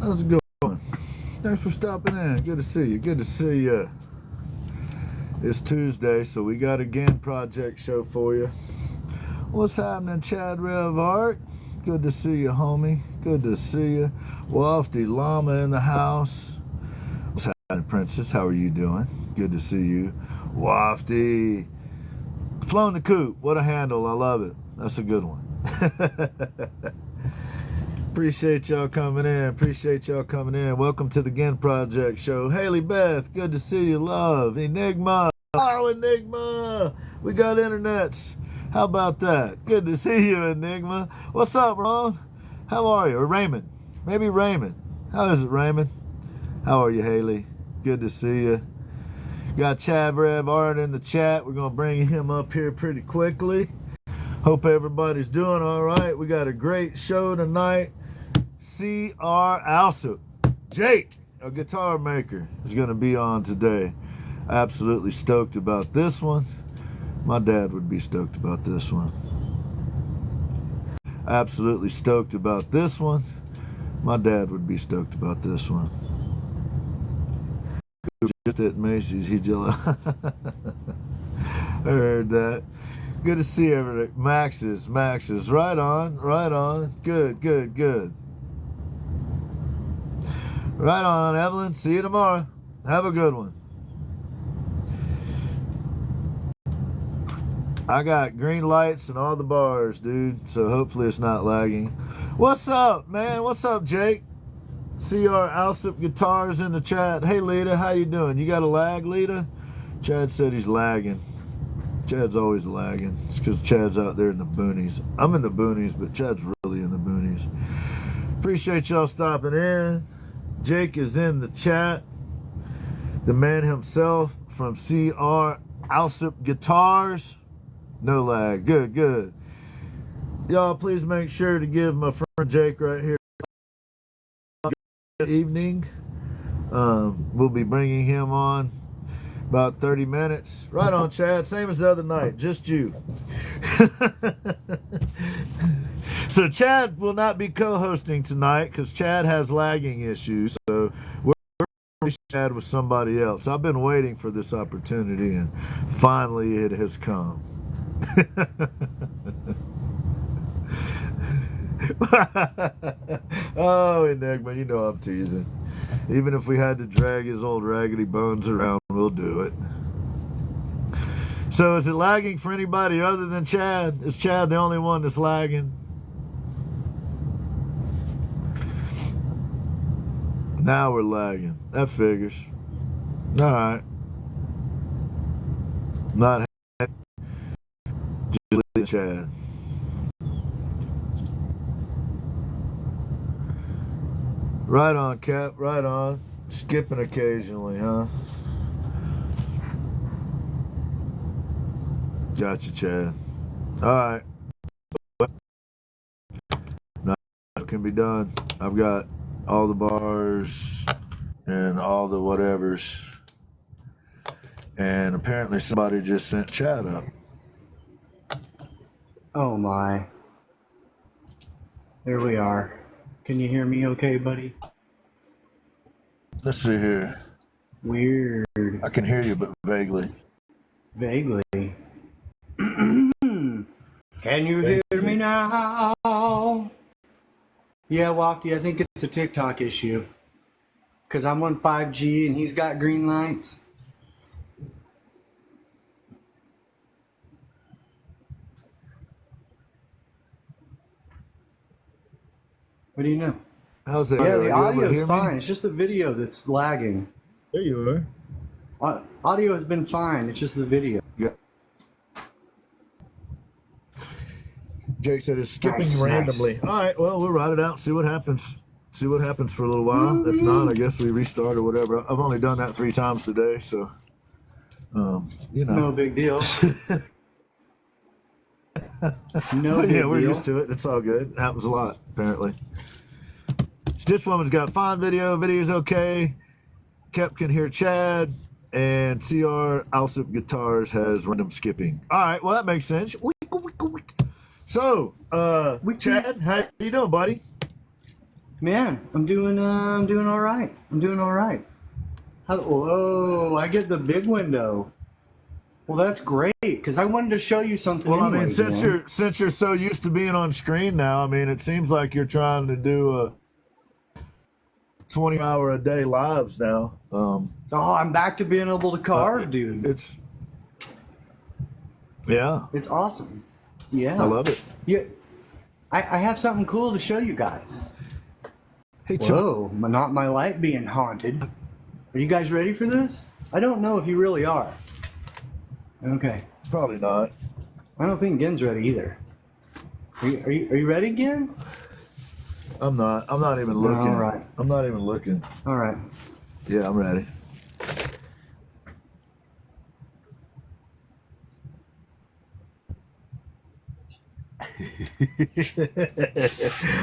How's it going? Thanks for stopping in. Good to see you. Good to see you. It's Tuesday, so we got a GAN project show for you. What's happening, Chad Rev Art? Good to see you, homie. Good to see you. Wafty Llama in the house. What's happening, Princess? How are you doing? Good to see you. Wafty. Flown the Coop. What a handle. I love it. That's a good one. Appreciate y'all coming in. Appreciate y'all coming in. Welcome to the GAN Project Show. Haley Beth, good to see you. Love. Enigma. Oh, Enigma. We got internets. How about that? Good to see you, Enigma. What's up, Ron? How are you? Or Raymond. Maybe Raymond. How is it, Raymond? How are you, Haley? Good to see you. Got Chavrev Art in the chat. We're going to bring him up here pretty quickly. Hope everybody's doing all right. We got a great show tonight. C.R Alsip, Jake, a guitar maker, is going to be on today. Absolutely stoked about this one. My dad would be stoked about this one. Absolutely stoked about this one. My dad would be stoked about this one. Just at Macy's, he just I heard that. Good to see everybody. Max's. Right on. Good. Right on, Evelyn. See you tomorrow. Have a good one. I got green lights in all the bars, dude, so hopefully it's not lagging. What's up, man? What's up, Jake? C.R Alsip Guitars in the chat. Hey, Lita, how you doing? You got a lag, Lita? Chad said he's lagging. Chad's always lagging. It's because Chad's out there in the boonies. I'm in the boonies, but Chad's really in the boonies. Appreciate y'all stopping in. Jake is in the chat. The man himself from C.R Alsip Guitars. No lag. Good. Y'all, please make sure to give my friend Jake right here evening. We'll be bringing him on about 30 minutes. Right on, Chad. Same as the other night. Just you. So Chad will not be co-hosting tonight because Chad has lagging issues. So we're going to Chad with somebody else. I've been waiting for this opportunity, and finally it has come. Oh, Enigma, you know I'm teasing. Even if we had to drag his old raggedy bones around, we'll do it. So is it lagging for anybody other than Chad? Is Chad the only one that's lagging? Now we're lagging. That figures. All right. Not just leave Chad. Right on, Cap. Right on. Skipping occasionally, huh? Gotcha, Chad. All right. Nothing can be done. I've got all the bars and all the whatevers. And apparently somebody just sent Chad up. Oh my. There we are. Can you hear me okay, buddy? Let's see here. Weird. I can hear you, but vaguely. Vaguely. Can you hear me now? Yeah, Wafty, I think it's a TikTok issue. Because I'm on 5G and he's got green lights. What do you know? How's it? Yeah, the audio is fine. It's just the video that's lagging. There you are. Audio has been fine. It's just the video. Yeah. Jake said it's skipping randomly. Nice. All right, well, we'll ride it out and see what happens. See what happens for a little while. If not, I guess we restart or whatever. I've only done that 3 times today, so, you know. No big deal. No big deal. We're deal. used to it. It's all good. It happens a lot, apparently. Stitch Woman's got fine video. Video's okay. Kep can hear Chad. And C.R Alsip Guitars has random skipping. All right, well, that makes sense. So, Chad, how you doing, buddy? Man, I'm doing all right. I'm doing all right. Whoa, I get the big window. Well, that's great because I wanted to show you something. Well, anyway, I mean, since you're so used to being on screen now, I mean, it seems like you're trying to do a 20-hour a day lives now. Oh, I'm back to being able to carve, dude. It's awesome. Yeah, I love it. Yeah, I have something cool to show you guys. Hey, Chuck. Whoa, not my light being haunted. Are you guys ready for this? I don't know if you really are. Okay. Probably not. I don't think Gen's ready either. Are you ready, Gen? I'm not. I'm not even looking. All right. I'm not even looking. All right. Yeah, I'm ready.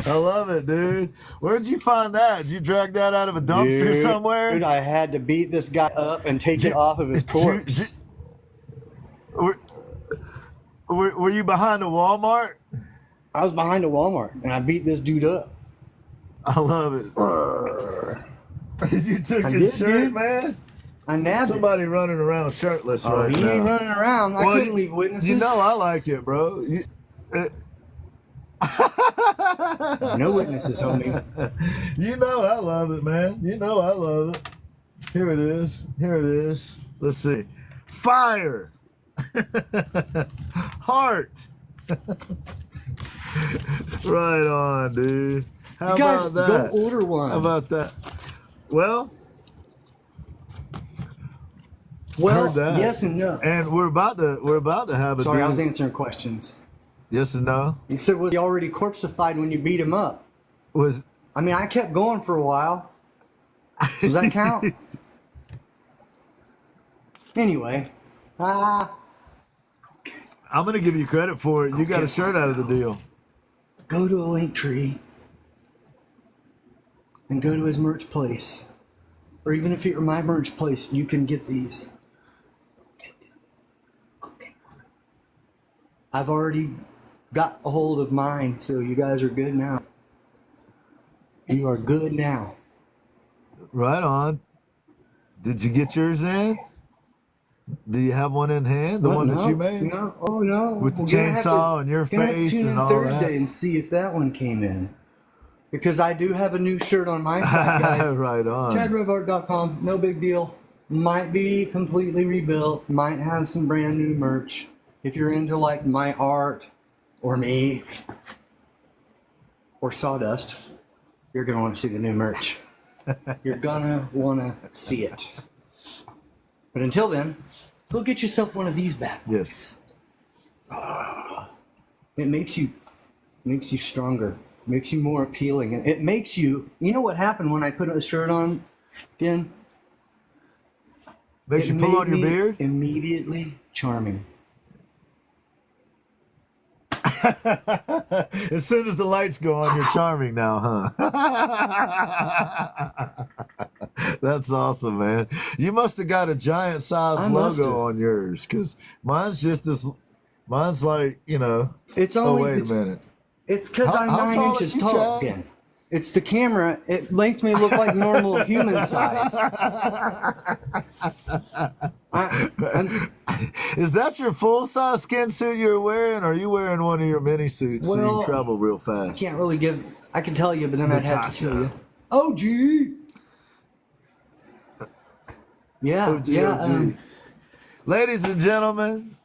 I love it, dude. Where'd you find that? Did you drag that out of a dumpster somewhere? Dude, I had to beat this guy up and take it off of his corpse. Were you behind a Walmart? I was behind a Walmart and I beat this dude up. I love it. You took his shirt, dude. Man. I nabbed somebody running around shirtless right now. He ain't running around. I couldn't leave witnesses. You know I like it, bro. No witnesses, homie. You know I love it, man. You know I love it. Here it is. Here it is. Let's see. Fire. Heart. Right on, dude. How you guys about that? Go order one. How about that? Well, Well, heard that. Yes and no. And we're about to have a. Sorry, I was answering questions. Yes and no. You said, was he already corpseified when you beat him up? I mean, I kept going for a while. Does that count? Anyway. I'm gonna give you credit for it. You got a shirt out of the deal. Go to a Linktree and go to his merch place. Or even if you're my merch place, you can get these. I've already got a hold of mine, so you guys are good now. You are good now. Right on. Did you get yours in? Do you have one in hand? The one that you made? No. Oh, no. With the chainsaw and your face and all Thursday that? and see if that one came in. Because I do have a new shirt on my side, guys. Right on. ChadRevart.com. No big deal. Might be completely rebuilt. Might have some brand new merch. If you're into like my art or me or sawdust, you're going to want to see the new merch. You're going to want to see it. But until then, go get yourself one of these bad boys. Yes. It makes you stronger, makes you more appealing, and it makes you. You know what happened when I put a shirt on, Again? Makes you pull on your beard? Immediately charming. As soon as the lights go on, you're charming now, huh? That's awesome, man. You must have got a giant size logo on yours, because mine's just this. Mine's like, you know. It's only. Wait a minute. It's because I'm 9 inches tall. Again, it's the camera. It makes me look like normal human size. Is that your full size skin suit you're wearing, or are you wearing one of your mini suits so you can travel real fast? I can't really give. I can tell you, but then I'd have to show you. OG. Yeah, OG, yeah. OG. Ladies and gentlemen,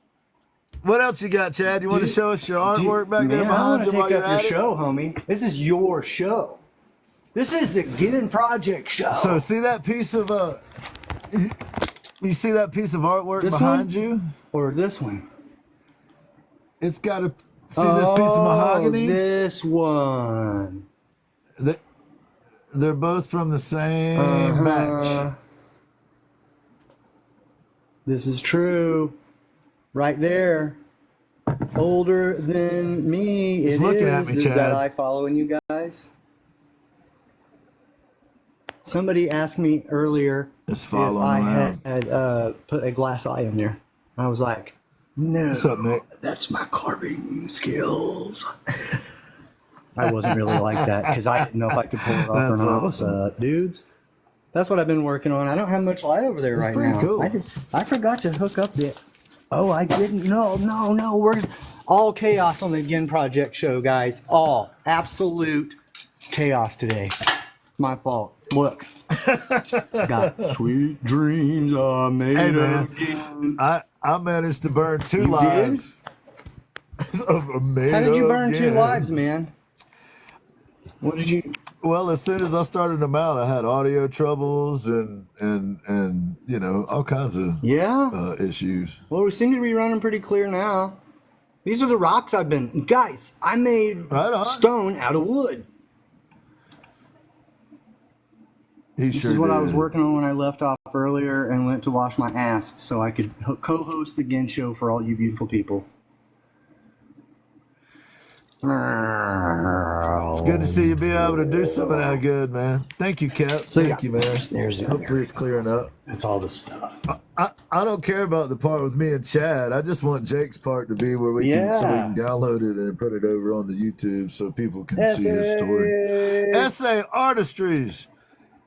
what else you got, Chad? You want to show us your artwork back there behind you? I want to take up your show, homie. This is your show. This is the Given Project show. So see that piece of you see that piece of artwork behind you, or this one? It's got a this piece of mahogany. This one. They're both from the same batch. This is true. Right there. Older than me. It's looking at me, Chad. Is that eye following you guys? Somebody asked me earlier if I had put a glass eye in there. I was like, no. What's up, Nick? That's my carving skills. I wasn't really like that because I didn't know if I could pull it off or That's not. awesome. Dudes, that's what I've been working on. I don't have much light over there That's right pretty now. cool. I forgot to hook up the... Oh, I didn't. No. We're all chaos on the Again Project show, guys. All absolute chaos today. My fault. Look. Got sweet dreams are made Hey, man, again. I managed to burn 2 You lives. How did you burn 2 lives, man? What did you... Well, as soon as I started them out, I had audio troubles and you know, all kinds of issues. Well, we seem to be running pretty clear now. These are the rocks I've been... Guys, I made stone out of wood. This is what I was working on when I left off earlier and went to wash my ass so I could co-host the Again show for all you beautiful people. It's good to see you be able to do something that good, man. Thank you, Cap. Thank you, man. Hopefully it's clearing up. That's all the stuff. I don't care about the part with me and Chad. I just want Jake's part to be where we can download it and put it over on the YouTube so people can see his story. Essay Artistries.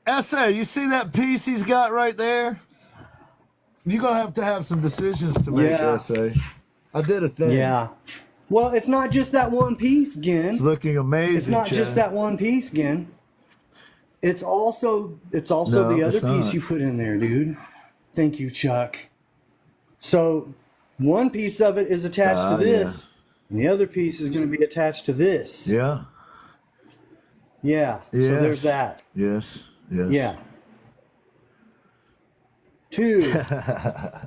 Essay, you see that piece he's got right there? You're going to have some decisions to make, Essay. I did a thing. Yeah. Well, it's not just that one piece, Gin. It's looking amazing. It's not just that one piece, Gin. It's also the other piece you put in there, dude. Thank you, Chuck. So one piece of it is attached to this, and the other piece is going to be attached to this. Yeah. Yeah. Yes. So there's that. Yes. Yes. Yeah.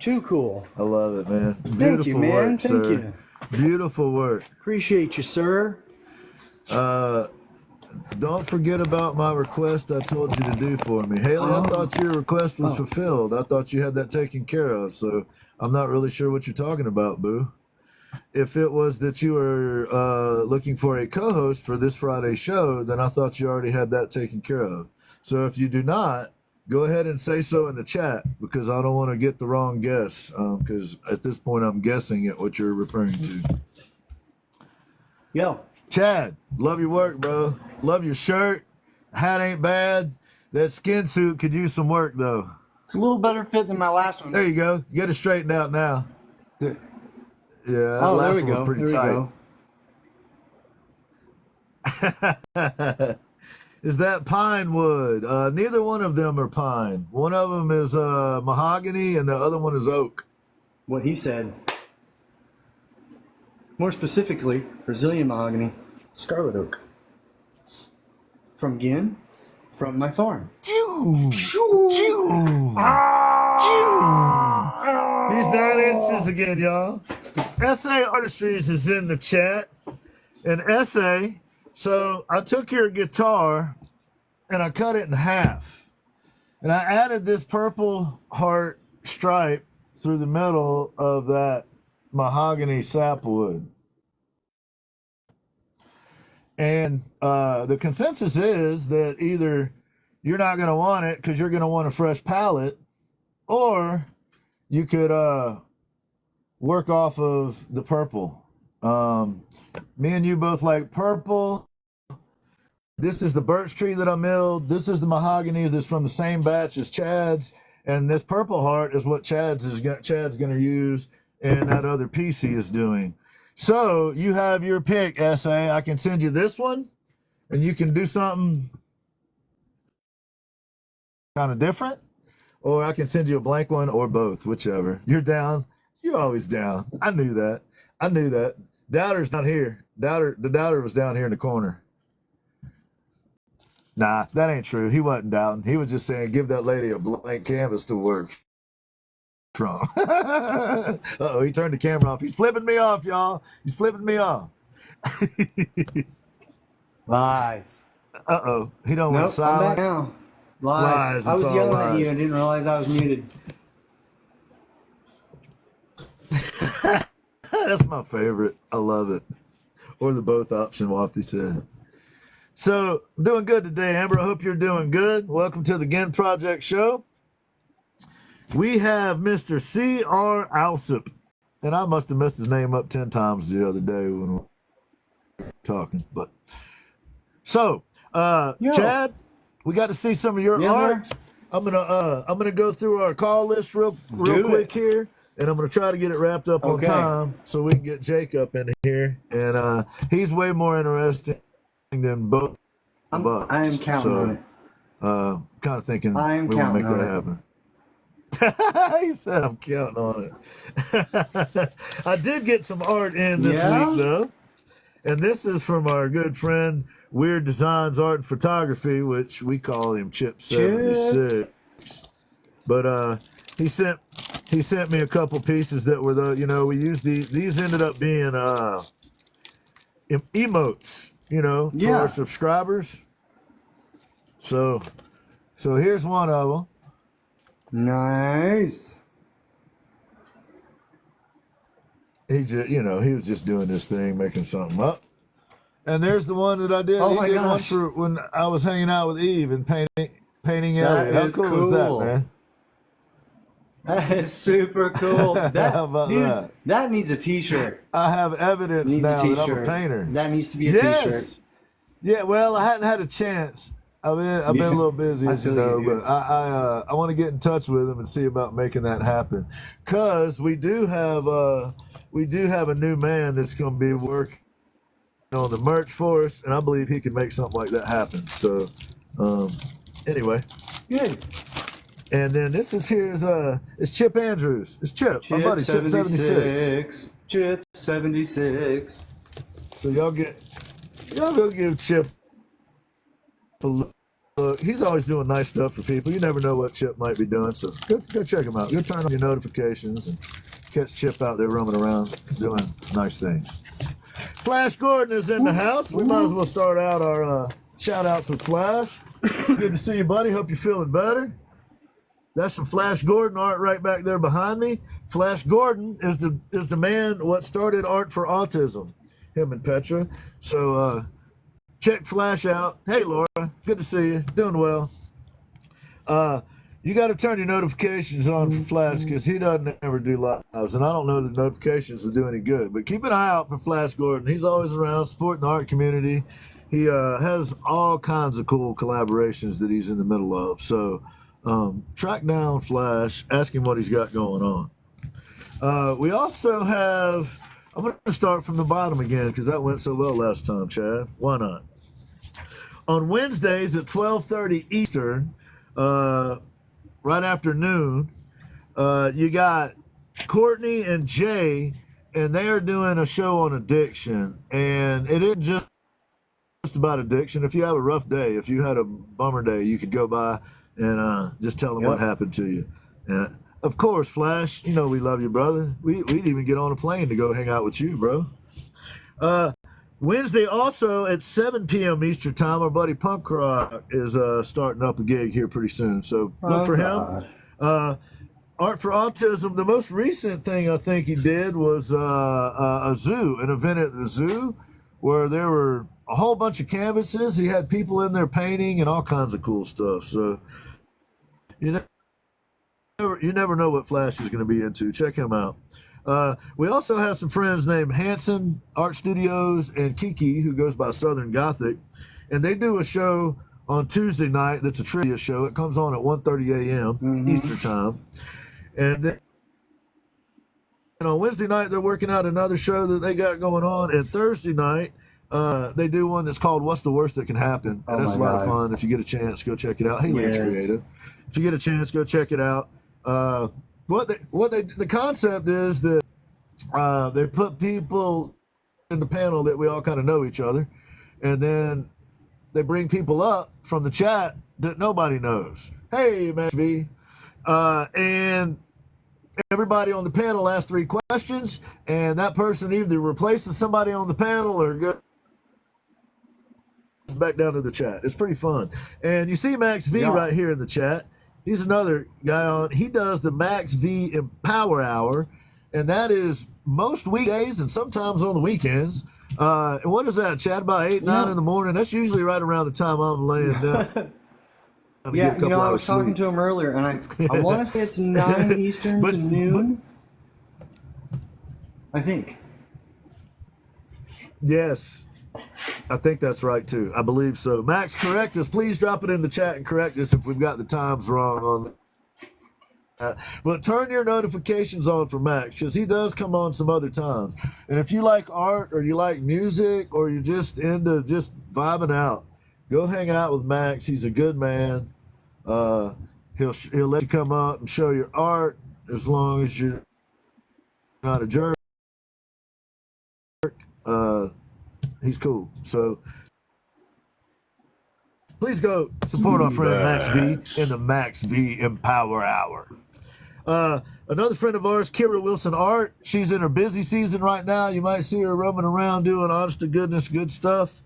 Too cool. I love it, man. Beautiful Thank you, man. work, Thank sir. you. Beautiful work. Appreciate you, sir. Don't forget about my request I told you to do for me. Haley, I thought your request was fulfilled. I thought you had that taken care of, so I'm not really sure what you're talking about, boo. If it was that you were looking for a co-host for this Friday's show, then I thought you already had that taken care of. So if you do not, go ahead and say so in the chat, because I don't want to get the wrong guess, because at this point I'm guessing at what you're referring to. Yo. Chad, love your work, bro. Love your shirt. Hat ain't bad. That skin suit could use some work, though. It's a little better fit than my last one. There you go. Get it straightened out now. Yeah, that last one was pretty tight. Is that pine wood? Neither one of them are pine. One of them is mahogany, and the other one is oak. What he said. More specifically, Brazilian mahogany, scarlet oak. From Gin, from my farm. He's 9 inches again, y'all. SA Artistries is in the chat. And SA, so I took your guitar and I cut it in half. And I added this purple heart stripe through the middle of that mahogany sapwood. And the consensus is that either you're not going to want it because you're going to want a fresh palette, or you could work off of the purple. Me and you both like purple. This is the birch tree that I milled. This is the mahogany that's from the same batch as Chad's. And this purple heart is what Chad's going to use, and that other piece he is doing. So you have your pick, SA. I can send you this one, and you can do something kind of different, or I can send you a blank one, or both, whichever. You're down. You're always down. I knew that. Doubter's not here. The doubter was down here in the corner. Nah, that ain't true. He wasn't doubting. He was just saying, give that lady a blank canvas to work from. Uh-oh, he turned the camera off. He's flipping me off, y'all. He's flipping me off. Lies. Uh-oh, he don't want silent. I'm back now. Lies. I was yelling at you and didn't realize I was muted. That's my favorite. I love it. Or the both option, Wafty said. So, I'm doing good today, Amber. I hope you're doing good. Welcome to the Again Project Show. We have Mr. C.R. Alsip. And I must have messed his name up 10 times the other day when we were talking. But So, Yo. Chad, we got to see some of your Yes, art. sir. I'm gonna go through our call list real Do quick it. here, and I'm gonna try to get it wrapped up on Okay. time so we can get Jake up in here. And he's way more interesting than both of us. I am counting on it. Kind of thinking I am we want to make counting that on happen. He said, "I'm counting on it." I did get some art in this Yeah? week, though, and this is from our good friend Weird Designs Art and Photography, which we call him Chip 76. But he sent me a couple pieces that were we used these ended up being emotes, for Yeah. our subscribers. So here's one of them. Nice. He just, he was just doing this thing, making something up. And there's the one that I did. Oh he my did gosh. one for when I was hanging out with Eve and painting That Elliot. How is cool is that, cool. man? That is super cool. How about dude, that? That needs a t-shirt. I have evidence Needs now a that I'm a t-shirt. painter. That needs to be a Yes. t-shirt. Yeah, well, I hadn't had a chance. I've been a little busy, I as you feel know, you, but dude. I want to get in touch with him and see about making that happen. Cause we do have a new man that's going to be working on the merch for us, and I believe he can make something like that happen. So, anyway, Good. and then this is it's Chip Andrews. It's Chip, my buddy, Chip 76. Chip 76. So y'all go give Chip a look. He's always doing nice stuff for people. You never know what Chip might be doing, so go check him out. Go turn on your notifications and catch Chip out there roaming around doing nice things. Flash Gordon is in the house. We might as well start out our shout outs with Flash. Good to see you, buddy. Hope you're feeling better. That's some Flash Gordon art right back there behind me. Flash Gordon is the man what started Art for Autism, him and Petra. So check Flash out. Hey, Laura, good to see you. Doing well. You got to turn your notifications on for Flash because he doesn't ever do lives, and I don't know that notifications will do any good. But keep an eye out for Flash Gordon. He's always around supporting the art community. He has all kinds of cool collaborations that he's in the middle of. So track down Flash, ask him what he's got going on. We also have. I'm going to start from the bottom again because that went so well last time, Chad. Why not? On Wednesdays at 12:30 Eastern, right after noon, you got Courtney and Jay, and they are doing a show on addiction. And it isn't just about addiction. If you have a rough day, if you had a bummer day, you could go by and just tell them what happened to you. And of course, Flash, we love you, brother. We'd even get on a plane to go hang out with you, bro. Wednesday also at 7 p.m. Eastern time, our buddy Punk Rock is starting up a gig here pretty soon. So look for him. Art for Autism, the most recent thing I think he did was a zoo, an event at the zoo where there were a whole bunch of canvases. He had people in there painting and all kinds of cool stuff. So you never know what Flash is going to be into. Check him out. We also have some friends named Hanson Art Studios and Kiki, who goes by Southern Gothic, and they do a show on Tuesday night that's a trivia show. It comes on at 1:30 a.m. Eastern time. And then on Wednesday night, they're working out another show that they got going on. And Thursday night, they do one that's called What's the Worst That Can Happen? And that's a lot of fun. If you get a chance, go check it out. Hey, Lance Creative. If you get a chance, go check it out. The concept is that they put people in the panel that we all kind of know each other, and then they bring people up from the chat that nobody knows. Hey, Max V. And everybody on the panel asks 3 questions, and that person either replaces somebody on the panel or goes back down to the chat. It's pretty fun. And you see Max V right here in the chat. He's another guy on. He does the Max V Empower Hour, and that is most weekdays and sometimes on the weekends. And what is that, Chad? About 8, 9 in the morning? That's usually right around the time I'm laying down. Yeah, I was talking to him earlier, and I want to say it's 9 Eastern to noon. I think. Yes. I think that's right too. I believe so. Max, correct us. Please drop it in the chat and correct us if we've got the times wrong on that. But turn your notifications on for Max because he does come on some other times. And if you like art or you like music or you're just into just vibing out, go hang out with Max. He's a good man. He'll let you come up and show your art as long as you're not a jerk. He's cool. So please go support our friend Max V in the Max V Empower Hour. Another friend of ours, Kira Wilson Art. She's in her busy season right now. You might see her roaming around doing honest to goodness good stuff.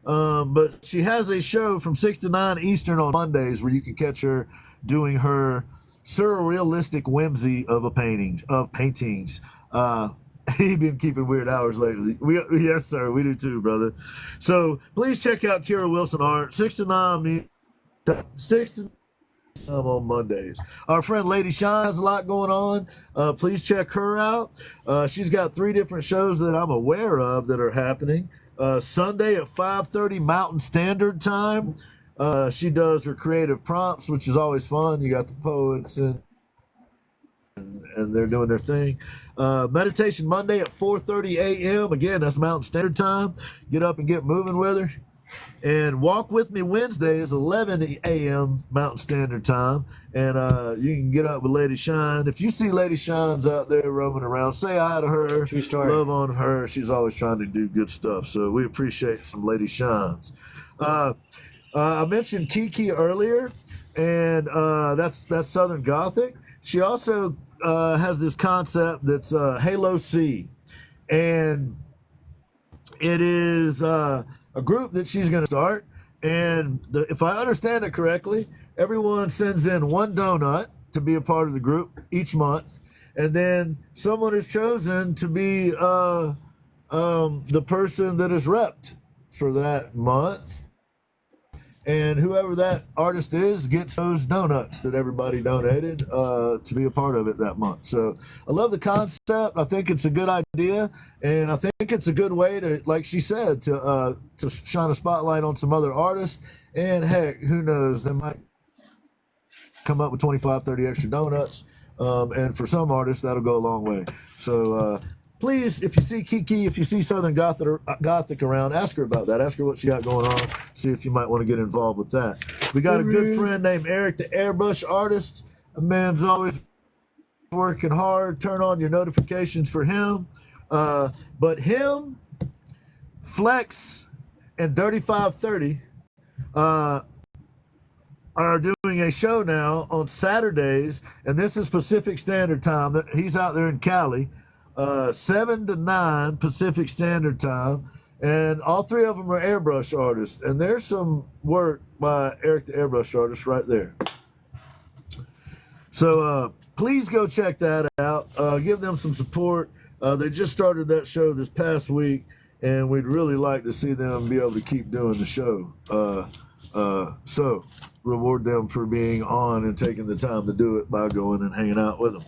But she has a show from 6 to 9 Eastern on Mondays where you can catch her doing her surrealistic whimsy of paintings. He's been keeping weird hours lately. Yes, sir. We do too, brother. So please check out Kira Wilson Art, 6 to 9 on Mondays. Our friend Lady Shine has a lot going on. Please check her out. She's got 3 different shows that I'm aware of that are happening. Sunday at 5:30 Mountain Standard Time. She does her creative prompts, which is always fun. You got the poets and they're doing their thing. Meditation Monday at 4:30 a.m. Again, that's Mountain Standard Time. Get up and get moving with her. And Walk With Me Wednesday is 11 a.m. Mountain Standard Time. And you can get up with Lady Shine. If you see Lady Shine's out there roaming around, say hi to her. True story. Love on her. She's always trying to do good stuff. So we appreciate some Lady Shines. I mentioned Kiki earlier, and that's Southern Gothic. She also has this concept that's Halo C. And it is a group that she's going to start. And if I understand it correctly, everyone sends in 1 donut to be a part of the group each month. And then someone is chosen to be the person that is repped for that month. And whoever that artist is gets those donuts that everybody donated to be a part of it that month. So I love the concept. I think it's a good idea. And I think it's a good way to, like she said, to shine a spotlight on some other artists. And heck, who knows, they might come up with 25, 30 extra donuts. And for some artists, that'll go a long way. So please, if you see Kiki, if you see Southern Gothic around, ask her about that. Ask her what she got going on. See if you might want to get involved with that. We got a good friend named Eric, the airbrush artist. A man's always working hard. Turn on your notifications for him. But him, Flex, and Dirty 530 are doing a show now on Saturdays, and this is Pacific Standard Time. He's out there in Cali. 7 to 9 Pacific Standard Time, and all 3 of them are airbrush artists. And there's some work by Eric the airbrush artist right there. So please go check that out. Give them some support. They just started that show this past week, and we'd really like to see them be able to keep doing the show. So reward them for being on and taking the time to do it by going and hanging out with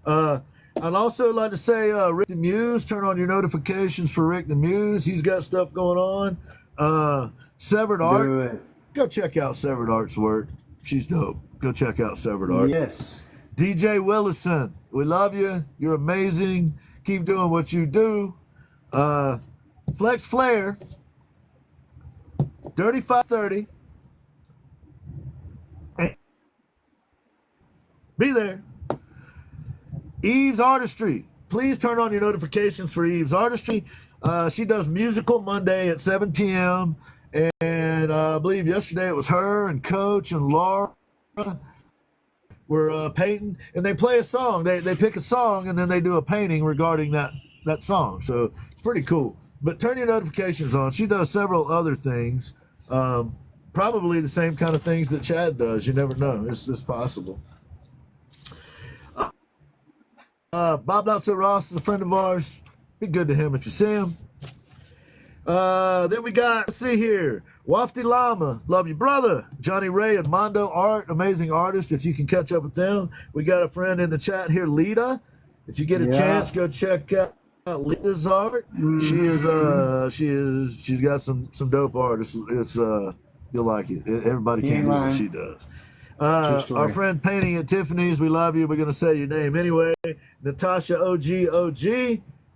them. I'd also like to say Rick the Muse, turn on your notifications for Rick the Muse. He's got stuff going on. Severed Art, go check out Severed Art's work. She's dope. Go check out Severed Art. Yes. DJ Willison, we love you. You're amazing. Keep doing what you do. Flex Flair, Dirty 530. Be there. Eve's Artistry. Please turn on your notifications for Eve's Artistry. She does Musical Monday at 7 p.m. And I believe yesterday it was her and Coach and Laura were painting. And they play a song. They pick a song and then they do a painting regarding that song. So it's pretty cool. But turn your notifications on. She does several other things. Probably the same kind of things that Chad does. You never know. It's possible. Bob Not So Ross is a friend of ours. Be good to him if you see him. Then we got, let's see here, Wafty Llama, love you, brother. Johnny Ray and Mondo Art, amazing artists. If you can catch up with them. We got a friend in the chat here, Lita. If you get a chance, go check Lita's art. She's got some dope art. It's you'll like it. Everybody can't do what she does. Our friend Painting at Tiffany's, we love you. We're gonna say your name anyway. Natasha OG,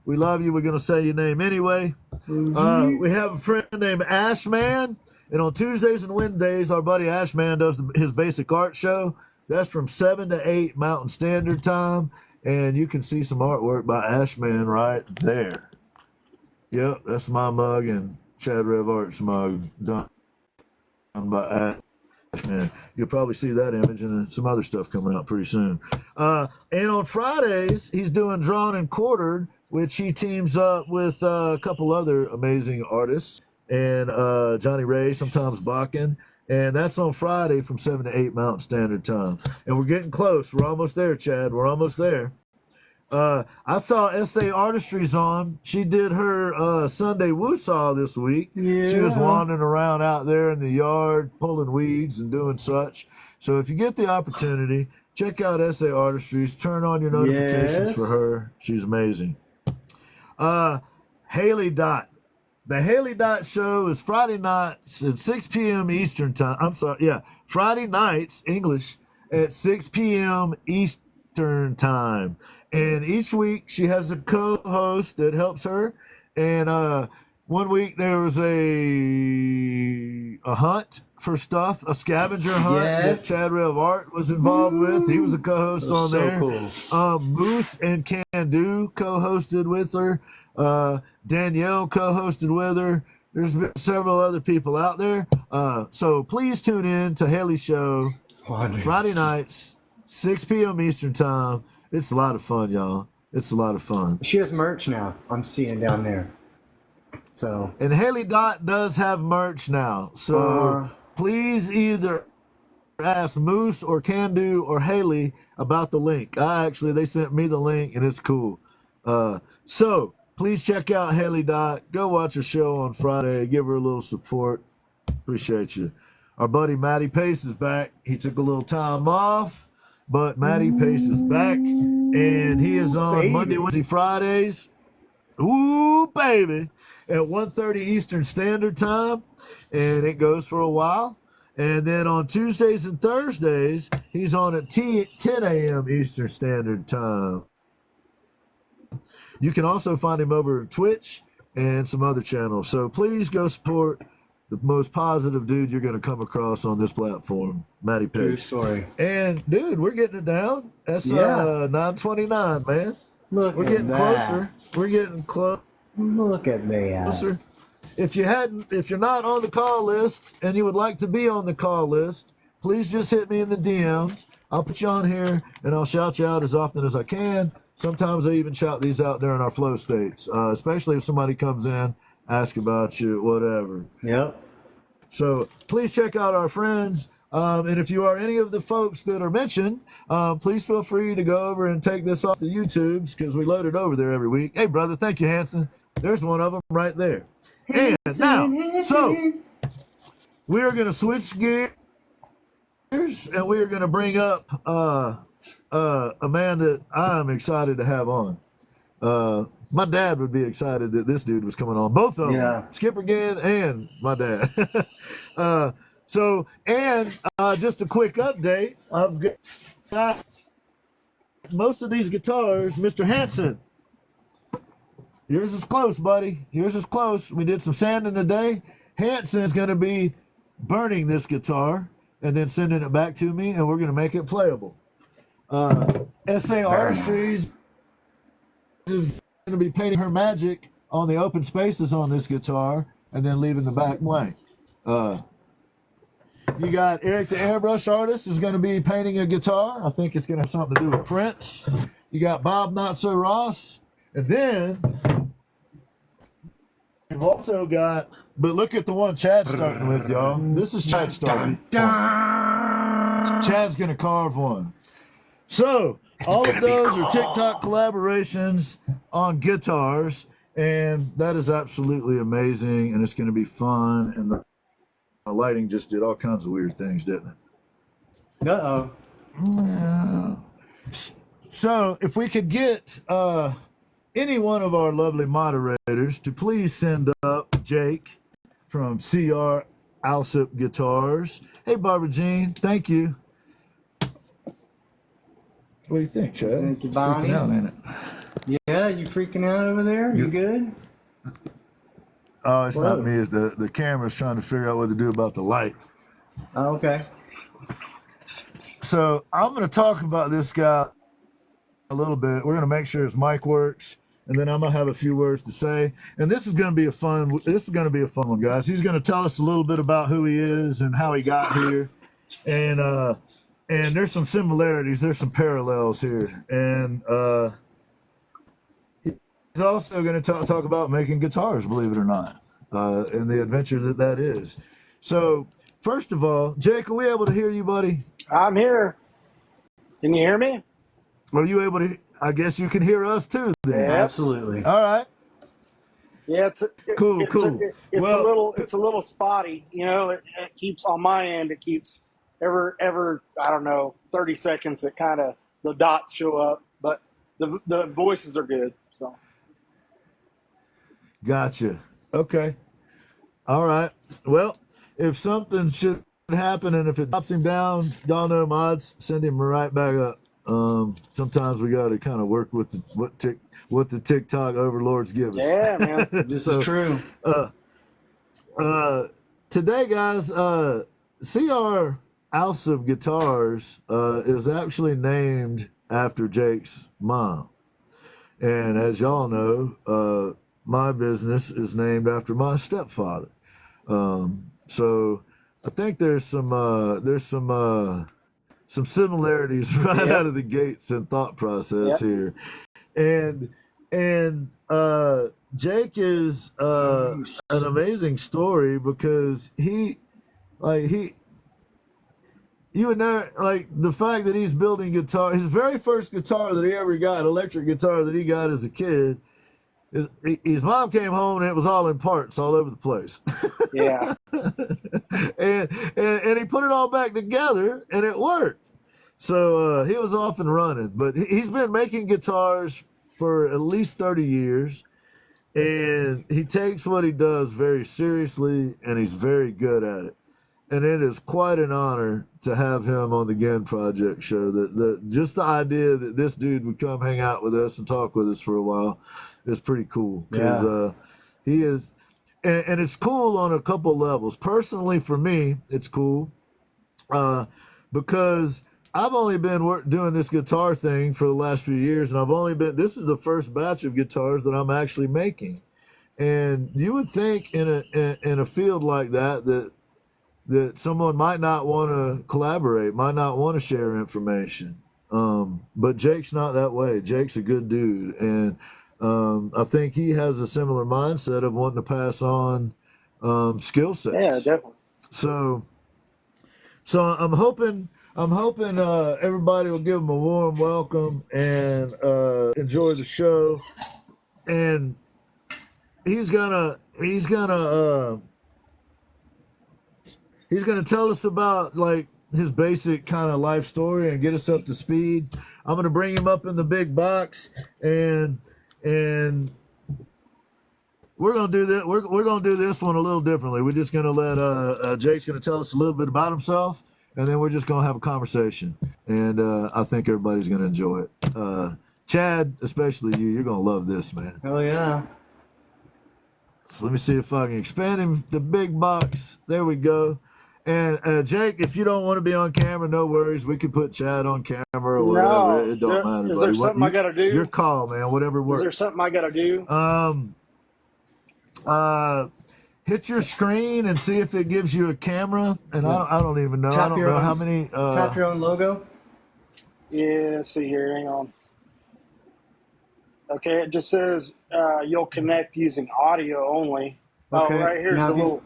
we love you. We're gonna say your name anyway. We have a friend named Ashman, and on Tuesdays and Wednesdays, our buddy Ashman does his basic art show. That's from 7 to 8 Mountain Standard Time. And you can see some artwork by Ashman right there. Yep, that's my mug and Chad Rev Art's mug done by Ashman. You'll probably see that image and some other stuff coming out pretty soon. And on Fridays, he's doing Drawn and Quartered, which he teams up with a couple other amazing artists. And Johnny Ray, sometimes Bakken. And that's on Friday from 7 to 8 Mountain Standard Time. And we're getting close. We're almost there, Chad. We're almost there. I saw S.A. Artistry's on. She did her Sunday Woosaw this week. Yeah. She was wandering around out there in the yard, pulling weeds and doing such. So if you get the opportunity, check out S.A. Artistry's. Turn on your notifications for her. She's amazing. Haley Dot. The Haley Dot Show is Friday nights at 6 p.m. Eastern Time. I'm sorry, yeah. Friday nights, English, at 6 p.m. Eastern Time. And each week she has a co-host that helps her. And one week there was a hunt for stuff, a scavenger hunt that Chad Rev Art was involved with. He was a co-host on there. Cool. Moose and Can Do co-hosted with her. Danielle co-hosted with her. There's been several other people out there. So please tune in to Haley's show Friday nights, 6 p.m. Eastern Time. It's a lot of fun, y'all. It's a lot of fun. She has merch now. I'm seeing down there. And Haley Dot does have merch now. So please either ask Moose or Can Do or Haley about the link. They sent me the link and it's cool. So please check out Haley Dot. Go watch her show on Friday. Give her a little support. Appreciate you. Our buddy Matty Pace is back. He took a little time off, but Matty Pace is back. And he is on Monday, Wednesday, Fridays. Ooh, baby. At 1:30 Eastern Standard Time. And it goes for a while. And then on Tuesdays and Thursdays, he's on at 10 a.m. Eastern Standard Time. You can also find him over at Twitch and some other channels. So please go support the most positive dude you're going to come across on this platform, Matty Pace. True story. And, dude, we're getting it down. That's 9:29, man. We're getting closer. We're getting close. Look at that. If you're not on the call list and you would like to be on the call list, please just hit me in the DMs. I'll put you on here and I'll shout you out as often as I can. Sometimes I even shout these out during our flow states, especially if somebody comes in, ask about you, whatever. Yep. So please check out our friends. And if you are any of the folks that are mentioned, please feel free to go over and take this off the YouTubes because we load it over there every week. Hey, brother, thank you, Hanson. There's one of them right there. And now, so we are going to switch gears and we are going to bring up a man that I'm excited to have on. My dad would be excited that this dude was coming on. Both of them, Skipper Gann and my dad. Just a quick update. I've got most of these guitars, Mr. Hanson. Yours is close, buddy. Yours is close. We did some sanding today. Hanson's going to be burning this guitar and then sending it back to me, and we're going to make it playable. S.A. Artistries is going to be painting her magic on the open spaces on this guitar and then leaving the back blank. You got Eric the Airbrush Artist is going to be painting a guitar. I think it's going to have something to do with Prince. You got Bob Not So Ross. And then we've also got, but look at the one Chad's starting with, y'all. This is Chad starting. Chad's going to carve one. So all of those are TikTok collaborations on guitars, and that is absolutely amazing, and it's going to be fun. And the lighting just did all kinds of weird things, didn't it? Uh-oh. So if we could get any one of our lovely moderators to please send up Jake from C.R Alsip Guitars. Hey, Barbara Jean, thank you. What do you think, Chad? Thank you, It's Bonnie. freaking out, ain't it? Yeah, you freaking out over there? You good? Oh, it's Whoa. not me. It's the camera's trying to figure out what to do about the light. Oh, okay. So I'm going to talk about this guy a little bit. We're going to make sure his mic works, and then I'm going to have a few words to say. And this is going to be a fun one, guys. He's going to tell us a little bit about who he is and how he got here. And there's some similarities, there's some parallels here. And he's also going to talk about making guitars, believe it or not, and the adventure that is. So, first of all, Jake, are we able to hear you, buddy? I'm here. Can you hear me? Are you able to? I guess you can hear us too, then. Yeah. Absolutely. All right. Yeah, Cool. It's a little spotty. You know, it keeps on my end. It keeps ever I don't know 30 seconds. It kind of the dots show up, but the voices are good. So. Gotcha. Okay. All right. Well, if something should happen and if it drops him down, y'all know mods, send him right back up. Sometimes we got to kind of work with what the TikTok overlords give us. Yeah, man. This is true. Today, guys, C.R Alsip Guitars is actually named after Jake's mom. And as y'all know, my business is named after my stepfather. So I think there's some similarities right out of the gates in thought process here. And Jake is an amazing story because you would know, like, the fact that he's building guitar. His very first guitar that he ever got, electric guitar that he got as a kid, his mom came home and it was all in parts all over the place. Yeah. and he put it all back together and it worked. So he was off and running. But he's been making guitars for at least 30 years. And he takes what he does very seriously and he's very good at it. And it is quite an honor to have him on the Gen Project show. Just the idea that this dude would come hang out with us and talk with us for a while is pretty cool. Because he is, and it's cool on a couple levels. Personally, for me, it's cool because I've only been doing this guitar thing for the last few years, and this is the first batch of guitars that I'm actually making. And you would think in a field like that someone might not want to collaborate, might not want to share information. But Jake's not that way. Jake's a good dude. And I think he has a similar mindset of wanting to pass on skill sets. Yeah, definitely. So I'm hoping everybody will give him a warm welcome and enjoy the show. And he's gonna tell us about, like, his basic kind of life story and get us up to speed. I'm gonna bring him up in the big box and we're gonna do that. We're gonna do this one a little differently. We're just gonna let Jake's gonna tell us a little bit about himself, and then we're just gonna have a conversation. And I think everybody's gonna enjoy it. Chad, especially you're gonna love this, man. Oh yeah. So let me see if I can expand him the big box. There we go. And Jake, if you don't want to be on camera, no worries. We can put Chad on camera or whatever. It don't matter. Is there something I gotta do? Your call, man. Whatever works. Is there something I gotta do? Hit your screen and see if it gives you a camera. And I don't even know. I don't know how many. Tap your own logo. Yeah. Let's see here. Hang on. Okay. It just says you'll connect using audio only. Okay. Oh, right here's Now the little.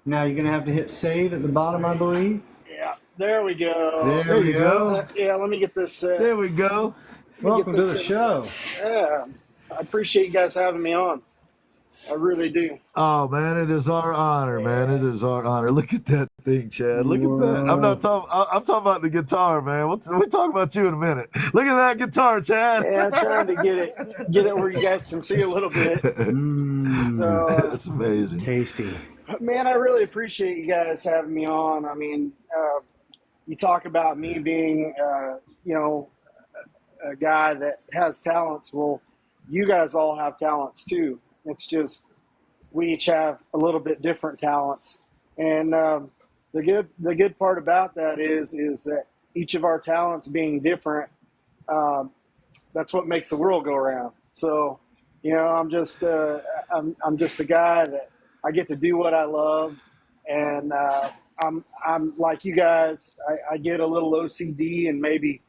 Now you're gonna have to hit save at the bottom, I believe. Yeah. There we go. There you go. Yeah. Let me get this. There we go. Welcome to the show. Yeah. I appreciate you guys having me on. I really do. Oh man, it is our honor, man. It is our honor. Look at that thing, Chad. Look at that. I'm not talking. I'm talking about the guitar, man. We'll talk about you in a minute. Look at that guitar, Chad. Yeah, I'm trying to get it where you guys can see a little bit. So That's amazing. Tasty. man, I really appreciate you guys having me on. I mean, you talk about me being, a guy that has talents. Well, you guys all have talents too. It's just we each have a little bit different talents, and the good part about that is that each of our talents being different, that's what makes the world go around. So, I'm just I'm just a guy that I get to do what I love, and I'm like you guys. I get a little OCD, and maybe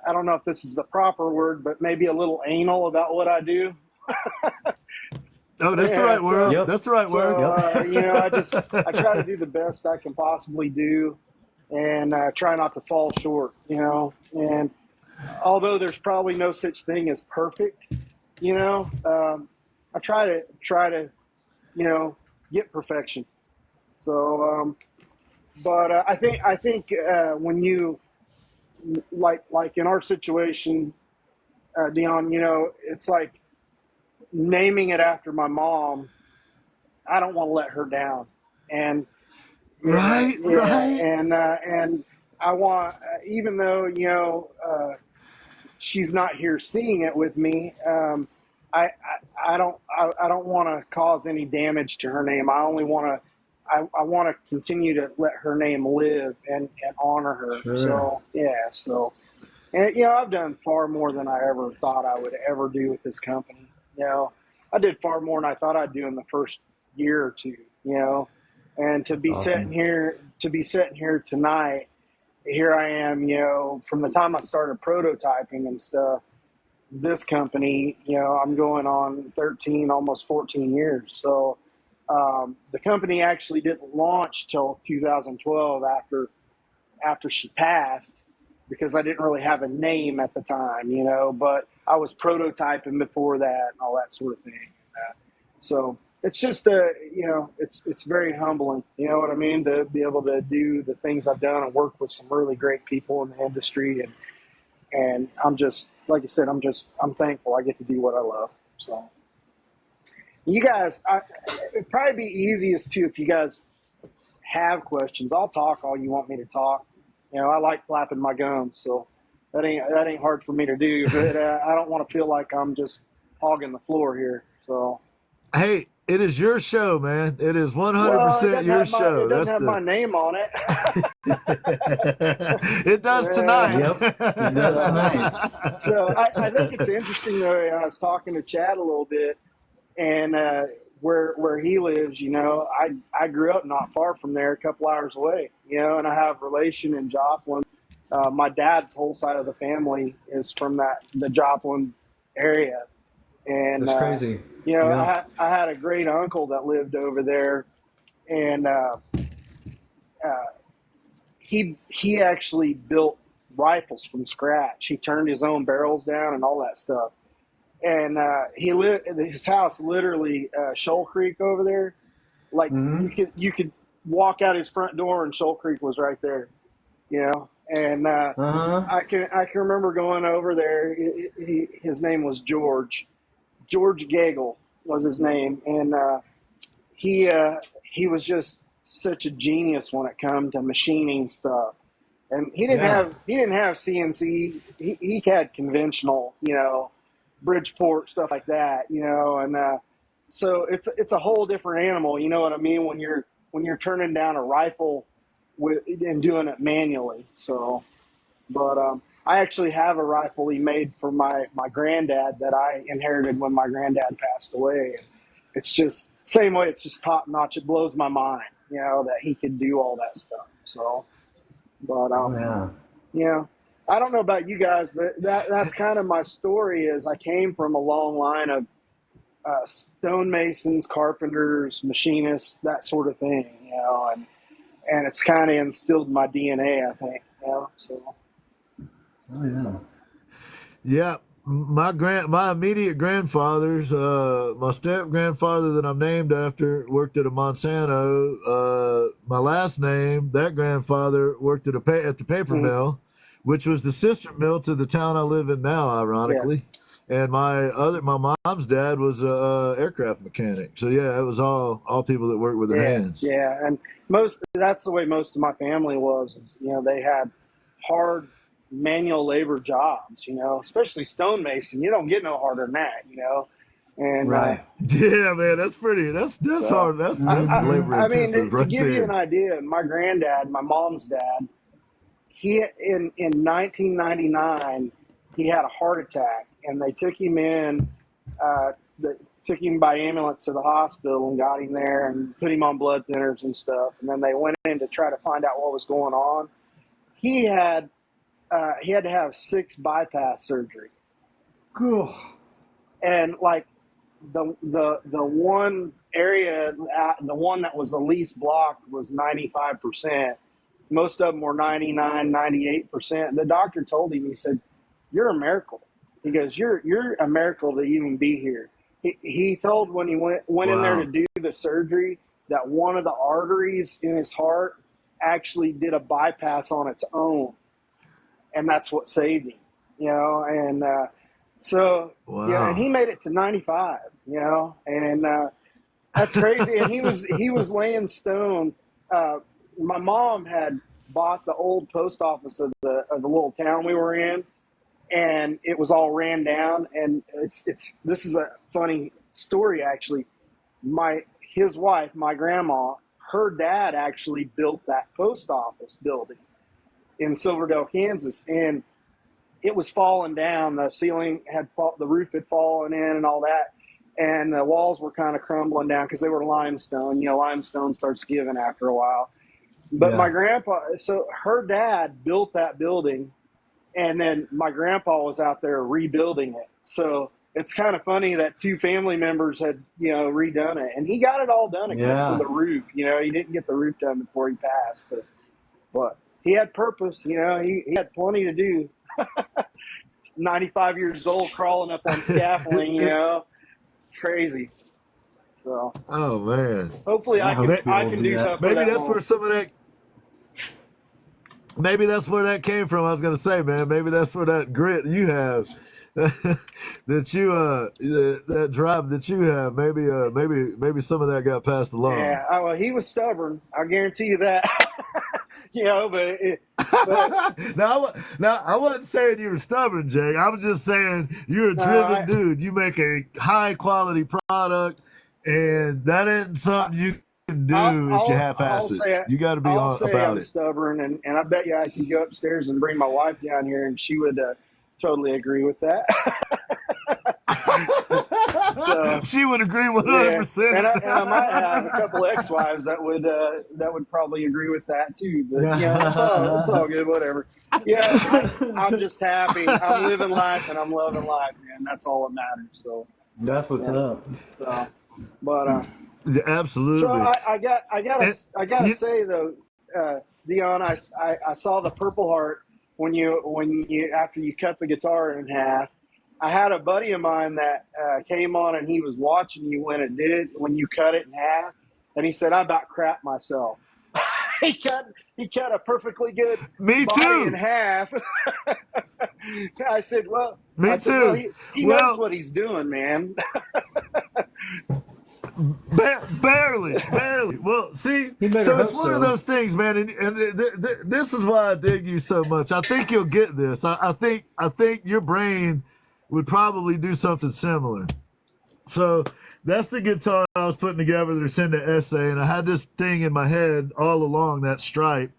I don't know if this is the proper word, but maybe a little anal about what I do. Oh, that's the right word. Yep. That's the right word. I try to do the best I can possibly do, and try not to fall short. And although there's probably no such thing as perfect, I try to get perfection. So, but I think when you like in our situation, Dion, it's like naming it after my mom. I don't want to let her down, and Right. and I want, even though she's not here seeing it with me. I don't want to cause any damage to her name. I only want to. I want to continue to let her name live and honor her. Sure. So yeah. So, and I've done far more than I ever thought I would ever do with this company. I did far more than I thought I'd do in the first year or two. And to be awesome. sitting here tonight, here I am, from the time I started prototyping and stuff, this company, I'm going on 13, almost 14 years. So the company actually didn't launch till 2012 after she passed, because I didn't really have a name at the time, but I was prototyping before that and all that sort of thing. So it's just, it's very humbling, you know what I mean, to be able to do the things I've done and work with some really great people in the industry. And I'm just, like I said, I'm thankful I get to do what I love. So you guys, it'd probably be easiest too if you guys have questions. I'll talk all you want me to talk. I like flapping my gums, so that ain't hard for me to do. But I don't want to feel like I'm just hogging the floor here. So Hey, it is your show, man. It is 100% your show. It doesn't have my name on it. It does tonight. Yep, it does tonight. So I think it's interesting though. I was talking to Chad a little bit, and where he lives, I grew up not far from there, a couple hours away, and I have relation in Joplin. My dad's whole side of the family is from the Joplin area. And that's crazy. I had a great uncle that lived over there, and he actually built rifles from scratch. He turned his own barrels down and all that stuff. And his house literally Shoal Creek over there. Like you could walk out his front door and Shoal Creek was right there. And I can remember going over there. His name was George Gagel was his name, and he was just such a genius when it come to machining stuff. And he didn't have CNC. He had conventional, Bridgeport stuff like that, and so it's a whole different animal. You know what I mean, when you're turning down a rifle and doing it manually. So, but I actually have a rifle he made for my granddad that I inherited when my granddad passed away. It's just same way. It's just top notch. It blows my mind, that he could do all that stuff. So, but I don't know about you guys, but that's kind of my story. Is I came from a long line of stonemasons, carpenters, machinists, that sort of thing, and it's kind of instilled in my DNA, I think, So. Oh yeah. Yeah. my immediate grandfathers, my step grandfather that I'm named after worked at a Monsanto. My last name, that grandfather worked at at the paper Mhm. mill, which was the sister mill to the town I live in now, Yeah. ironically. And my mom's dad was a aircraft mechanic. So yeah, it was all people that work with their Yeah. hands. Yeah. And that's the way most of my family was, is, they had hard manual labor jobs, especially stonemason. You don't get no harder than that. And, Right. Yeah, man, that's pretty. That's so hard. That's labor I mean, intensive to right give you an there. idea, my granddad, my mom's dad, he in 1999 he had a heart attack, and they took him in, the, took him by ambulance to the hospital and got him there and put him on blood thinners and stuff. And then they went in to try to find out what was going on. He had to have 6 bypass surgery, Cool. and like the one area, the one that was the least blocked was 95%. Most of them were 99, 98%. The doctor told him, he said, "You're a miracle." He goes, "You're a miracle to even be here." He told, when he went in there to Wow. do the surgery, that one of the arteries in his heart actually did a bypass on its own, and that's what saved him. And so yeah, and he Wow. made it to 95. And that's crazy. And he was laying stone. My mom had bought the old post office of the little town we were in, and it was all ran down. And this is a funny story, actually. His wife, my grandma, her dad actually built that post office building in Silverdale, Kansas, and it was falling down. The ceiling the roof had fallen in and all that, and the walls were kind of crumbling down because they were limestone. Limestone starts giving after a while. But my Yeah. grandpa, so her dad built that building, and then my grandpa was out there rebuilding it. So it's kind of funny that 2 family members had, redone it, and he got it all done except for Yeah. the roof. He didn't get the roof done before he passed, but he had purpose. He had plenty to do. 95 years old, crawling up on scaffolding. It's crazy. So Oh man. hopefully I hope people I will can do do that. something for Maybe that that's long. where some of that. Maybe that's where that came from. I was gonna say, man. Maybe that's where that grit you have, that you that drive that you have. Maybe some of that got passed along. Yeah, well, he was stubborn. I guarantee you that. But Now I wasn't saying you were stubborn, Jake. I was just saying you're a no, driven dude. You make a high quality product, and that ain't something you can do if you half-ass it. You got to be I'll on say about I'm it. stubborn, and I bet you I can go upstairs and bring my wife down here, and she would totally agree with that. So She would agree yeah, 100%. and I might have a couple ex-wives that would probably agree with that too. But it's all good, whatever. Yeah, I'm just happy. I'm living life and I'm loving life, man. That's all that matters. So That's what's yeah. up. So, but Yeah, so absolutely. I gotta You, say though, Dion, I saw the Purple Heart when you after you cut the guitar in half. I had a buddy of mine that came on, and he was watching you when you cut it in half, and he said, "I about crapped myself." He cut a perfectly good me body in too. half. I said, "Well, Me too. he knows Well, what he's doing, man." barely. Well, see, He better so it's hope one of so. those things, man, and this is why I dig you so much. I think you'll get this. I think your brain would probably do something similar. So that's the guitar I was putting together to send an essay, and I had this thing in my head all along, that stripe.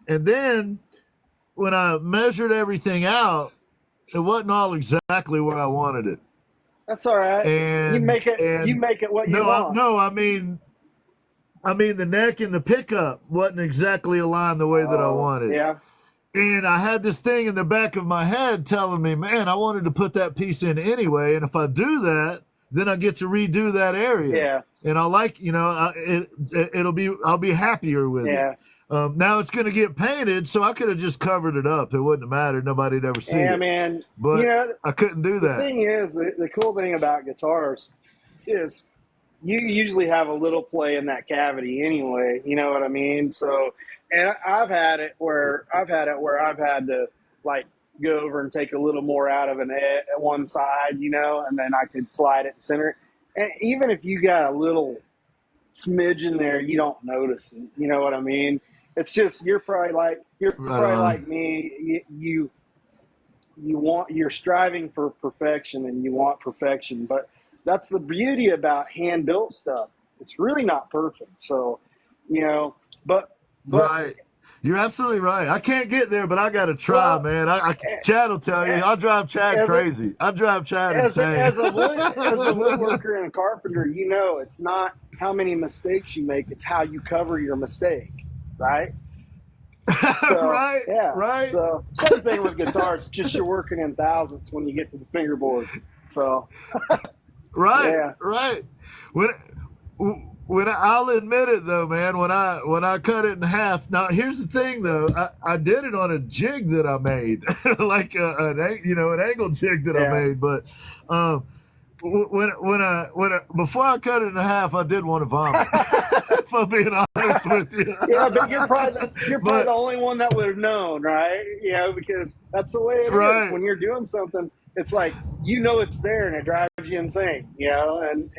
And then when I measured everything out, it wasn't all exactly where I wanted it. That's all right. You And make it. You and make it what you no, want. I mean the neck and the pickup wasn't exactly aligned the way that I Oh, wanted. yeah, And I had this thing in the back of my head telling me, man, I wanted to put that piece in anyway. And if I do that, then I get to redo that area. yeah, And I like, I'll be happier with it. yeah. Now it's going to get painted, so I could have just covered it up. It wouldn't have mattered. Nobody'd ever see Yeah, it. man. But You know, I couldn't do the that. thing is, the cool thing about guitars is you usually have a little play in that cavity anyway. You know what I mean? So, and I've had it where I've had to like go over and take a little more out of at one side, you know, and then I could slide it and center it. And even if you got a little smidge in there, you don't notice it. You know what I mean? It's just you're probably Right on. like me. You're striving for perfection and you want perfection, but that's the beauty about hand built stuff. It's really not perfect. So, you know, but Right. You're absolutely right. I can't get there, but I got to try, well, man. Chad will tell you. I'll drive Chad crazy. I'll drive Chad insane. as a woodworker and a carpenter, you know, it's not how many mistakes you make, it's how you cover your mistake, right? So, Right. yeah. Right. So same thing with guitars. It's just you're working in thousandths when you get to the fingerboard. So Right. yeah. Right. When I'll admit it though, man, when I cut it in half. Now here's the thing though, I did it on a jig that I made, like an angle jig that I made. But before I cut it in half, I did want to vomit. If I'm being honest with you. Yeah, but you're probably the only one that would have known, right? You know, because that's the way it is. When you're doing something, it's like you know it's there and it drives you insane. You know, and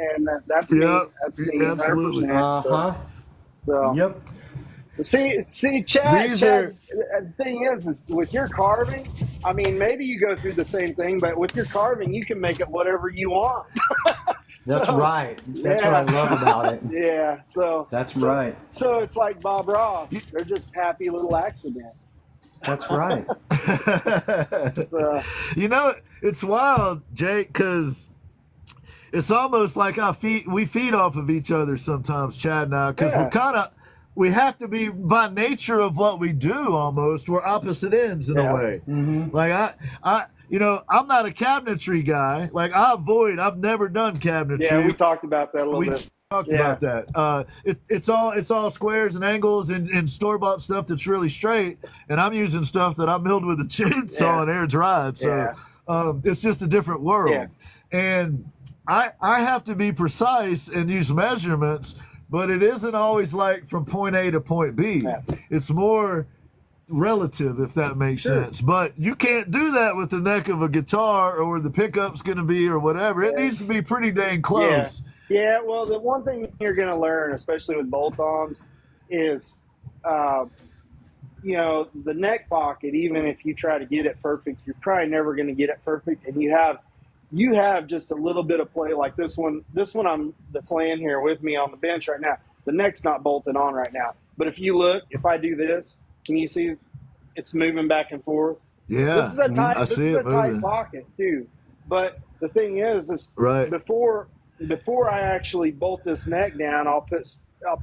that's me. That's me. Absolutely. 100%. So Yep. See, Chad. The thing is with your carving, I mean, maybe you go through the same thing, but with your carving, you can make it whatever you want. That's right. That's what I love about it. Yeah. That's right. So it's like Bob Ross. They're just happy little accidents. That's right. So, you know, it's wild, Jake, because it's almost like we feed off of each other sometimes, Chad and I, because we have to be, by nature of what we do, almost we're opposite ends in a way. Mm-hmm. Like I'm not a cabinetry guy. Like I've never done cabinetry. Yeah, we talked about that a little bit. Talked about that. It's all squares and angles and store bought stuff that's really straight, and I'm using stuff that I milled with a chainsaw and air dried. So it's just a different world, and I have to be precise and use measurements, but it isn't always like from point A to point B. Yeah. It's more relative, if that makes sense. But you can't do that with the neck of a guitar or where the pickup's going to be or whatever. It needs to be pretty dang close. Yeah, well, the one thing you're going to learn, especially with bolt-ons, is, the neck pocket, even if you try to get it perfect, you're probably never going to get it perfect. And you have just a little bit of play like this one that's laying here with me on the bench right now. The neck's not bolted on right now. But if you look, if I do this, can you see it's moving back and forth? Yeah, this is a tight pocket too. But the thing is before I actually bolt this neck down, I'll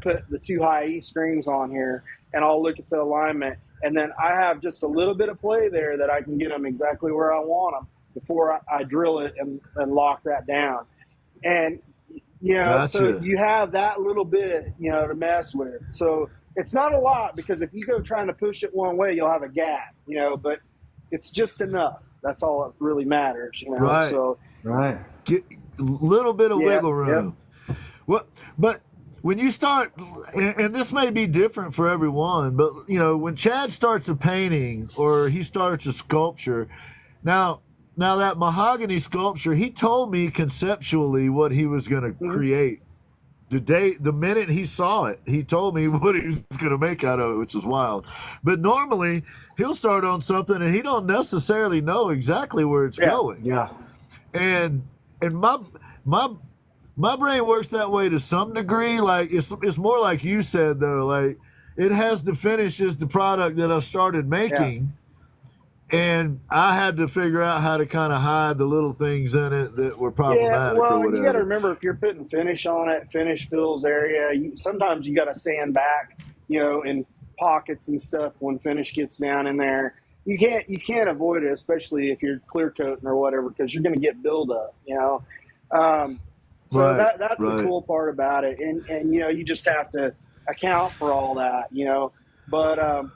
put the two high E strings on here, and I'll look at the alignment, and then I have just a little bit of play there that I can get them exactly where I want them before I drill it and lock that down. And so you have that little bit to mess with. So it's not a lot, because if you go trying to push it one way, you'll have a gap, but it's just enough. That's all that really matters, Right. So Get a little bit of wiggle room. Yep. Well, but when you start, and this may be different for everyone, but when Chad starts a painting or he starts a sculpture, now that mahogany sculpture, he told me conceptually what he was going to create. The minute he saw it, he told me what he was going to make out of it, which is wild. But normally he'll start on something and he don't necessarily know exactly where it's going. Yeah. And my brain works that way to some degree. Like it's more like you said though. Like it has the finish is the product that I started making, and I had to figure out how to kind of hide the little things in it that were problematic. Well, or whatever. You got to remember, if you're putting finish on it, finish fills area. Sometimes you got to sand back, in pockets and stuff when finish gets down in there. You can't avoid it, especially if you're clear coating or whatever, because you're going to get buildup. So that's the cool part about it, and you just have to account for all that. But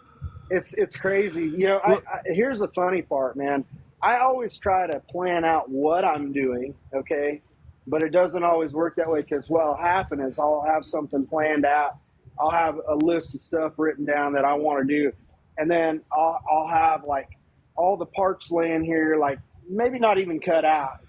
it's crazy. Well, Here's the funny part, man. I always try to plan out what I'm doing, okay, but it doesn't always work that way because what'll happen is I'll have something planned out. I'll have a list of stuff written down that I want to do, and then I'll have like all the parts laying here, like maybe not even cut out,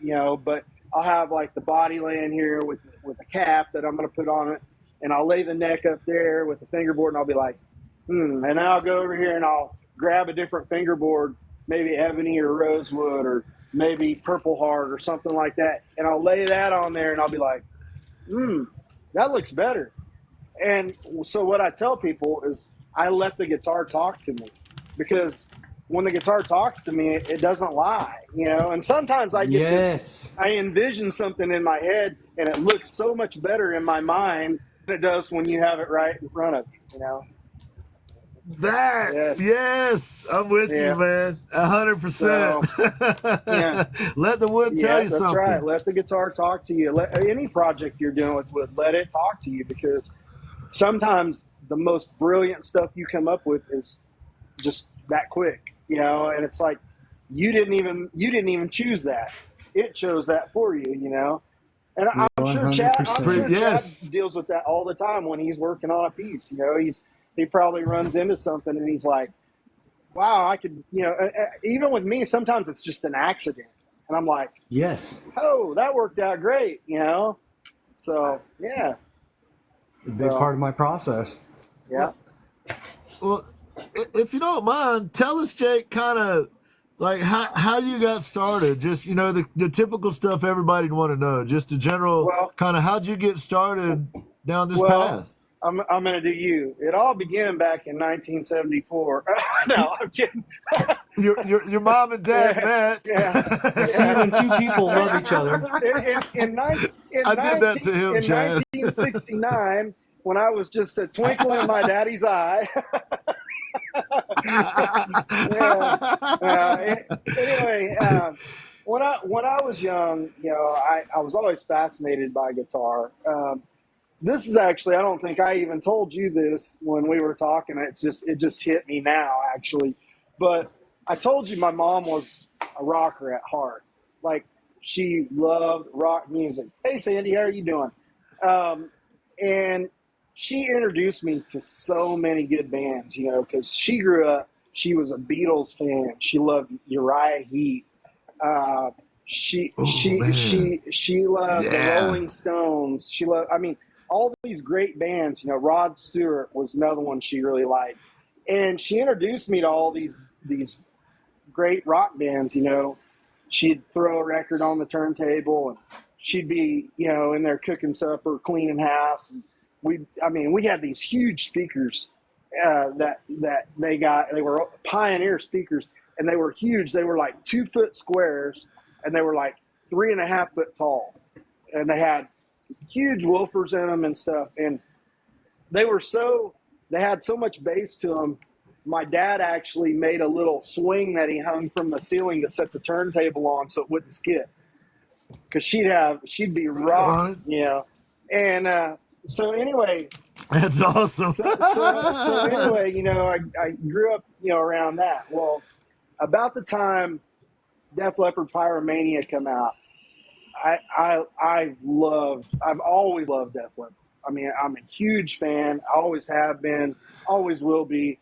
but I'll have like the body laying here with a cap that I'm going to put on it, and I'll lay the neck up there with the fingerboard, and I'll be like, and then I'll go over here and I'll grab a different fingerboard, maybe ebony or rosewood or maybe purple heart or something like that, and I'll lay that on there, and I'll be like, that looks better. And so what I tell people is I let the guitar talk to me, because when the guitar talks to me, it doesn't lie, And sometimes I get Yes. I envision something in my head, and it looks so much better in my mind than it does when you have it right in front of you. Yes. yes, I'm with Yeah. you, man. 100%. So, yeah. Let the wood tell you That's something. right. Let the guitar talk to you. Let any project you're doing with, let it talk to you, because sometimes the most brilliant stuff you come up with is just that quick, and it's like you didn't even choose that. It chose that for you, And I'm sure Chad 100%. Yes. Chad deals with that all the time when he's working on a piece. He probably runs into something and he's like, wow, I could, even with me, sometimes it's just an accident. And I'm like, Yes. oh, that worked out great, So, yeah. A big part of my process. Yeah. Well, if you don't mind, tell us, Jake, kind of like how you got started. Just, the typical stuff everybody'd want to know. Just the general Well, kind of how'd you get started down this well, path? I'm going to do you. It all began back in 1974. No, I'm kidding. Your mom and dad met. Yeah. See, when two people love each other. I did that to him, in Chad. 1969, when I was just a twinkle in my daddy's eye. Anyway, when I was young, I was always fascinated by guitar. This is actually, I don't think I even told you this when we were talking. It just hit me now, actually. But I told you my mom was a rocker at heart. Like, she loved rock music. Hey, Sandy, how are you doing? And she introduced me to so many good bands, because she grew up, she was a Beatles fan. She loved Uriah Heep. She loved the Rolling Stones. She loved, all these great bands. Rod Stewart was another one she really liked, and she introduced me to all these great rock bands. She'd throw a record on the turntable, and she'd be in there cooking supper, cleaning house, and we had these huge speakers that they were Pioneer speakers, and they were huge. They were like 2-foot squares, and they were like 3.5 foot tall, and they had huge woofers in them and stuff. And they had so much bass to them. My dad actually made a little swing that he hung from the ceiling to set the turntable on so it wouldn't skip, because she'd be rocked, And so anyway, that's awesome. so anyway, I grew up, around that. Well, about the time Def Leppard Pyromania come out, I've always loved Def Leppard. I'm a huge fan. I always have been, always will be.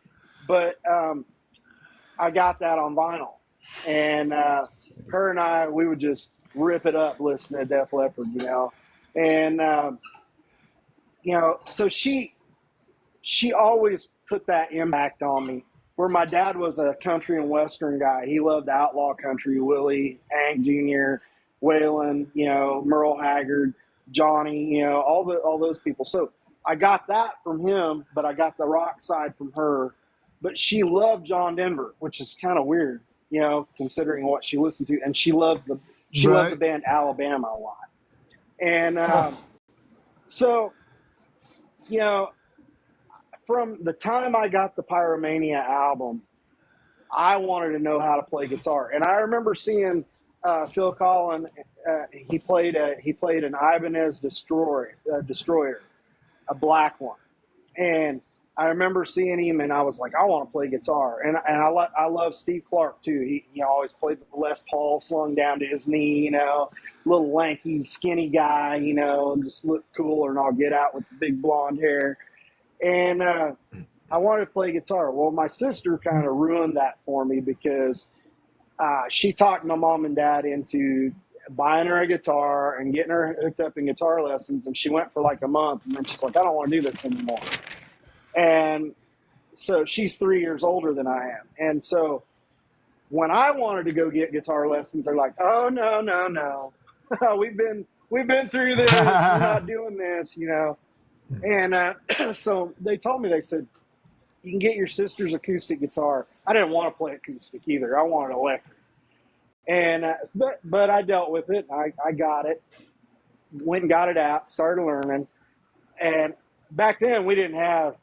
But I got that on vinyl, and her and I, we would just rip it up listening to Def Leppard, and so she always put that impact on me. Where my dad was a country and western guy, he loved outlaw country, Willie, Hank Jr., Waylon, Merle Haggard, Johnny, all those people. So I got that from him, but I got the rock side from her. But she loved John Denver, which is kind of weird, considering what she listened to. And she loved the band Alabama a lot. And so, from the time I got the Pyromania album, I wanted to know how to play guitar. And I remember seeing Phil Collin. He played an Ibanez Destroyer, a black one, and I remember seeing him, and I was like, I want to play guitar. And I love Steve Clark too. He always played the Les Paul slung down to his knee, you know, little lanky, skinny guy, you know, and just looked cooler and I'll get out with the big blonde hair. And I wanted to play guitar. Well, my sister kind of ruined that for me because she talked my mom and dad into buying her a guitar and getting her hooked up in guitar lessons. And she went for like a month, and then she's like, I don't want to do this anymore. And so she's 3 years older than I am. And so when I wanted to go get guitar lessons, they're like, oh, no. we've been through this. We're not doing this, you know. And so they told me, they said, you can get your sister's acoustic guitar. I didn't want to play acoustic either. I wanted electric. And but I dealt with it. I got it. Went and got it out, started learning. And back then we didn't have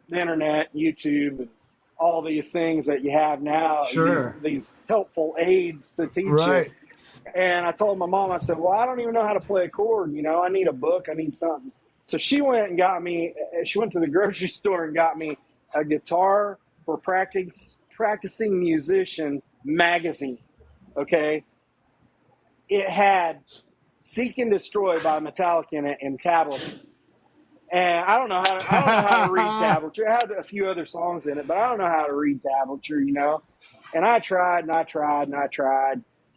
the internet, YouTube, and all these things that you have now. Sure. These helpful aids to teach Right. you. And I told my mom, I said, well, I don't even know how to play a chord. You know, I need a book. I need something. So she went and got me, she went to the grocery store and got me a Guitar for Practicing Musician magazine. Okay. It had Seek and Destroy by Metallica in it and tablature. And I don't know how to read tablature. It had a few other songs in it, but I don't know how to read tablature, you know. And I tried,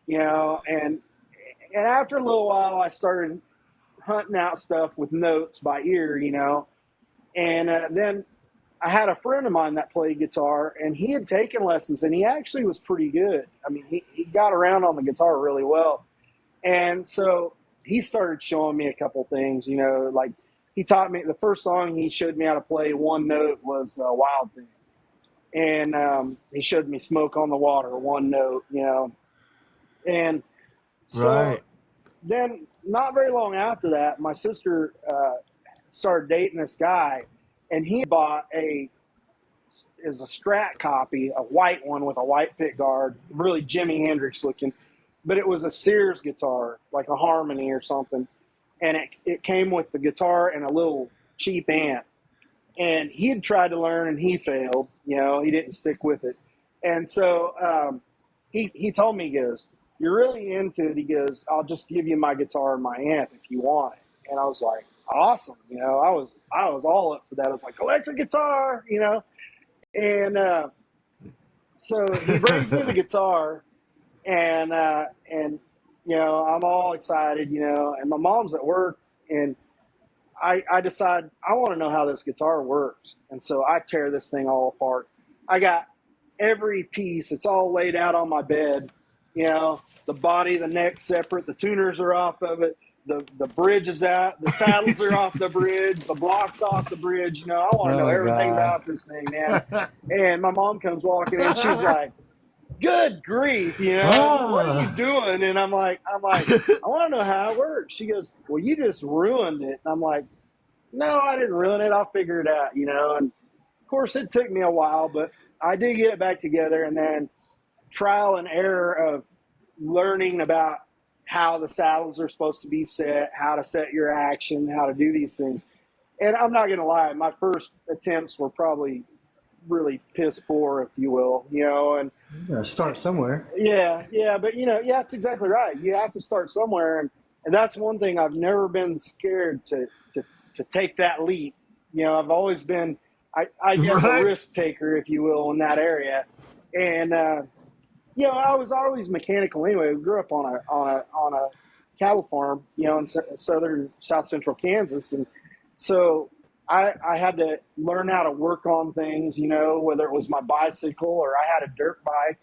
you know, and after a little while, I started hunting out stuff with notes by ear, you know. And then I had a friend of mine that played guitar, and he had taken lessons, and he actually was pretty good. I mean, he got around on the guitar really well. And so he started showing me a couple things, you know, like he taught me, the first song he showed me how to play one note was Wild Thing. And he showed me Smoke on the Water, one note, you know. And so then not very long after that, my sister started dating this guy, and he bought a Strat copy, a white one with a white pick guard, really Jimi Hendrix looking, but it was a Sears guitar, like a Harmony or something. And it came with the guitar and a little cheap amp. And he had tried to learn and he failed, you know, he didn't stick with it. And so he told me, he goes, you're really into it. He goes, I'll just give you my guitar and my amp if you want it. And I was like, awesome. You know, I was all up for that. I was like, electric guitar, you know. And so he brings me the guitar, and you know, I'm all excited, you know, and my mom's at work, and I decide I want to know how this guitar works. And so I tear this thing all apart. I got every piece. It's all laid out on my bed, you know, the body, the neck separate, the tuners are off of it. The bridge is out, the saddles are off the bridge, the block's off the bridge. You know, I want to know everything about this thing, man. And my mom comes walking in, she's like, good grief, you know, what are you doing? And I'm like, I want to know how it works. She goes, well, you just ruined it. And I'm like, no, I didn't ruin it. I'll figure it out, you know. And of course, it took me a while, but I did get it back together. And then trial and error of learning about how the saddles are supposed to be set, how to set your action, how to do these things. And I'm not going to lie, my first attempts were probably really piss poor, if you will, you know. And you gotta start somewhere. Yeah, but you know, yeah, that's exactly right. You have to start somewhere, and that's one thing I've never been scared to take that leap. You know, I've always been, I guess, a risk taker, if you will, in that area. And you know, I was always mechanical anyway. We grew up on a cattle farm, you know, in South Central Kansas, and so I had to learn how to work on things, you know, whether it was my bicycle or I had a dirt bike.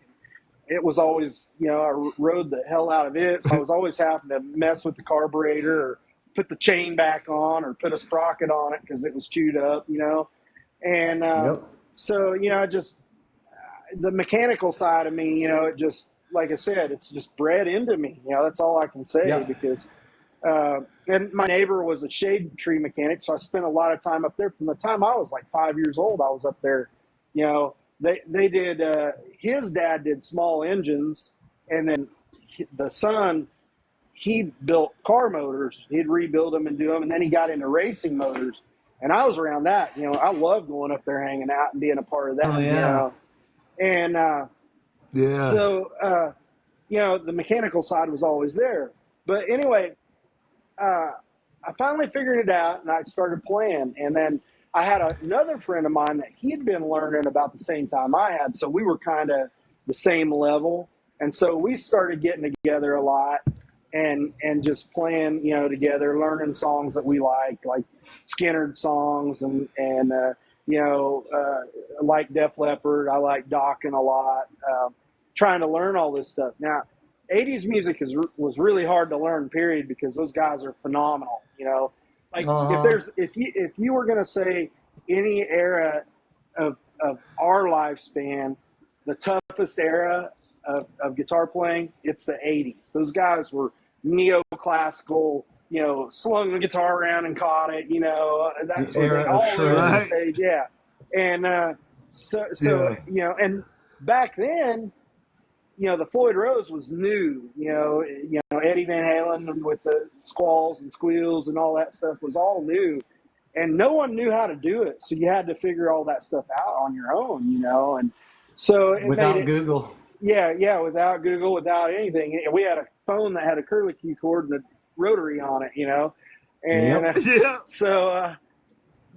It was always, you know, I rode the hell out of it. So I was always having to mess with the carburetor or put the chain back on or put a sprocket on it because it was chewed up, you know. And so, you know, just the mechanical side of me, you know, it just, like I said, it's just bred into me. You know, that's all I can say because and my neighbor was a shade tree mechanic, so I spent a lot of time up there. From the time I was like 5 years old, I was up there. You know, they did, his dad did small engines, and then the son, he built car motors. He'd rebuild them and do them, and then he got into racing motors. And I was around that. I love going up there, hanging out, and being a part of that. Oh yeah. And Yeah. so the mechanical side was always there. But anyway, I finally figured it out, and I started playing. And then I had another friend of mine that he'd been learning about the same time I had, so we were kind of the same level. And so we started getting together a lot and just playing, together, learning songs that we like Skinner songs like Def Leppard. I like Dokken a lot. Trying to learn all this stuff. Now, 80s music was really hard to learn, period, because those guys are phenomenal. Like if you were gonna say any era of our lifespan, the toughest era of guitar playing, it's the 80s. Those guys were neoclassical, slung the guitar around and caught it, that's what they all over the stage, yeah. And and back then, the Floyd Rose was new. Eddie Van Halen with the squalls and squeals and all that stuff was all new, and no one knew how to do it. So you had to figure all that stuff out on your own, and so without Google. Yeah, without Google, without anything. We had a phone that had a curlicue cord and a rotary on it, and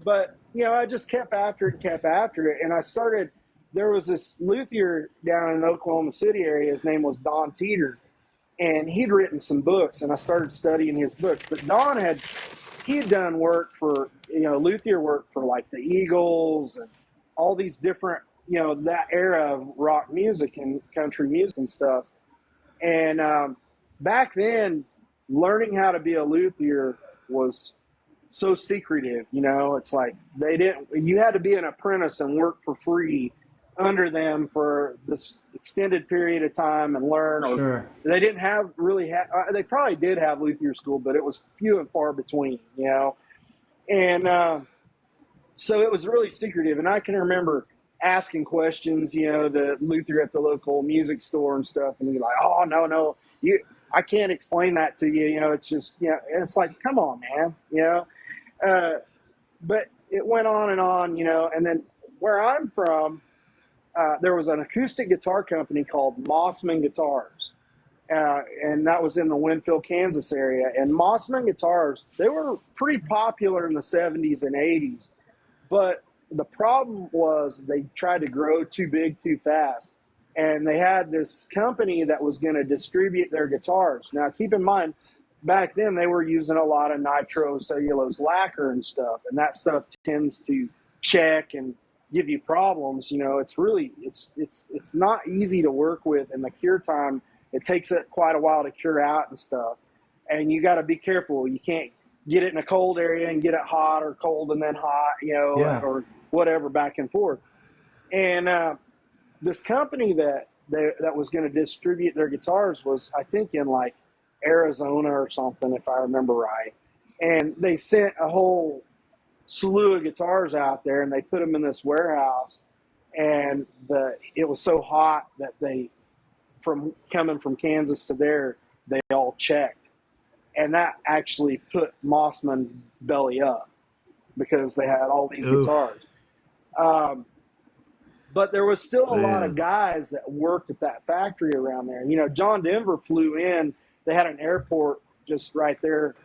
but I just kept after it, and I started. There was this luthier down in Oklahoma City area. His name was Don Teeter, and he'd written some books, and I started studying his books. But Don had done work for, luthier work for like the Eagles and all these different, that era of rock music and country music and stuff. And back then, learning how to be a luthier was so secretive. It's like you had to be an apprentice and work for free under them for this extended period of time and learn. Or they didn't they probably did have luthier school, but it was few and far between, and so it was really secretive. And I can remember asking questions, the luthier at the local music store and stuff, and he'd be like, "Oh, no, I can't explain that to you, it's just, and it's like, come on, man, but it went on, and then where I'm from, there was an acoustic guitar company called Mossman Guitars, and that was in the Winfield, Kansas area. And Mossman Guitars, they were pretty popular in the 70s and 80s, but the problem was they tried to grow too big too fast, and they had this company that was going to distribute their guitars. Now, keep in mind, back then they were using a lot of nitrocellulose lacquer and stuff, and that stuff tends to check and give you problems. It's not easy to work with, and the cure time, it takes it quite a while to cure out and stuff, and you got to be careful. You can't get it in a cold area and get it hot, or cold and then hot, or whatever, back and forth. And this company that was going to distribute their guitars was, I think, in like Arizona or something, if I remember right. And they sent a whole slew of guitars out there, and they put them in this warehouse, and it was so hot that coming from Kansas to there, they all checked, and that actually put Mossman belly up because they had all these guitars. But there was still a lot of guys that worked at that factory around there. John Denver flew in. They had an airport just right there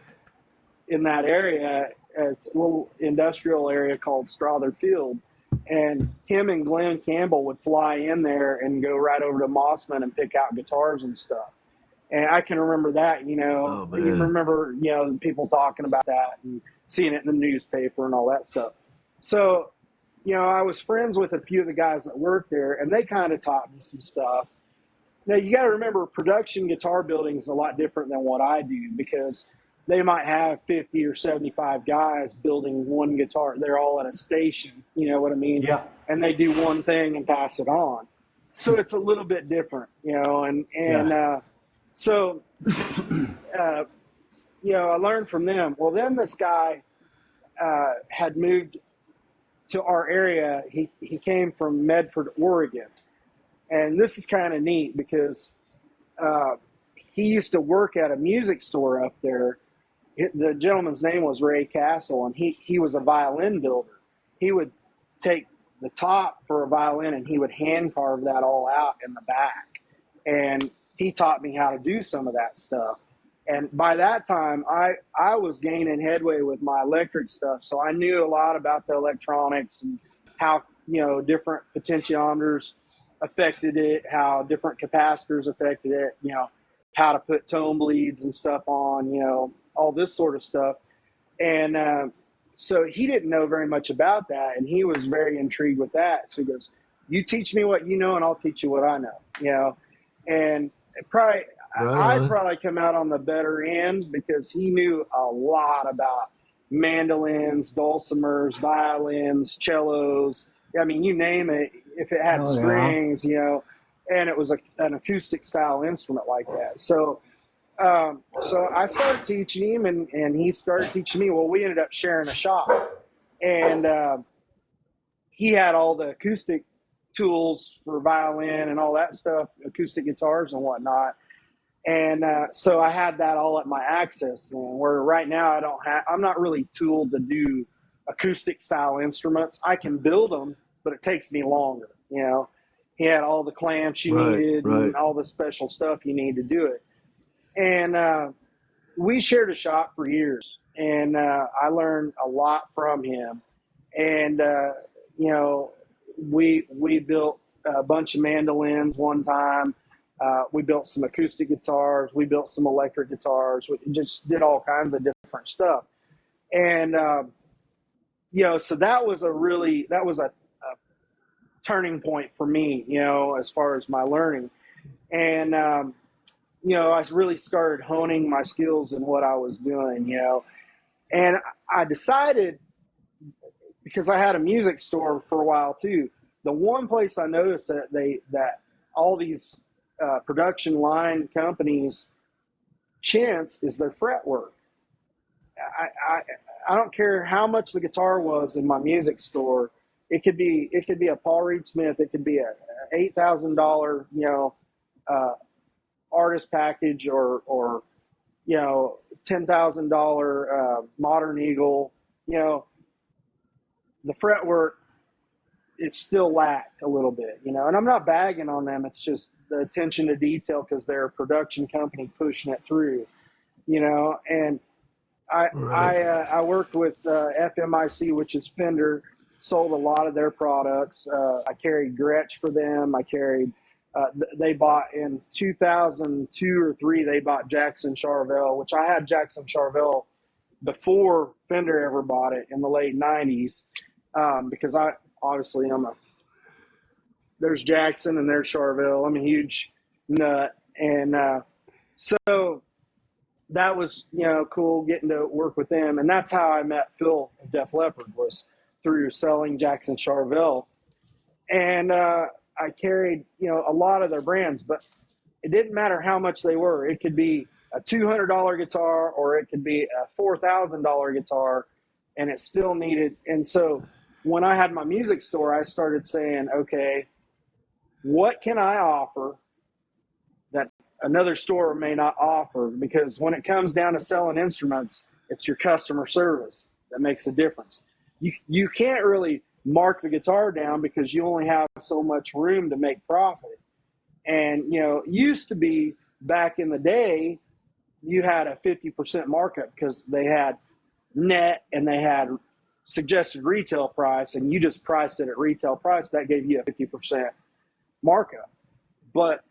in that area. It's a little industrial area called Strother Field, and him and Glenn Campbell would fly in there and go right over to Mossman and pick out guitars and stuff. And I can remember that, you remember, people talking about that and seeing it in the newspaper and all that stuff. So, I was friends with a few of the guys that worked there, and they kind of taught me some stuff. Now, you got to remember, production guitar building is a lot different than what I do, because they might have 50 or 75 guys building one guitar. They're all at a station, you know what I mean? Yeah. And they do one thing and pass it on. So it's a little bit different, so, I learned from them. Well, then this guy had moved to our area. He came from Medford, Oregon. And this is kind of neat because he used to work at a music store up there. the gentleman's name was Ray Castle, and he was a violin builder. He would take the top for a violin and he would hand carve that all out in the back. And he taught me how to do some of that stuff. And by that time, I was gaining headway with my electric stuff. So I knew a lot about the electronics and how, different potentiometers affected it, how different capacitors affected it, how to put tone bleeds and stuff on, all this sort of stuff. And so he didn't know very much about that, and he was very intrigued with that. So he goes, "You teach me what you know, and I'll teach you what I know." And probably I probably come out on the better end because he knew a lot about mandolins, dulcimers, violins, cellos. I mean, you name it. If it had strings, and it was an acoustic style instrument like that. So I started teaching him, and he started teaching me. Well, we ended up sharing a shop, and he had all the acoustic tools for violin and all that stuff, acoustic guitars and whatnot. And so I had that all at my access then, where right now I'm not really tooled to do acoustic style instruments. I can build them, but it takes me longer. He had all the clamps you needed and all the special stuff you need to do it. And we shared a shop for years, and I learned a lot from him. And, we built a bunch of mandolins one time. We built some acoustic guitars. We built some electric guitars. We just did all kinds of different stuff. And, so that was a turning point for me, as far as my learning. And, I really started honing my skills in what I was doing, and I decided, because I had a music store for a while too, the one place I noticed that all these production line companies chintz is their fretwork. I don't care how much the guitar was in my music store. It could be a Paul Reed Smith. It could be a $8,000, artist package or $10,000 Modern Eagle. The fretwork, it still lacked a little bit, and I'm not bagging on them. It's just the attention to detail because they're a production company pushing it through, and I worked with FMIC, which is Fender, sold a lot of their products. I carried Gretsch for them. I carried they bought in 2002 or 3, they bought Jackson Charvel, which I had Jackson Charvel before Fender ever bought it in the late 90s, because there's Jackson and there's Charvel. I'm a huge nut. And so that was, cool getting to work with them. And that's how I met Phil of Def Leppard, was through selling Jackson Charvel. And I carried, a lot of their brands, but it didn't matter how much they were. It could be a $200 guitar or it could be a $4,000 guitar, and it still needed. And so when I had my music store, I started saying, okay, what can I offer that another store may not offer? Because when it comes down to selling instruments, it's your customer service that makes the difference. You can't really mark the guitar down because you only have so much room to make profit. And, used to be back in the day, you had a 50% markup because they had net and they had suggested retail price, and you just priced it at retail price. That gave you a 50% markup. But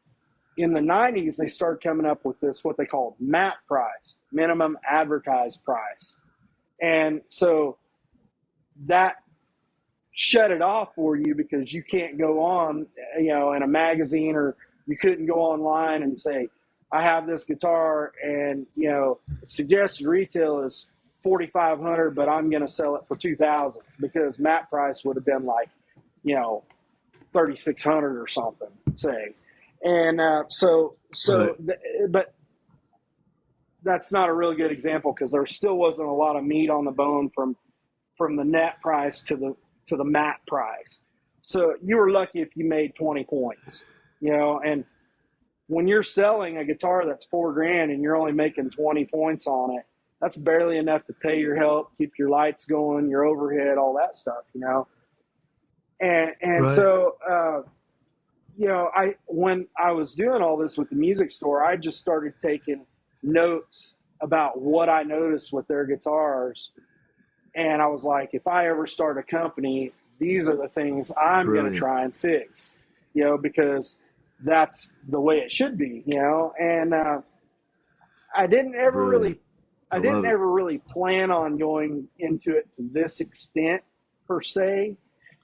in the 90s, they started coming up with this, what they called MAP price, minimum advertised price. And so that shut it off for you because you can't go on, in a magazine, or you couldn't go online and say, I have this guitar and, suggested retail is $4,500, but I'm going to sell it for $2,000, because MAP price would have been like, $3,600 or something, say. And but that's not a really good example because there still wasn't a lot of meat on the bone from the net price to the MAP price. So you were lucky if you made 20 points, and when you're selling a guitar that's $4,000 and you're only making 20 points on it, that's barely enough to pay your help, keep your lights going, your overhead, all that stuff, you know. And Right. so you know, when I was doing all this with the music store, I just started taking notes about what I noticed with their guitars. And I was like, if I ever start a company, these are the things I'm going to Brilliant. try and fix, you know, because that's the way it should be, you know. And I didn't ever Brilliant. really, I I didn't love it. ever really plan on going into it to this extent per se,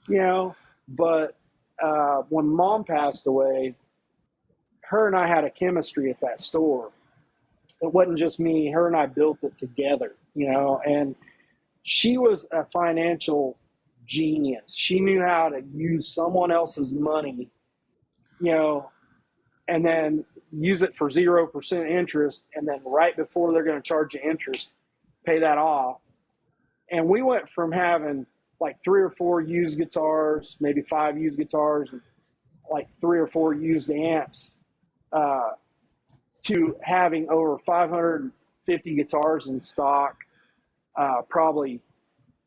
you know. But when Mom passed away, her and I had a chemistry at that store. It wasn't just me; her and I built it together, you know. And she was a financial genius. She knew how to use someone else's money, you know, and then use it for 0% interest. And then right before they're going to charge you interest, pay that off. And we went from having like 3 or 4 used guitars, maybe 5 used guitars, and like 3 or 4 used amps, uh, to having over 550 guitars in stock, probably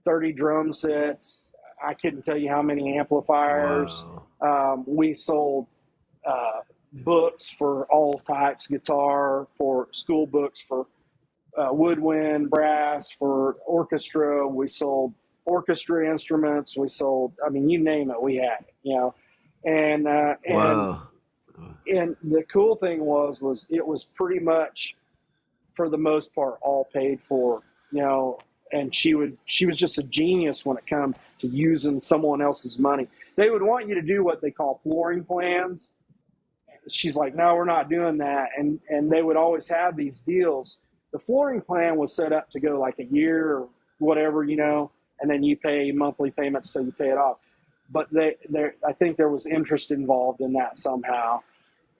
30 drum sets. I couldn't tell you how many amplifiers. Wow. We sold books for all types guitar, for school books, for woodwind, brass, for orchestra. We sold orchestra instruments. We sold, I mean, you name it, we had it, you know. And Wow. and the cool thing was it was pretty much, for the most part, all paid for, you know. And she was just a genius when it comes to using someone else's money. They would want you to do what they call flooring plans. She's like, no, we're not doing that. And they would always have these deals. The flooring plan was set up to go like a year or whatever, you know, and then you pay monthly payments till you pay it off. But I think there was interest involved in that somehow.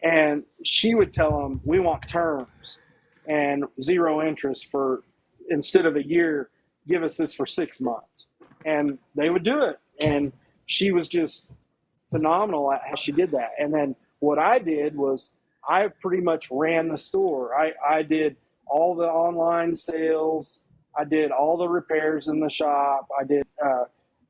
And she would tell them, we want terms and 0 interest for, instead of a year, give us this for 6 months. And they would do it. And she was just phenomenal at how she did that. And then what I did was I pretty much ran the store. I did all the online sales. I did all the repairs in the shop. I did,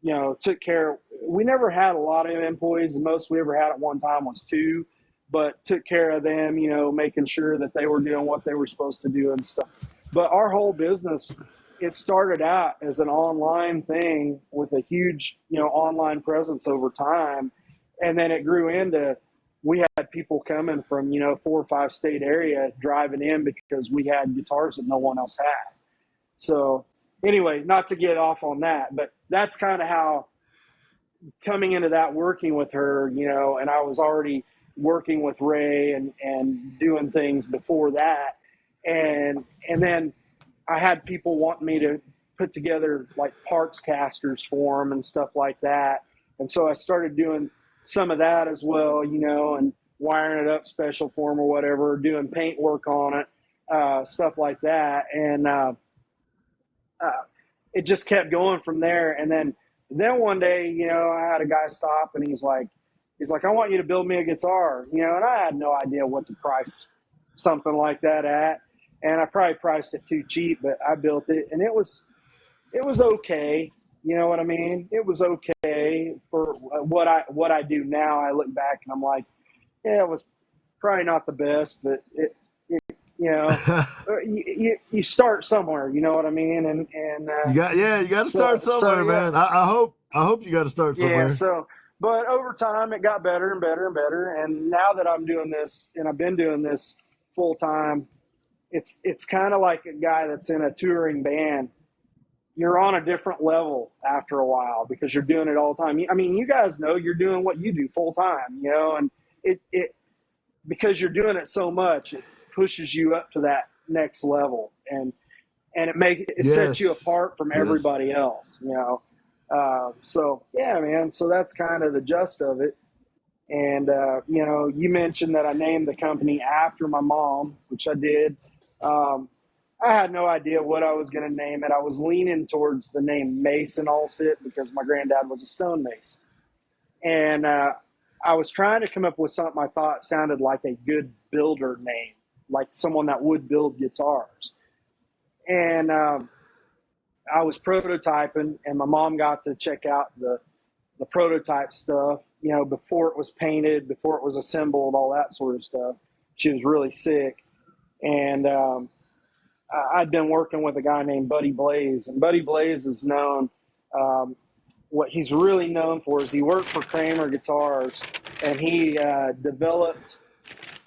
you know, took care. We never had a lot of employees. The most we ever had at one time was 2, but took care of them, you know, making sure that they were doing what they were supposed to do and stuff. But our whole business, it started out as an online thing with a huge, you know, online presence over time. And then it grew into, we had people coming from, you know, 4 or 5 state area driving in because we had guitars that no one else had. So anyway, not to get off on that, but that's kind of how, coming into that, working with her, you know, and I was already working with Ray and doing things before that. And then I had people wanting me to put together like parts casters for them and stuff like that. And so I started doing some of that as well, you know, and wiring it up special for them or whatever, doing paint work on it, stuff like that. And it just kept going from there. And then one day, you know, I had a guy stop and he's like, I want you to build me a guitar, you know, and I had no idea what to price something like that at. And I probably priced it too cheap, but I built it and it was okay. You know what I mean? It was okay for what I do now. I look back and I'm like, yeah, it was probably not the best, but it you know, you start somewhere. You know what I mean? And You got to start so somewhere, yeah, man. I hope you got to start yeah. somewhere. So, but over time, it got better and better and better. And now that I'm doing this, and I've been doing this full time, it's kind of like a guy that's in a touring band. You're on a different level after a while because you're doing it all the time. I mean, you guys know you're doing what you do full time, you know, and it because you're doing it so much, it pushes you up to that next level, and it sets you Yes. apart from Yes. everybody else, you know. So yeah, man. So that's kind of the gist of it. And you know, you mentioned that I named the company after my mom, which I did. Um, I had no idea what I was going to name it. I was leaning towards the name Mason Alsip because my granddad was a stonemason. And I was trying to come up with something I thought sounded like a good builder name, like someone that would build guitars. And I was prototyping, and my mom got to check out the prototype stuff, you know, before it was painted, before it was assembled, all that sort of stuff. She was really sick. And I'd been working with a guy named Buddy Blaze, and Buddy Blaze is known. What he's really known for is he worked for Kramer Guitars, and he developed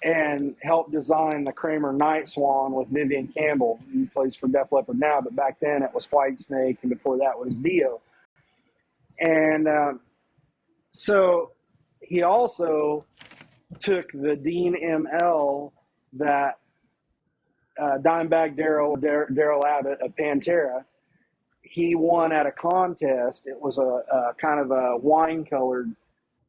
and helped design the Kramer Night Swan with Vivian Campbell. He plays for Def Leppard now, but back then it was Whitesnake, and before that was Dio. And so he also took the Dean ML that Dimebag Daryl Abbott of Pantera, he won at a contest. It was a kind of a wine-colored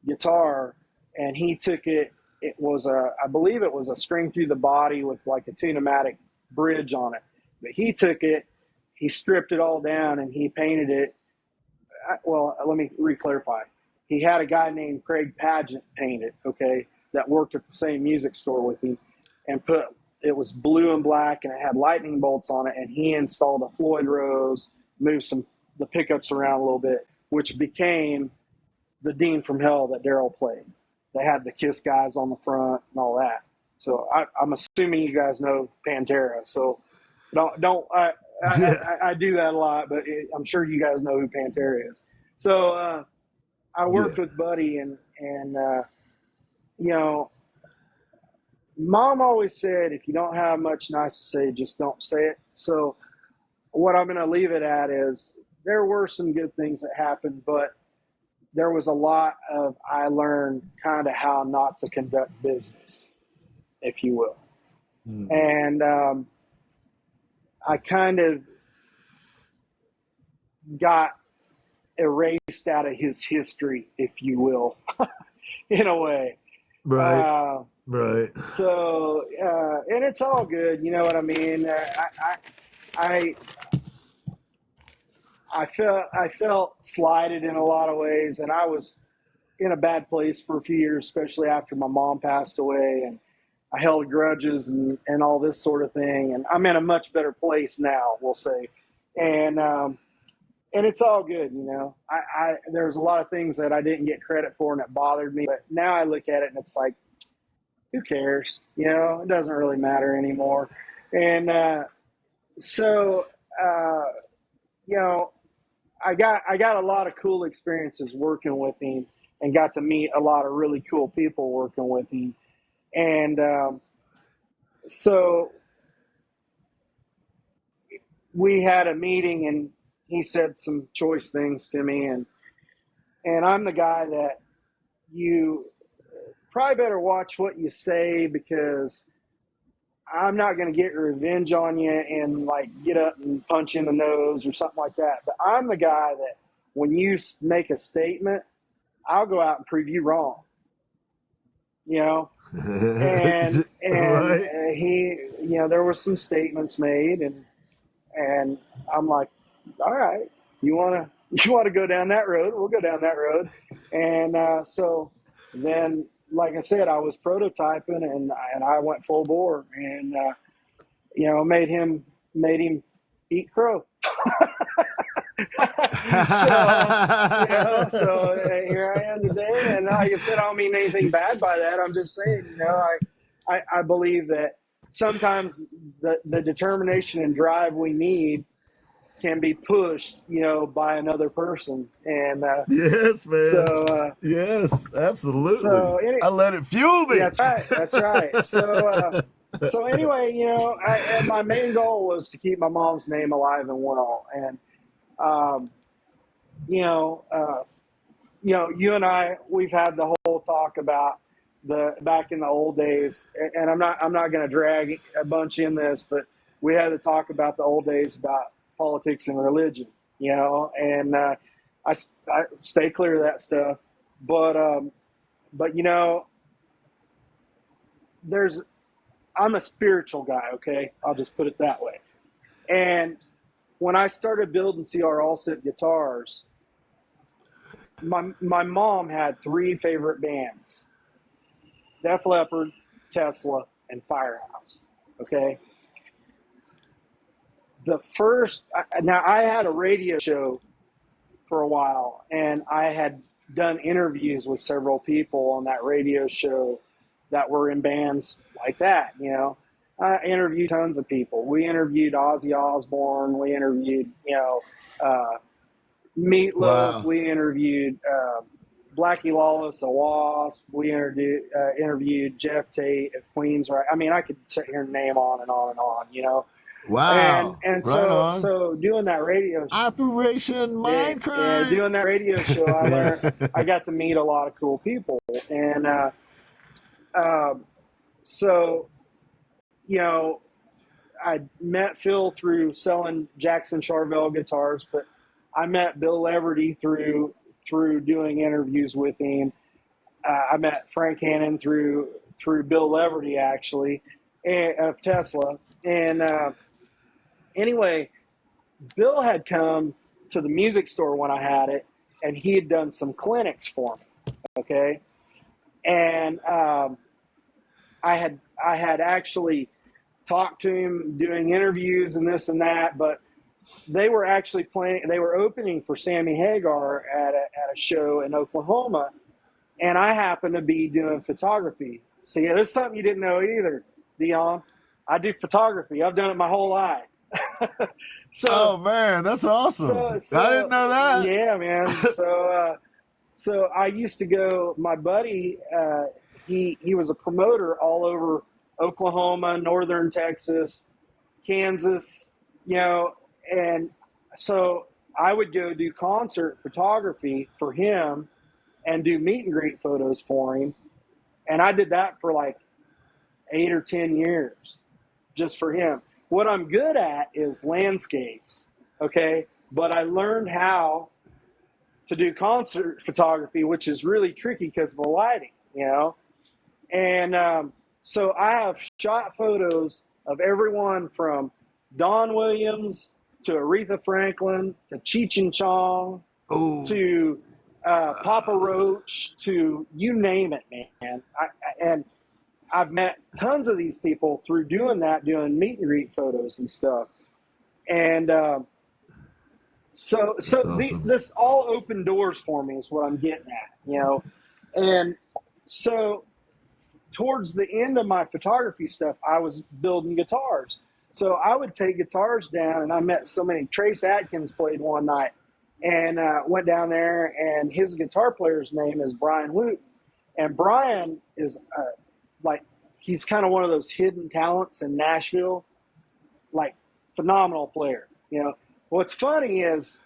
guitar, and he took it. It was I believe it was a string through the body with like a Tune-o-matic bridge on it. But he took it, he stripped it all down, and he painted it. Well, let me re-clarify. He had a guy named Craig Pageant paint it, okay, that worked at the same music store with him, and it was blue and black, and it had lightning bolts on it, and he installed a Floyd Rose, moved the pickups around a little bit, which became the Dean from Hell that Daryl played. They had the Kiss guys on the front and all that. So I'm assuming you guys know Pantera. So I do that a lot, but I'm sure you guys know who Pantera is. So I worked with Buddy, and you know, Mom always said, if you don't have much nice to say, just don't say it. So what I'm going to leave it at is there were some good things that happened, but there was a lot of, I learned kind of how not to conduct business, if you will. And I kind of got erased out of his history, if you will, in a way. Right. Right. So, and it's all good. You know what I mean? I felt slighted in a lot of ways, and I was in a bad place for a few years, especially after my mom passed away, and I held grudges and all this sort of thing. And I'm in a much better place now, we'll say. And it's all good, you know. There's a lot of things that I didn't get credit for, and it bothered me. But now I look at it, and it's like, who cares? You know, it doesn't really matter anymore. And you know, I got a lot of cool experiences working with him, and got to meet a lot of really cool people working with him. And so we had a meeting, and he said some choice things to me, and I'm the guy that you probably better watch what you say, because I'm not going to get revenge on you and like get up and punch you in the nose or something like that. But I'm the guy that when you make a statement, I'll go out and prove you wrong. You know, and Right. he, you know, there were some statements made, and I'm like, all right, you want to go down that road? We'll go down that road. And so then, like I said, I was prototyping, and I went full bore, and you know, made him eat crow. So here I am today, and like I said, I don't mean anything bad by that. I'm just saying, you know, I believe that sometimes the determination and drive we need can be pushed, you know, by another person. And yes, man. So yes, absolutely. So I let it fuel me. Yeah, that's right. So anyway, you know, and my main goal was to keep my mom's name alive and well. And you know, you and I, we've had the whole talk about back in the old days, and I'm not going to drag a bunch in this, but we had to talk about the old days about politics and religion, you know, and I stay clear of that stuff. But you know, I'm a spiritual guy, okay? I'll just put it that way. And when I started building C.R Alsip guitars, my mom had 3 favorite bands: Def Leppard, Tesla, and Firehouse, okay? the first, now I had a radio show for a while, and I had done interviews with several people on that radio show that were in bands like that. I interviewed tons of people. We interviewed Ozzy Osbourne. We interviewed, Meatloaf. Wow. We interviewed Blackie Lawless, the Wasp. We interviewed Jeff Tate of Queens. Right? I mean, I could sit here and name on and on and on. Wow. And Right on. so doing that radio Operation Minecraft. doing that radio show, I Yes. learned, I got to meet a lot of cool people, and so I met Phil through selling Jackson Charvel guitars, but I met Bill Leverty through doing interviews with him. I met Frank Hannon through Bill Leverty, actually, of Tesla. And anyway, Bill had come to the music store when I had it, and he had done some clinics for me. Okay, and I had actually talked to him, doing interviews and this and that, but they were actually playing. They were opening for Sammy Hagar at a show in Oklahoma, and I happened to be doing photography. See, this is something you didn't know either, Dion. I do photography. I've done it my whole life. Oh man, that's awesome. So I didn't know that. Yeah, man. So I used to go. My buddy, he was a promoter all over Oklahoma, northern Texas, Kansas, and so I would go do concert photography for him and do meet and greet photos for him. And I did that for like 8 or 10 years just for him. What I'm good at is landscapes, okay? But I learned how to do concert photography, which is really tricky because of the lighting, And so I have shot photos of everyone from Don Williams to Aretha Franklin to Cheech and Chong to Papa Roach to you name it, man. And I've met tons of these people through doing meet and greet photos and stuff. And so awesome. this all opened doors for me is what I'm getting at, And so towards the end of my photography stuff, I was building guitars. So I would take guitars down, and I met so many. Trace Adkins played one night, and went down there, and his guitar player's name is Brian Wooten. And Brian is he's kind of one of those hidden talents in Nashville, like phenomenal player. What's funny is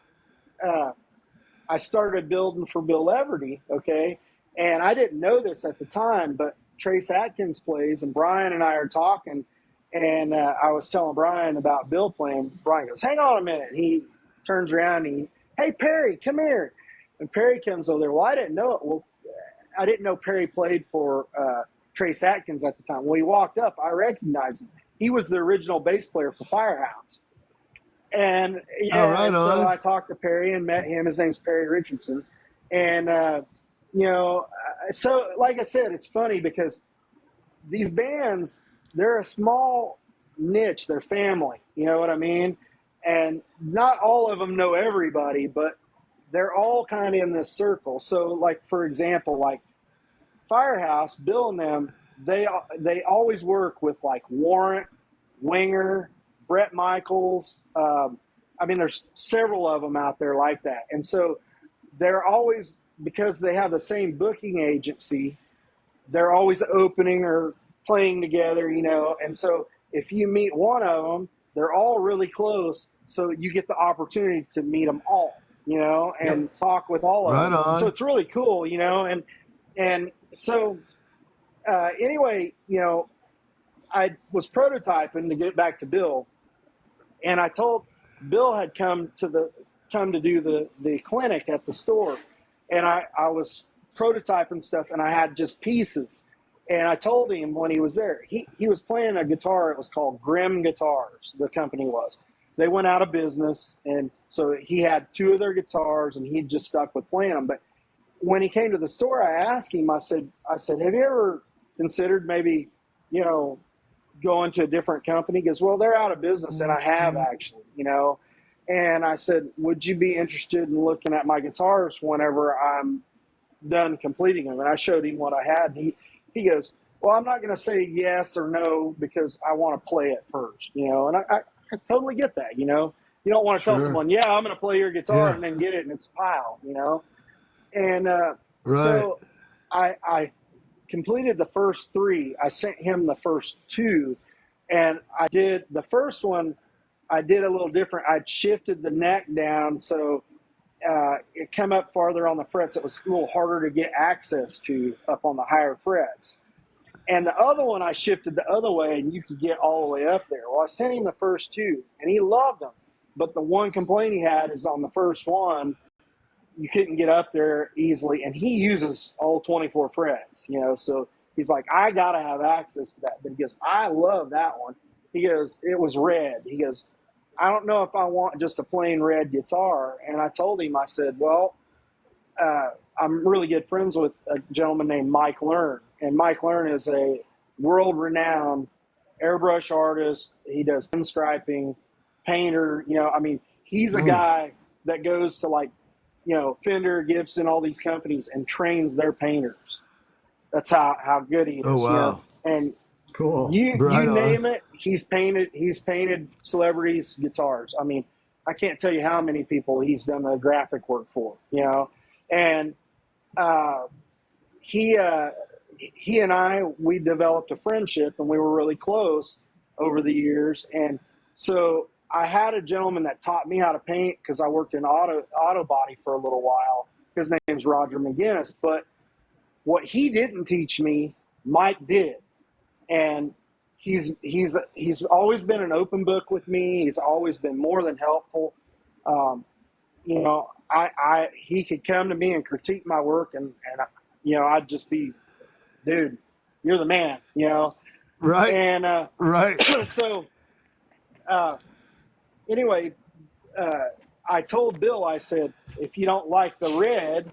I started building for Bill Leverty, okay, and I didn't know this at the time, but Trace Adkins plays, and Brian and I are talking, and I was telling Brian about Bill playing. Brian goes, "Hang on a minute." He turns around and "Hey, Perry, come here." And Perry comes over there. Well, I didn't know it. Well, I didn't know Perry played for Trace Adkins at the time. When he walked up, I recognized him. He was the original bass player for Firehouse. And so I talked to Perry and met him. His name's Perry Richardson. And, so like I said, it's funny because these bands, they're a small niche. They're family. You know what I mean? And not all of them know everybody, but they're all kind of in this circle. So, like, for example, like Firehouse, Bill and them, they always work with like Warrant, Winger, Brett Michaels. There's several of them out there like that. And so they're always, because they have the same booking agency, they're always opening or playing together, And so if you meet one of them, they're all really close. So you get the opportunity to meet them all, and talk with all of them. On. So it's really cool, and so anyway, I was prototyping to get back to Bill, and I told Bill had come to do the clinic at the store, and I was prototyping stuff, and I had just pieces, and I told him when he was there, he was playing a guitar. It was called Grimm Guitars. The company was. They went out of business, and so he had 2 of their guitars, and he just stuck with playing them. But when he came to the store, I asked him. I said, have you ever considered maybe, going to a different company? He goes, well, they're out of business, and I have actually, you know. And I said, would you be interested in looking at my guitars whenever I'm done completing them? And I showed him what I had. And he goes, well, I'm not going to say yes or no because I want to play it first, you know. And I totally get that, you know. You don't want to tell someone, yeah, I'm going to play your guitar and then get it and it's a pile, you know. And so I completed the first 3. I sent him the first 2. And I did the first one, I did a little different. I shifted the neck down so it came up farther on the frets. It was a little harder to get access to up on the higher frets. And the other one I shifted the other way, and you could get all the way up there. Well, I sent him the first 2, and he loved them. But the one complaint he had is on the first one, you couldn't get up there easily. And he uses all 24 frets, you know. So he's like, I got to have access to that. But he goes, I love that one. He goes, it was red. He goes, I don't know if I want just a plain red guitar. And I told him, I said, well, I'm really good friends with a gentleman named Mike Learn. And Mike Learn is a world-renowned airbrush artist. He does pinstriping, painter. You know, I mean, he's a guy that goes to, like, you know, Fender, Gibson, all these companies and trains their painters. That's how good he is. Oh, wow. You know? And cool. You name it, he's painted celebrities' guitars. I mean, I can't tell you how many people he's done the graphic work for, you know. And he and I, we developed a friendship, and we were really close over the years. And so I had a gentleman that taught me how to paint because I worked in auto body for a little while. His name's Roger McGinnis. But what he didn't teach me, Mike did. And he's always been an open book with me. He's always been more than helpful. You know, he could come to me and critique my work, and you know, I'd just be, dude, you're the man, you know. Right. And right. So anyway, I told Bill, I said, if you don't like the red,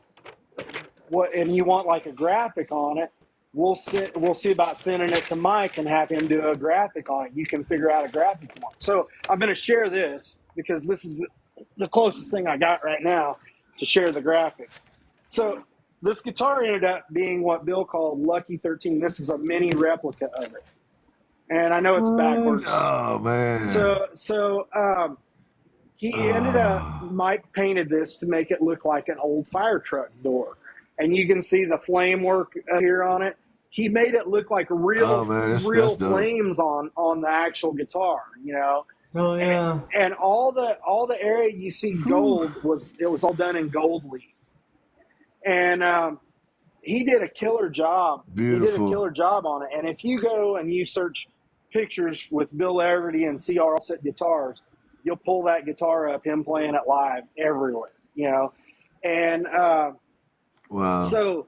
and you want like a graphic on it, we'll see about sending it to Mike and have him do a graphic on it. You can figure out a graphic one. So I'm going to share this because this is the closest thing I got right now to share the graphic. So this guitar ended up being what Bill called Lucky 13. This is a mini replica of it. And I know it's backwards. Oh, man. So he ended up, Mike painted this to make it look like an old fire truck door. And you can see the flame work here on it. He made it look like real flames on the actual guitar, you know. Oh yeah. And all the area you see gold was all done in gold leaf. And he did a killer job. Beautiful. He did a killer job on it. And if you go and you search pictures with Bill Everty and C.R Alsip guitars, you'll pull that guitar up, him playing it live everywhere, you know. And wow. So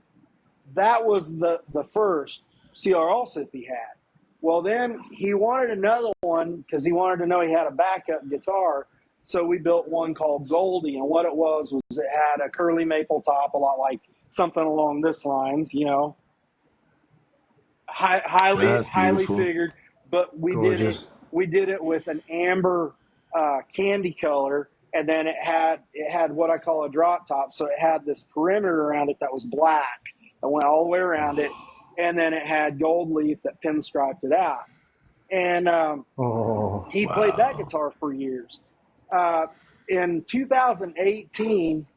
that was the first C.R Alsip he had. Well, then he wanted another one because he wanted to know he had a backup guitar. So we built one called Goldie. And what it was it had a curly maple top, a lot like something along this lines, you know. Highly figured. But we did it with an amber candy color. And then it had what I call a drop top. So it had this perimeter around it that was black that went all the way around it. And then it had gold leaf that pinstriped it out. And he played that guitar for years. In 2018,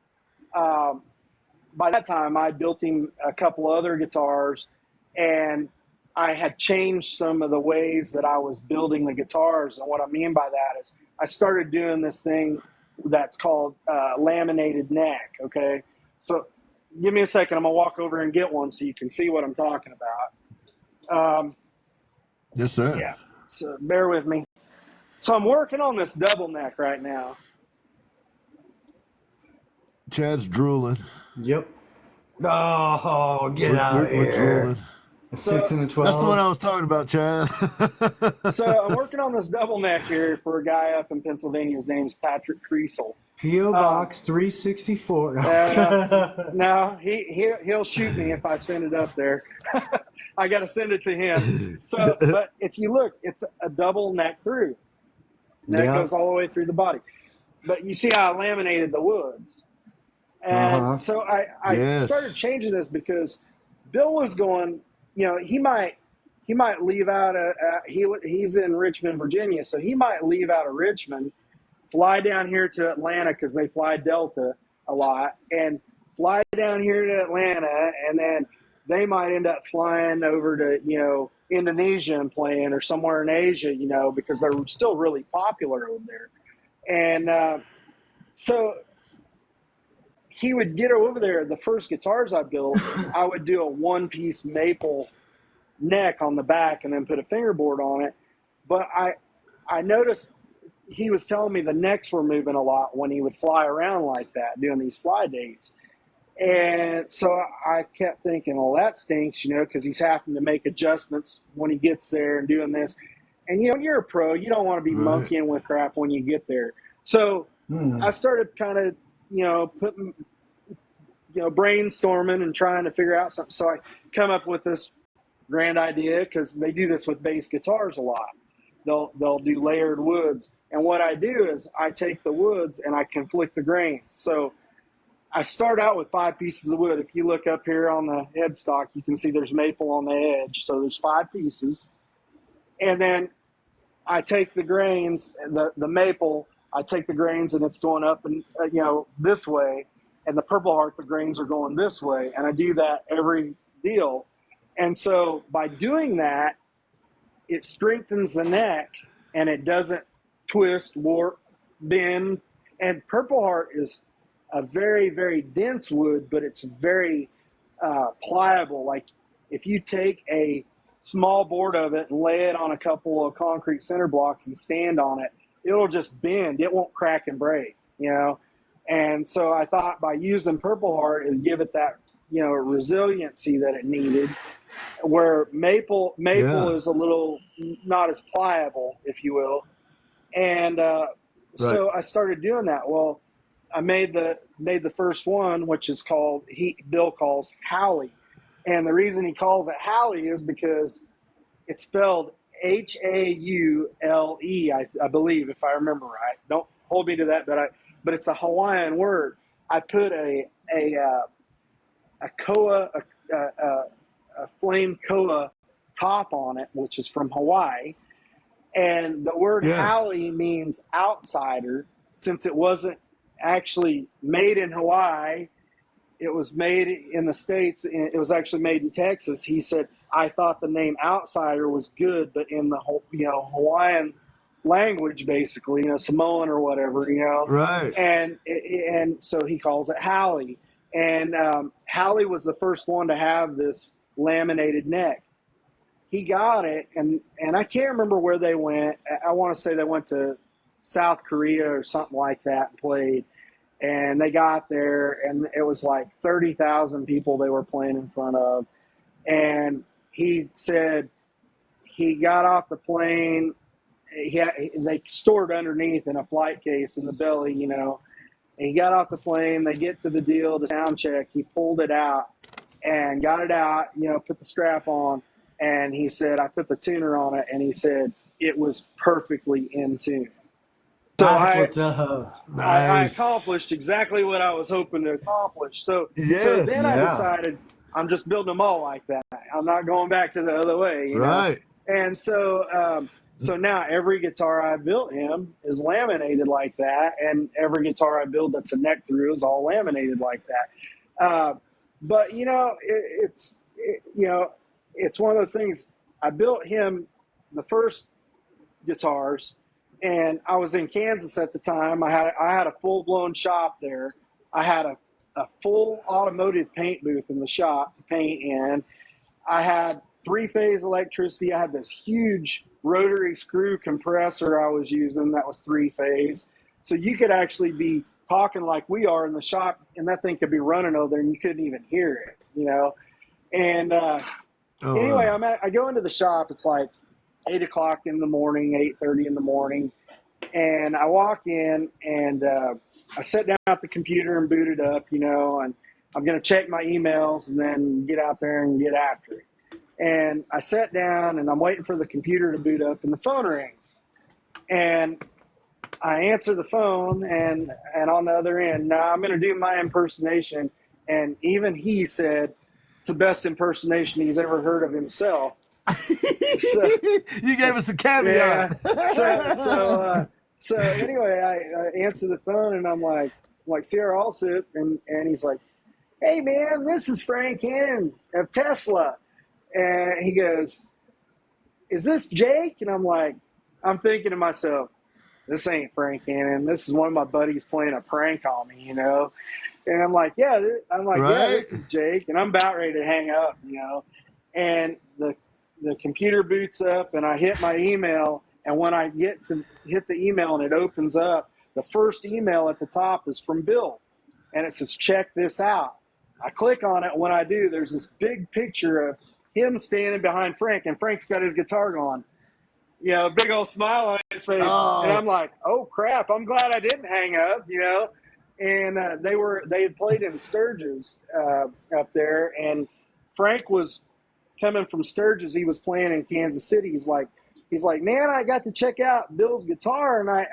by that time, I built him a couple other guitars. And I had changed some of the ways that I was building the guitars. And what I mean by that is I started doing this thing that's called laminated neck, okay? So give me a second. I'm going to walk over and get one so you can see what I'm talking about. Yes, sir. Yeah, so bear with me. So I'm working on this double neck right now. Chad's drooling. Yep. Oh, get out of here. We're drooling. A 6 and a 12. That's the one I was talking about, Chad. So I'm working on this double neck here for a guy up in Pennsylvania. His name's Patrick Creasel. P.O. Box 364. No, he'll shoot me if I send it up there. I got to send it to him. So, but if you look, it's a double neck through. Neck goes all the way through the body. But you see how I laminated the woods. And so I started Yes. changing this because Bill was going, he might leave out he's in Richmond, Virginia, so he might leave out of Richmond, fly down here to Atlanta because they fly Delta a lot, and fly down here to Atlanta, and then they might end up flying over to Indonesia and playing, or somewhere in Asia, because they're still really popular over there. And so he would get over there. The first guitars I built, I would do a one-piece maple neck on the back and then put a fingerboard on it. But I noticed he was telling me the necks were moving a lot when he would fly around like that, doing these fly dates. And so I kept thinking, well, that stinks, because he's having to make adjustments when he gets there and doing this. And, when you're a pro, you don't want to be monkeying with crap when you get there. So I started kind of, putting, brainstorming and trying to figure out something. So I come up with this grand idea, because they do this with bass guitars a lot. They'll do layered woods. And what I do is I take the woods and I conflict the grains. So I start out with 5 pieces of wood. If you look up here on the headstock, you can see there's maple on the edge. So there's 5 pieces. And then I take the grains, the maple, I take the grains and it's going up and this way. And the Purple Heart, the grains are going this way. And I do that every deal. And so by doing that, it strengthens the neck and it doesn't twist, warp, bend. And Purple Heart is a very, very dense wood, but it's very pliable. Like if you take a small board of it and lay it on a couple of concrete center blocks and stand on it, it'll just bend. It won't crack and break, And so I thought by using Purple Heart, it would give it that, resiliency that it needed, where maple is a little not as pliable, if you will. And so I started doing that. Well, I made the first one, which is called, Bill calls Howley. And the reason he calls it Howley is because it's spelled Haule, I believe, if I remember right. Don't hold me to that, but it's a Hawaiian word. I put a koa, a flame koa top on it, which is from Hawaii. And the word Howley means outsider, since it wasn't actually made in Hawaii. It was made in the States. It was actually made in Texas. He said, I thought the name outsider was good, but in the Hawaiian language, basically, Samoan or whatever, Right. And so he calls it Howley. And Howley was the first one to have this laminated neck. He got it, and I can't remember where they went. I want to say they went to South Korea or something like that and played. And they got there, and it was like 30,000 people they were playing in front of. And he said he got off the plane. They stored underneath in a flight case in the belly, And he got off the plane. They get to the deal, the sound check. He pulled it out and got it out, put the strap on. And he said, I put the tuner on it. And he said, it was perfectly in tune. So That's what's up. I accomplished exactly what I was hoping to accomplish. So then I decided I'm just building them all like that. I'm not going back to the other way. You know? And so now every guitar I built him is laminated like that, and every guitar I build that's a neck through is all laminated like that. But it's one of those things. I built him the first guitars. And I was in Kansas at the time. I had a full-blown shop there. I had a full automotive paint booth in the shop to paint in. I had 3-phase electricity. I had this huge rotary screw compressor I was using that was 3-phase. So you could actually be talking like we are in the shop, and that thing could be running over there, and you couldn't even hear it, And anyway, I go into the shop. It's like 8 o'clock in the morning, 8:30 in the morning. And I walk in and I sit down at the computer and boot it up, and I'm going to check my emails and then get out there and get after it. And I sat down and I'm waiting for the computer to boot up and the phone rings. And I answer the phone and on the other end, now I'm going to do my impersonation. And even he said it's the best impersonation he's ever heard of himself. So, You gave us a yeah. caveat. So anyway, I answer the phone and I'm like C.R. Alsip, and he's like, "Hey man, this is Frank Hannon of Tesla." And he goes, "Is this Jake?" And I'm thinking to myself, this ain't Frank Hannon. This is one of my buddies playing a prank on me, you know? And I'm like, yeah, Right. this is Jake. And I'm about ready to hang up, you know? And the computer boots up and I hit my email. And when I hit the email and it opens up, the first email at the top is from Bill. And it says, "Check this out." I click on it. When I do, there's this big picture of him standing behind Frank, and Frank's got his guitar going. You know, big old smile on his face. Oh. And I'm like, oh crap, I'm glad I didn't hang up, you know? And they had played in Sturgis up there, and Frank was coming from Sturgis. He was playing in Kansas City. He's like, man, I got to check out Bill's guitar. And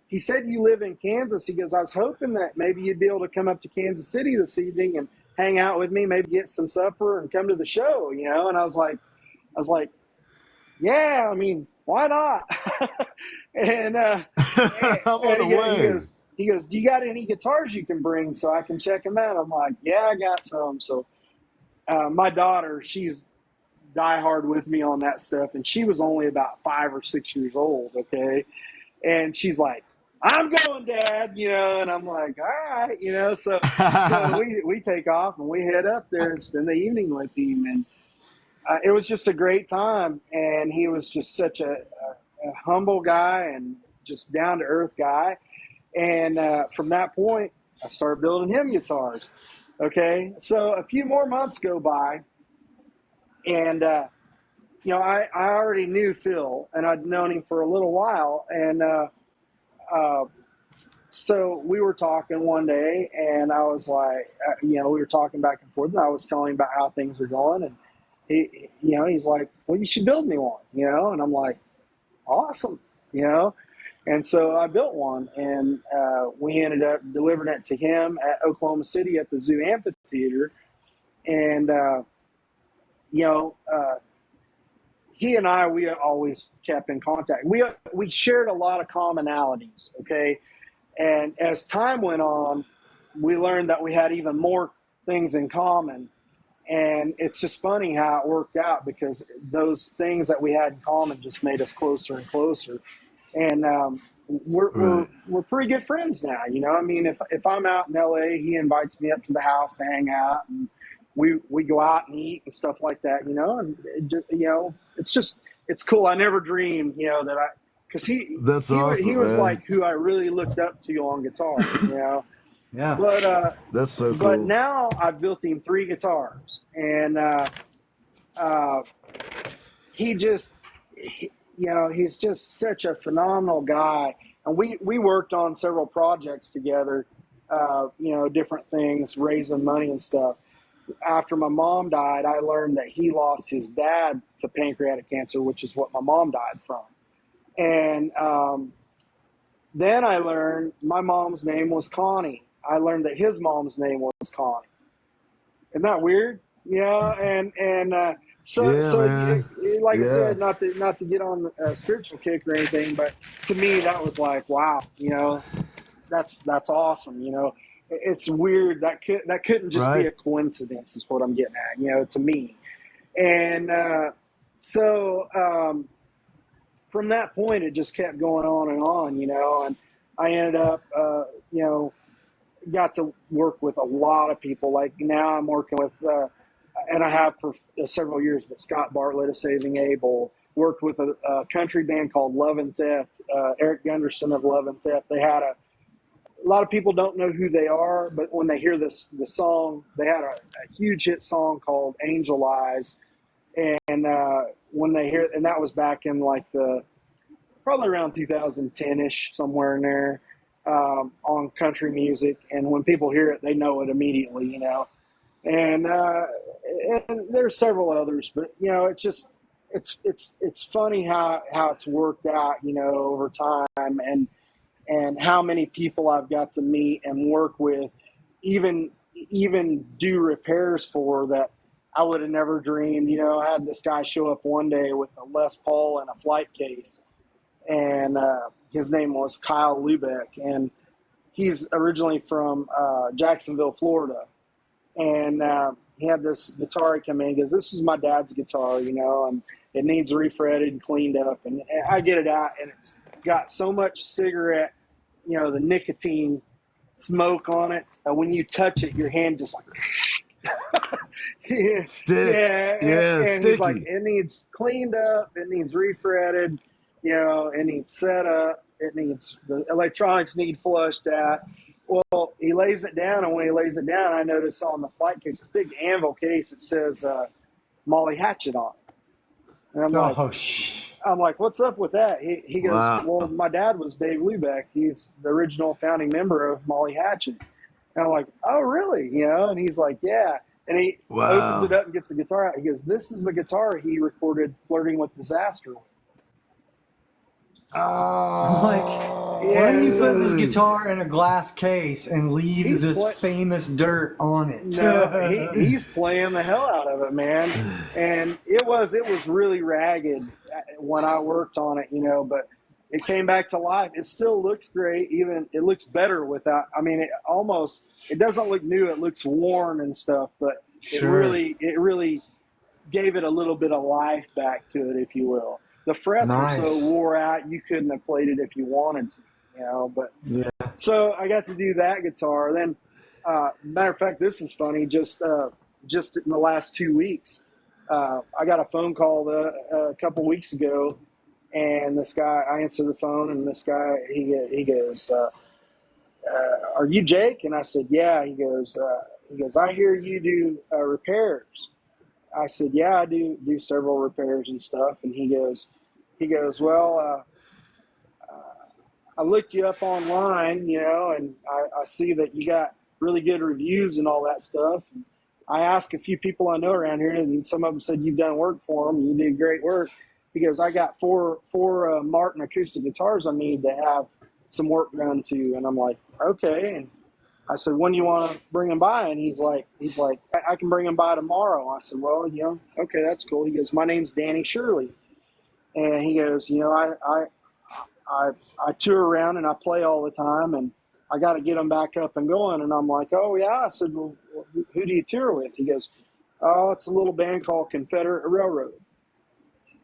he said, "You live in Kansas." He goes, "I was hoping that maybe you'd be able to come up to Kansas City this evening and hang out with me, maybe get some supper and come to the show, you know?" And I was like, yeah, I mean, why not? and he goes, "Do you got any guitars you can bring so I can check them out?" I'm like, "Yeah, I got some." So my daughter, she's diehard with me on that stuff, and she was only about 5 or 6 years old, okay? And she's like, "I'm going, Dad," you know, and I'm like, "All right," you know. So we take off and we head up there and spend the evening with him, and it was just a great time. And he was just such a humble guy and just down to earth guy. And from that point, I started building him guitars. Okay, so a few more months go by, and you know, I already knew Phil, and I'd known him for a little while, and so we were talking one day, and I was like, you know, we were talking back and forth, and I was telling him about how things were going, and he, you know, he's like, "Well, you should build me one," you know, and I'm like, "Awesome," you know. And so I built one, and we ended up delivering it to him at Oklahoma City at the Zoo Amphitheater. And, you know, he and I, we always kept in contact. We shared a lot of commonalities, okay? And as time went on, we learned that we had even more things in common. And it's just funny how it worked out, because those things that we had in common just made us closer and closer. And we're pretty good friends now. You know, I mean, if I'm out in LA, he invites me up to the house to hang out, and we go out and eat and stuff like that. You know, and you know, it's cool. I never dreamed, you know, that because he was man. like who I really looked up to on guitar. You know. Yeah. But that's so cool. But now I've built him 3 guitars, and you know, he's just such a phenomenal guy. And we worked on several projects together, you know, different things, raising money and stuff. After my mom died, I learned that he lost his dad to pancreatic cancer, which is what my mom died from. And then I learned my mom's name was Connie. I learned that his mom's name was Connie. Isn't that weird? Yeah, like I said, not to get on a spiritual kick or anything, but to me that was like, wow, you know, that's awesome. You know, it's weird that couldn't just be a coincidence, is what I'm getting at. You know, to me, and from that point it just kept going on and on. You know, and I ended up, you know, got to work with a lot of people. Like now I'm working with, and I have for several years, but Scott Bartlett of Saving Abel, worked with a country band called Love and Theft, Eric Gunderson of Love and Theft. They had a lot of people don't know who they are, but when they hear the song, they had a huge hit song called Angel Eyes. And when they hear, and that was back in like probably around 2010-ish, somewhere in there. On country music, and when people hear it, they know it immediately, you know. And and there's several others, but you know, it's just it's funny how it's worked out, you know, over time, and how many people I've got to meet and work with, even even do repairs for that I would have never dreamed. You know, I had this guy show up one day with a Les Paul and a flight case, and his name was Kyle Lubeck, and he's originally from Jacksonville, Florida, and he had this guitar. He came in, he goes, "This is my dad's guitar, you know, and it needs refretted and cleaned up." And I get it out, and it's got so much cigarette, you know, the nicotine smoke on it. And when you touch it, your hand just like, yeah, Stick. yeah, and he's like, Sticky. it needs cleaned up, it needs refretted, you know, it needs set up, it needs the electronics need flushed out. Well, he lays it down, and when he lays it down, I notice on the flight case, this big anvil case, it says Molly Hatchet on it. And Oh, I'm like, what's up with that? He goes, Wow. well, my dad was Dave Lubeck. He's the original founding member of Molly Hatchet. And I'm like, oh, really? You know? And he's like, yeah. And he opens it Wow. up and gets the guitar out. He goes, this is the guitar he recorded Flirting with Disaster with. I'm like, Oh, why do you put this dude. guitar in a glass case and leave He's this play- famous dirt on it? No, he's playing the hell out of it, man. And it was really ragged when I worked on it, you know, but it came back to life. It still looks great. Even it looks better without. I mean, it doesn't look new. It looks worn and stuff, but Sure. it really gave it a little bit of life back to it, if you will. The frets Nice. were so wore out, you couldn't have played it if you wanted to, you know. But Yeah. so I got to do that guitar. Then, matter of fact, this is funny. Just in the last 2 weeks, I got a phone call a couple weeks ago, and this guy, I answered the phone, and this guy, he goes, "Are you Jake?" And I said, "Yeah." He goes, "I hear you do repairs." I said, "Yeah, I do several repairs and stuff." And he goes, "Well, I looked you up online, you know, and I see that you got really good reviews and all that stuff. And I asked a few people I know around here, and some of them said you've done work for them. You did great work." He goes, "I got four Martin acoustic guitars I need to have some work done to." And I'm like, "Okay." And I said, "When do you want to bring them by?" And he's like, I can bring them by tomorrow." I said, "Well, you know, okay, that's cool." He goes, "My name's Danny Shirley." And he goes, "You know, I tour around and I play all the time, and I got to get them back up and going." And I'm like, "Oh, yeah." I said, "Well, who do you tour with?" He goes, "Oh, it's a little band called Confederate Railroad."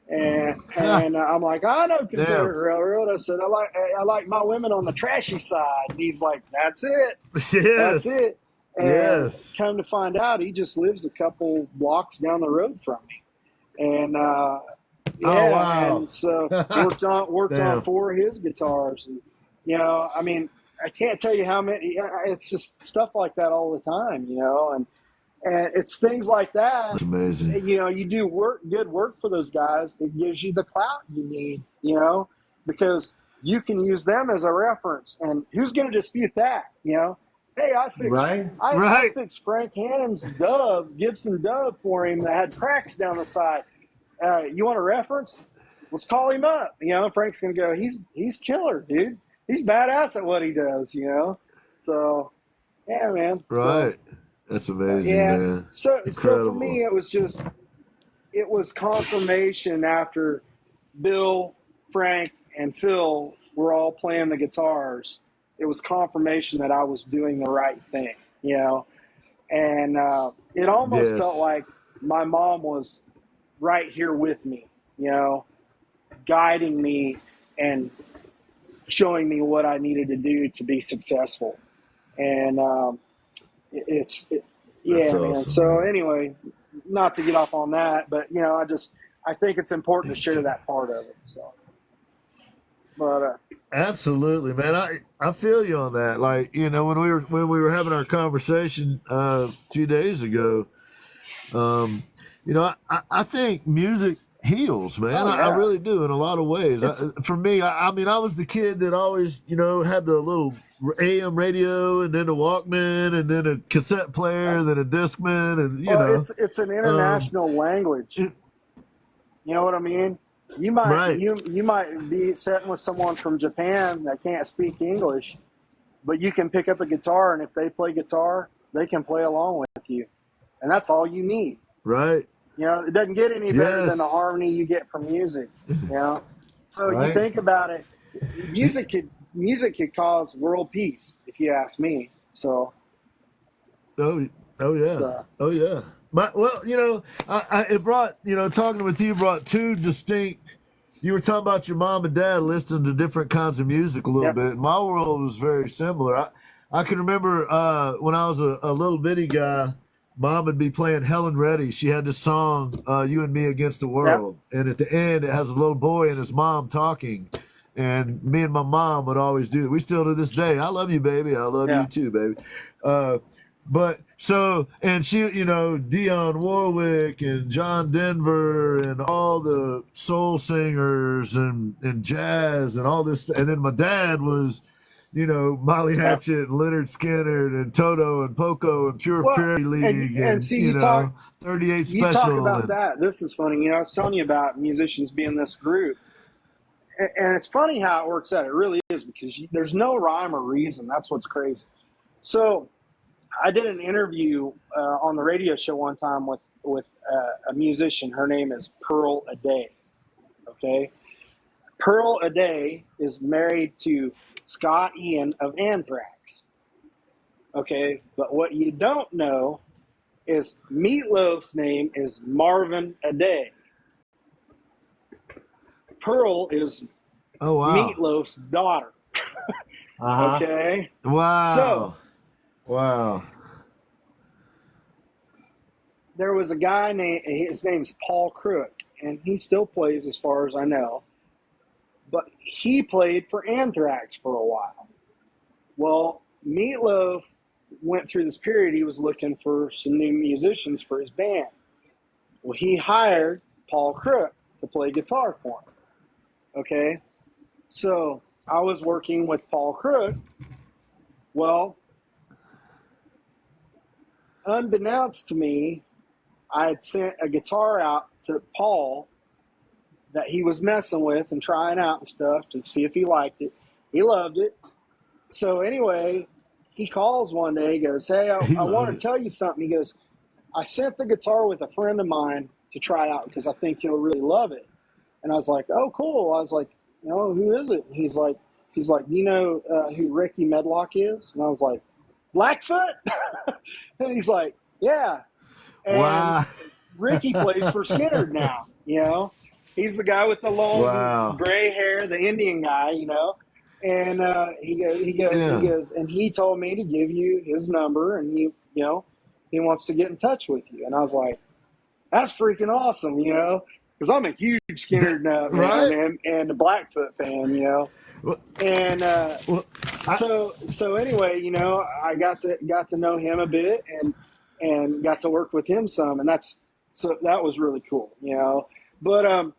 And I'm like, "I know Confederate Railroad." I said, I like my women on the trashy side." And he's like, "That's it. That's Yes. it." And Yes. come to find out, he just lives a couple blocks down the road from me. And yeah, Oh, wow. and so worked Damn. on 4 of his guitars. And you know, I mean, I can't tell you how many. It's just stuff like that all the time, you know, and it's things like that. That's amazing. You know, you do good work for those guys. It gives you the clout you need, you know, because you can use them as a reference. And who's going to dispute that? You know, hey, I Right. fixed Frank Hannon's Gibson Dove for him that had cracks down the side. You want a reference? Let's call him up. You know, Frank's going to go, he's killer, dude. He's badass at what he does, you know. So, yeah, man. Right. That's amazing, Yeah. man. So for Incredible. me, it was confirmation after Bill, Frank, and Phil were all playing the guitars. It was confirmation that I was doing the right thing, you know. And it almost Yes. felt like my mom was right here with me, you know, guiding me and showing me what I needed to do to be successful. And yeah, That's man. awesome, So man. anyway, not to get off on that, but you know, I think it's important to share that part of it. So, but Absolutely, man. I feel you on that. Like, you know, when we were having our conversation a few days ago, you know, I think music heals, man. Oh I yeah, really do in a lot of ways. it's For me, I mean, I was the kid that always, had the little AM radio and then a Walkman and then a cassette player and then a Discman and well, it's an um, international language. it, You know what I mean? You might right, you might be sitting with someone from Japan that can't speak English, but you can pick up a guitar, and if they play guitar, they can play along with you, and that's all you need. right, You know, it doesn't get any better than the yes, harmony you get from music. You know, so you right. think about it, music could cause world peace, if you ask me. So, Oh, oh yeah, so oh yeah. Well, it brought, talking with you brought two distinct. You were talking about your mom and dad listening to different kinds of music a little yep, bit. My world was very similar. I can remember when I was a little bitty guy, mom would be playing Helen Reddy. She had this song, "You and Me Against the yep, World," and at the end, it has a little boy and his mom talking. And me and my mom would always do that. We still to this day. I love you, baby. I love you yeah. too, baby. Uh, but so, and she, Dionne Warwick and John Denver and all the soul singers and jazz and all this. And then my dad was, Molly Yeah. Hatchet and Leonard Skinner and Toto and Poco and Pure Well, Prairie and League and and, see, 38 you talk Special. about And that. This is funny. You know, I was telling you about musicians being this group, and it's funny how it works out. It really is because there's no rhyme or reason. That's what's crazy. So I did an interview on the radio show one time with a musician. Her name is Pearl Aday. Okay, Pearl Aday is married to Scott Ian of Anthrax. Okay, but what you don't know is Meatloaf's name is Marvin Aday. Pearl is oh, wow. Meatloaf's daughter. Uh huh. Okay, so Wow. Wow. there was a guy named his name's Paul Crook, and he still plays as far as I know. But he played for Anthrax for a while. Well, Meatloaf went through this period. He was looking for some new musicians for his band. Well, he hired Paul Crook to play guitar for him. Okay, so I was working with Paul Crook. Well, unbeknownst to me, I had sent a guitar out to Paul that he was messing with and trying out and stuff to see if he liked it. He loved it. So anyway, he calls one day. He goes, "Hey, He I loved want to it. tell you something." He goes, "I sent the guitar with a friend of mine to try out because I think you'll really love it." And I was like, "Oh, cool." I was like, "Who is it?" He's like, "Do you know who Ricky Medlock is?" And I was like, "Blackfoot?" And he's like, "Yeah." And Wow. Ricky plays for Skinner now. He's the guy with the long Wow. gray hair, the Indian guy. And Yeah. and he told me to give you his number, and he wants to get in touch with you. And I was like, that's freaking awesome, because I'm a huge Skinner nut, man, Right? and a Blackfoot fan. Well, And well, I, so anyway, I got to know him a bit and got to work with him some, and that was really cool. But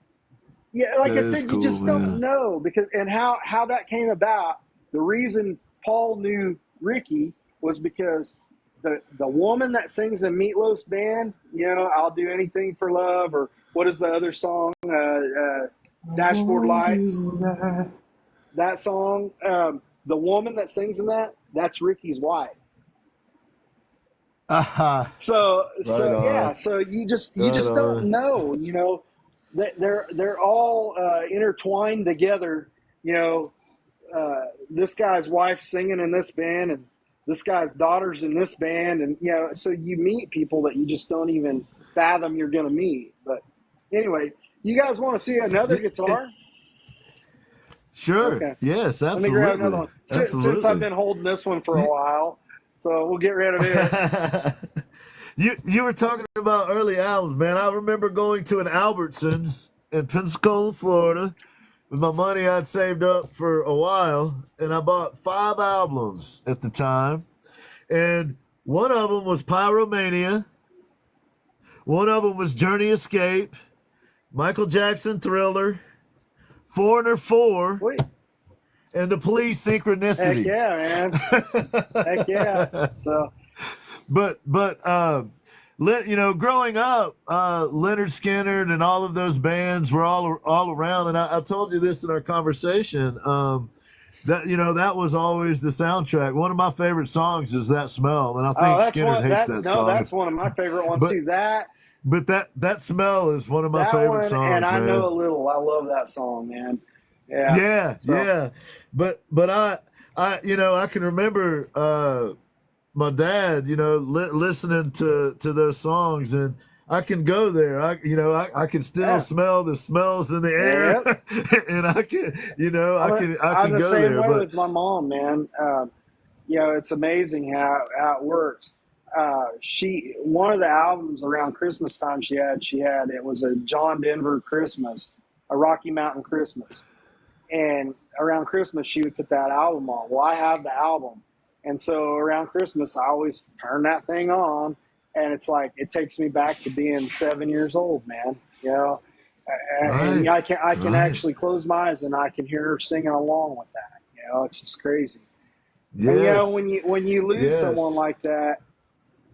yeah, like that I is said, you cool, just don't man. know because and how that came about. The reason Paul knew Ricky was because the woman that sings in Meatloaf's band, "I'll do anything for love," or what is the other song? Dashboard Lights. That song. The woman that sings in that's Ricky's wife. Aha. Right So yeah, on. so you Right just don't on. know. That they're all intertwined together. You know, this guy's wife singing in this band, and this guy's daughter's in this band, and so you meet people that you just don't even fathom you're going to meet. But anyway, you guys want to see another guitar? Sure. Okay, Yes, let me grab another absolutely. one. Since I've Absolutely. been holding this one for a while, so we'll get rid of it. You were talking about early albums, man. I remember going to an Albertsons in Pensacola, Florida, with my money I'd saved up for a while, and I bought 5 albums at the time. And one of them was Pyromania, one of them was Journey Escape, Michael Jackson, Thriller, Foreigner 4, Wait, and The Police, heck Synchronicity. yeah, man. Heck yeah. So, but growing up, Leonard Skinner and all of those bands were all around, and I told you this in our conversation. That was always the soundtrack. One of my favorite songs is "That Smell," and I think Skinner hates that song. That's one of my favorite ones too. But that smell is one of my That favorite one, songs, and I man. know a little. I love that song, man. Yeah, Yeah. But I can remember my dad, listening to those songs, and I can go there. I can still smell the smells in the air, and I can I'm the go same there. way But with my mom, man. It's amazing how it works. One of the albums around Christmas time she had it was a John Denver Christmas, a Rocky Mountain Christmas, and around Christmas she would put that album on. Well, I have the album, and so around Christmas I always turn that thing on, and it's like it takes me back to being 7 years old, man. And I can actually close my eyes and I can hear her singing along with that. It's just crazy. yes, And when you lose someone like that,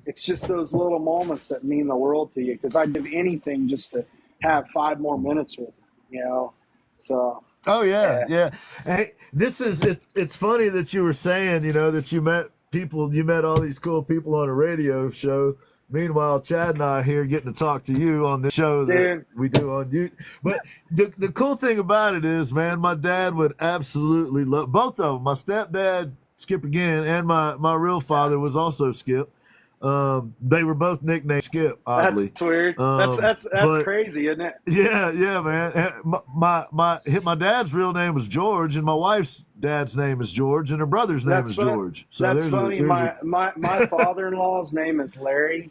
it's just those little moments that mean the world to you. Because I'd do anything just to have 5 more minutes with them. So. Oh yeah. Hey, it's funny that you were saying, that you met all these cool people on a radio show. Meanwhile, Chad and I are here getting to talk to you on this show that we do on YouTube. But the cool thing about it is, man, my dad would absolutely love both of them. My stepdad, Skip again, and my real father was also Skip. They were both nicknamed Skip, oddly. That's weird. That's crazy, isn't it? Yeah, man. And my dad's real name was George, and my wife's dad's name is George, and her brother's name is George. So that's funny. My father-in-law's name is Larry,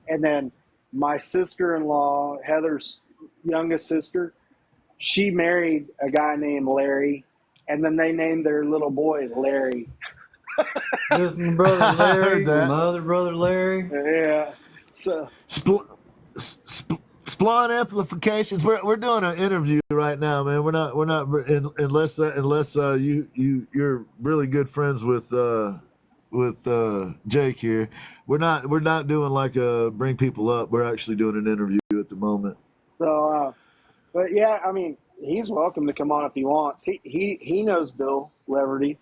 and then my sister-in-law, Heather's youngest sister, she married a guy named Larry, and then they named their little boy Larry. This is my brother Larry, my other brother Larry. Yeah. So Splon Amplifications. We're doing an interview right now, man. We're not unless you're really good friends with Jake here. We're not doing like a bring people up. We're actually doing an interview at the moment. So, but yeah, I mean, he's welcome to come on if he wants. He knows Bill Leverty.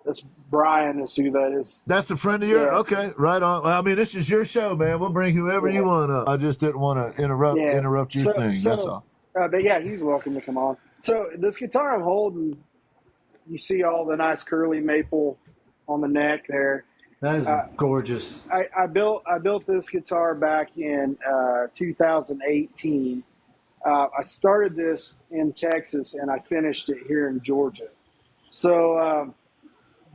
That's Brian is who that is. That's a friend of yours? Yeah. Okay, right on. I mean, this is your show, man. We'll bring whoever you want up. I just didn't want to interrupt your thing. That's all. But yeah, he's welcome to come on. So this guitar I'm holding, you see all the nice curly maple on the neck there. That is gorgeous. I built this guitar back in 2018. I started this in Texas and I finished it here in Georgia. So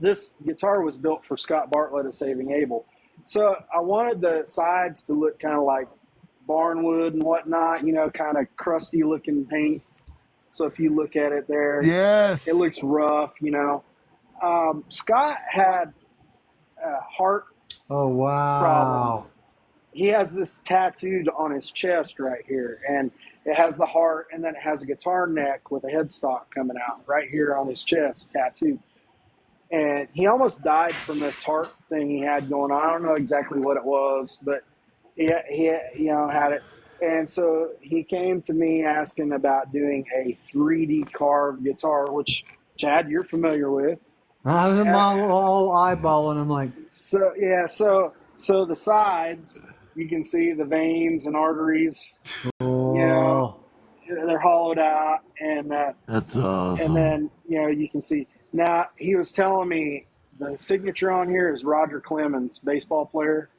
this guitar was built for Scott Bartlett of Saving Abel. So I wanted the sides to look kind of like barnwood and whatnot, kind of crusty looking paint. So if you look at it there, yes, it looks rough, Scott had a heart problem. He has this tattooed on his chest right here, and it has the heart, and then it has a guitar neck with a headstock coming out right here on his chest, tattooed. And he almost died from this heart thing he had going on. I don't know exactly what it was, but he had it. And so he came to me asking about doing a 3D carved guitar, which, Chad, you're familiar with. I'm all eyeballing. I'm like, so yeah. So the sides, you can see the veins and arteries. They're hollowed out, and that's awesome. And then you can see. Now he was telling me the signature on here is Roger Clemens, baseball player.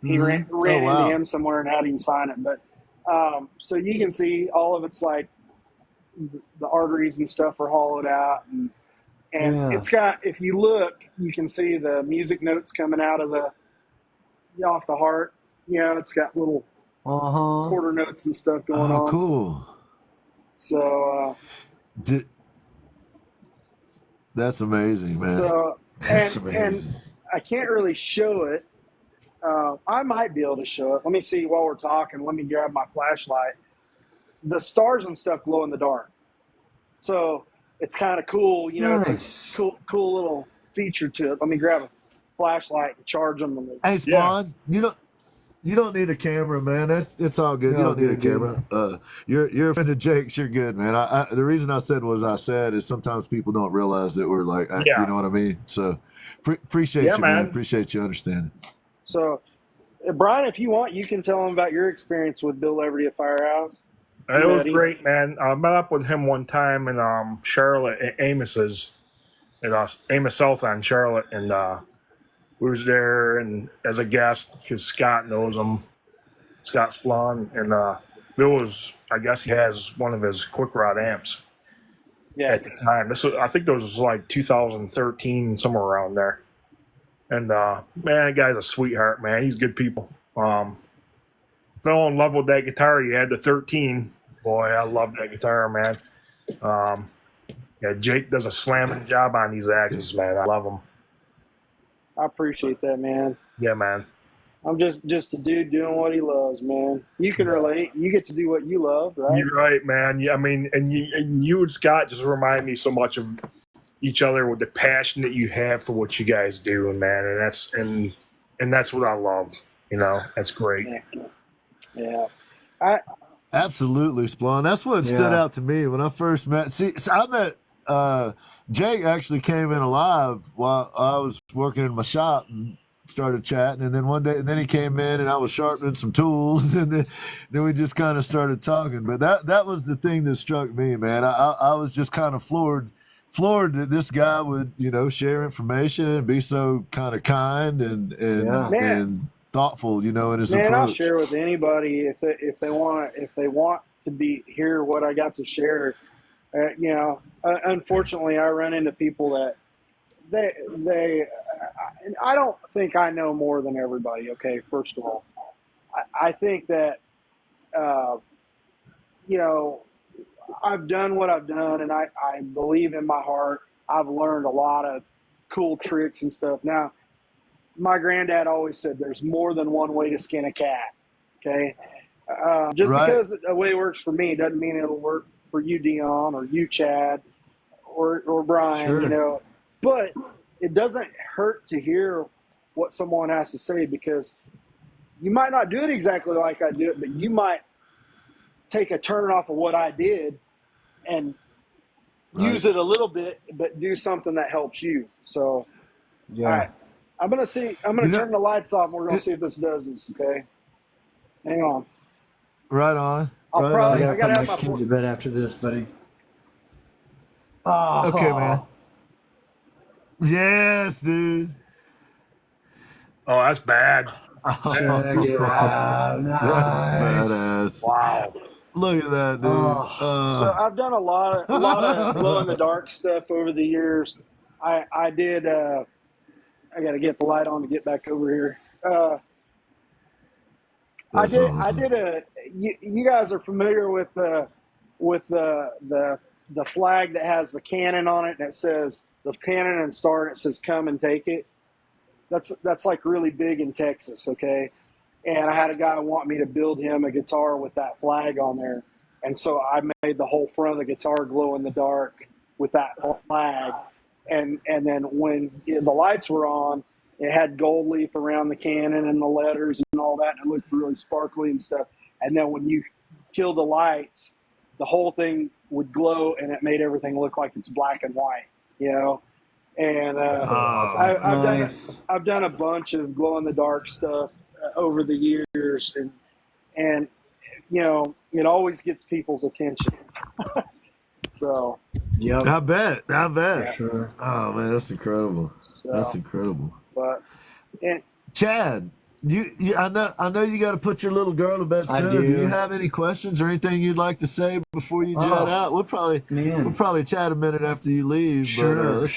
He ran into him somewhere and had him sign it. But so you can see all of it's like the arteries and stuff are hollowed out, and it's got. If you look, you can see the music notes coming out of off the heart. It's got little quarter notes and stuff going on. Oh, cool. So that's amazing, man. So that's amazing. And I can't really show it. I might be able to show it. Let me see while we're talking. Let me grab my flashlight. the stars and stuff glow in the dark. So it's kind of cool, you know. Nice. It's a cool little feature to it. Let me grab a flashlight and charge them. Hey, Spawn, you don't need a camera, man. It's all good. You don't need a camera. You're a friend of Jake's. You're good, man. The reason I said what I said is sometimes people don't realize that we're like, you know what I mean. So appreciate you, man. Appreciate you understanding. So, Brian, if you want, you can tell them about your experience with Bill Everty at Firehouse. It was great, man. I met up with him one time in Charlotte at Amos's, at Amos South on Charlotte, and we was there and as a guest because Scott knows him, Scott Splon, and Bill was, I guess he has one of his quick rod amps. Yeah. At the time, I think this was like 2013, somewhere around there. And man, that guy's a sweetheart, man. He's good people. Fell in love with that guitar. He had the 13. Boy, I love that guitar, man. Yeah, Jake does a slamming job on these axes, man. I love them. I appreciate that, man. Yeah, man. I'm just a dude doing what he loves, man. You can relate. You get to do what you love, right? You're right, man. Yeah, I mean, and you and Scott just remind me so much of each other with the passion that you have for what you guys do, man. And that's what I love. You know, that's great. Yeah. Absolutely, Splon. That's what stood out to me when I first met. See, so I met Jake. Actually came in alive while I was working in my shop and started chatting. And then one day, and then he came in and I was sharpening some tools, and then we just kind of started talking. But that was the thing that struck me, man. I was just kind of floored that this guy would, you know, share information and be so kind of kind and thoughtful, you know, in his approach. I'll share with anybody if they want to hear what I got to share. You know, unfortunately, I run into people that I don't think I know more than everybody. Okay, first of all, I think that you know, I've done what I've done, and I believe in my heart I've learned a lot of cool tricks and stuff. Now, my granddad always said there's more than one way to skin a cat. Okay, just because the way it works for me doesn't mean it'll work for you, Dion, or you, Chad, or Brian. Sure. You know, but it doesn't hurt to hear what someone has to say, because you might not do it exactly like I do it, but you might take a turn off of what I did and use it a little bit, but do something that helps you. So, yeah. All right. I'm gonna turn the lights off and we're gonna see if this does this, okay? Hang on. Right on. I I gotta have my my kid to bed after this, buddy. Oh. Okay, man. Yes, dude. Oh, that's bad. Check it out. Nice. Badass. Wow. Look at that, dude. So I've done a lot of glow in the dark stuff over the years. I did. I got to get the light on to get back over here. I did. You guys are familiar with the flag that has the cannon on it, and it says the cannon and star, and it says "Come and take it." That's like really big in Texas, okay? And I had a guy want me to build him a guitar with that flag on there, and so I made the whole front of the guitar glow in the dark with that flag. And then when the lights were on, it had gold leaf around the cannon and the letters and all that, and it looked really sparkly and stuff. And then when you killed the lights, the whole thing would glow, and it made everything look like it's black and white, you know? And I've done a bunch of glow-in-the-dark stuff over the years, and you know, it always gets people's attention. So, yep. I bet. Yeah. Sure. Oh man, that's incredible. So, that's incredible. But Chad, I know you got to put your little girl to bed soon. Do you have any questions or anything you'd like to say before you jet out? We'll probably chat a minute after you leave. Sure, but, let's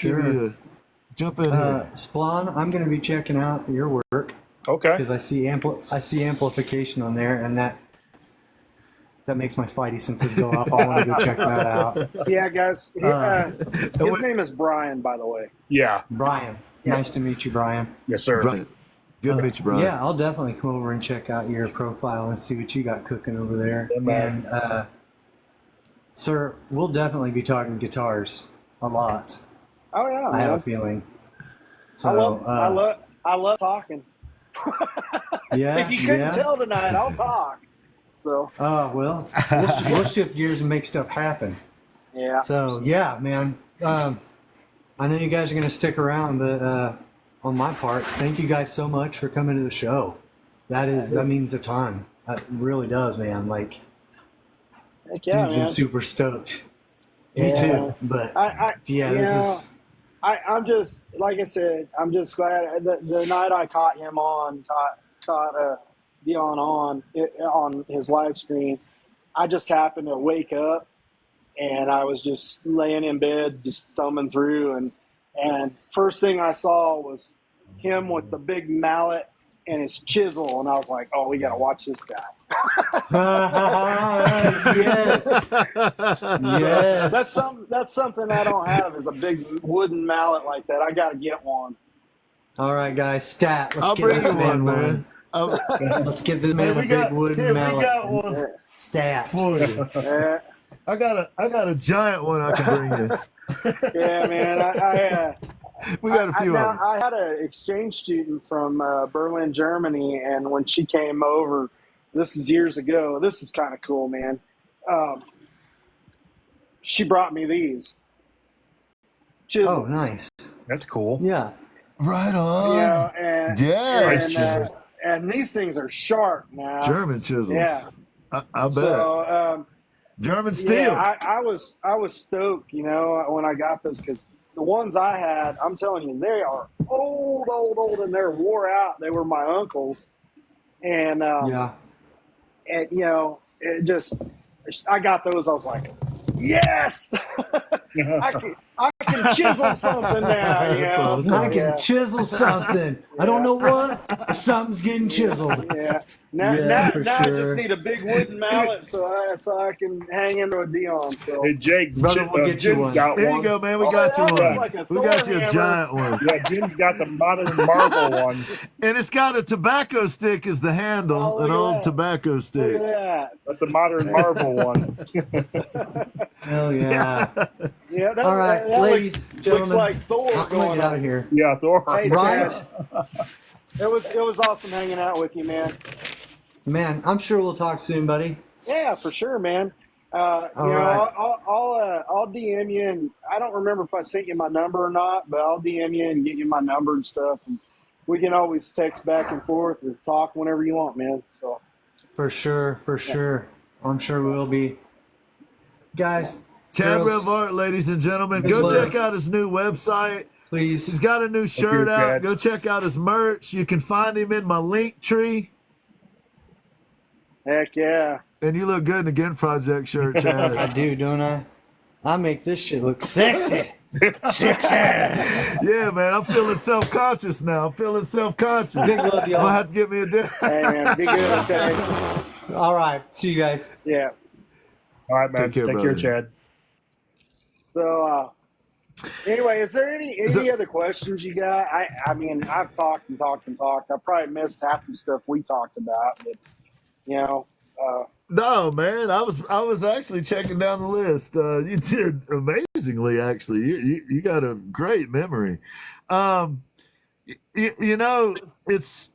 jump in here. Splon, I'm going to be checking out your work. Okay. Because I see amplification on there, and that makes my spidey senses go up. I want to go check that out. Yeah, guys. His name is Brian, by the way. Yeah. Brian. Yeah. Nice to meet you, Brian. Yes, sir. Brian. Good to meet you, Brian. Yeah, I'll definitely come over and check out your profile and see what you got cooking over there. Yeah, man. And Sir, we'll definitely be talking guitars a lot. Oh yeah, I have a man. feeling. So, I love talking. yeah, If you couldn't yeah. tell tonight, I'll talk. So Well, we'll shift gears and make stuff happen. yeah. So, yeah, man. I know you guys are going to stick around, but on my part, thank you guys so much for coming to the show. That means a ton. It really does, man. Like, Heck yeah, dude's been man. super stoked. Me Yeah. too. But I'm just, like I said, I'm just glad the night I caught him caught Dion on his live stream. I just happened to wake up and I was just laying in bed, just thumbing through, and first thing I saw was him with the big mallet and his chisel, and I was like, oh, we got to watch this guy. Yes. Yes. That's something I don't have, is a big wooden mallet like that. I got to get one. All right, guys. Stat. I'll bring you one, man. Let's get this man a big wooden mallet. We got one Stat. for you. Yeah. I got a giant one I can bring you. Yeah, man. We got a few of them. I had an exchange student from Berlin, Germany, and when she came over, this is years ago. This is kind of cool, man. She brought me these chisels. Oh, nice. That's cool. Yeah. Right on. Yeah, and these things are sharp now. German chisels. Yeah. I bet. So, German steel. yeah, I was stoked, when I got this, because the ones I had, I'm telling you, they are old, and they're wore out. They were my uncle's, and and it just, I got those. I was like, yes, I can chisel something now. That's awesome. I can chisel something. I don't know what. Something's getting chiseled. Yeah. Now for I sure. just need a big wooden mallet so I can hang into a Dion. So Hey, Jake, Brother, we'll get you Jim's one. got There one. you go, man. We Oh, got you that one. was like a We got you Thor a hammer. giant one. Yeah, Jim's got the modern marble one. And it's got a tobacco stick as the handle, Oh, look an at old that. tobacco look stick. at that. That's the modern marble one. Hell yeah. Yeah, that, All right, that ladies, looks gentlemen. like Thor I'm gonna going get out on. of here. Yeah, Thor. Hey, Right? Chad, it was awesome hanging out with you, man. Man, I'm sure we'll talk soon, buddy. Yeah, for sure, man. All right. I'll DM you, and I don't remember if I sent you my number or not, but I'll DM you and get you my number and stuff, and we can always text back and forth or talk whenever you want, man. So For sure. I'm sure we'll be. Guys, Chad girls, Revart, ladies and gentlemen. Good Go luck. check out his new website. He's please. got a new shirt you, out. Chad. Go check out his merch. You can find him in my link tree. heck yeah. And you look good in the Again Project shirt, I Chad. do, don't I? I make this shit look sexy. Yeah, man. I'm feeling self-conscious now. I'm feeling self-conscious. Big love, I'm y'all. gonna have to get me a dinner. Hey, man, be good, okay? All right. See you guys. Yeah. All right, man. Take care, Take brother. care, Chad. So, anyway, is there any other questions you got? I mean, I've talked and talked and talked. I probably missed half the stuff we talked about, but No, man. I was actually checking down the list. You did amazingly. Actually, you got a great memory. You know, it's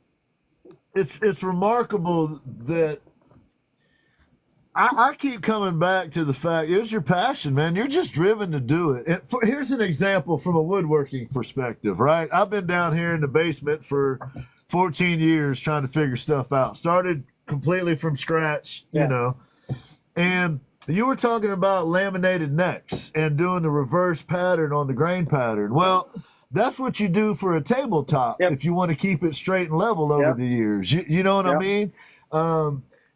remarkable that I keep coming back to the fact it was your passion, man. You're just driven to do it. And here's an example from a woodworking perspective, right? I've been down here in the basement for 14 years trying to figure stuff out. Started completely from scratch, you know. And you were talking about laminated necks and doing the reverse pattern on the grain pattern. Well, that's what you do for a tabletop if you want to keep it straight and level over the years. You know what I mean?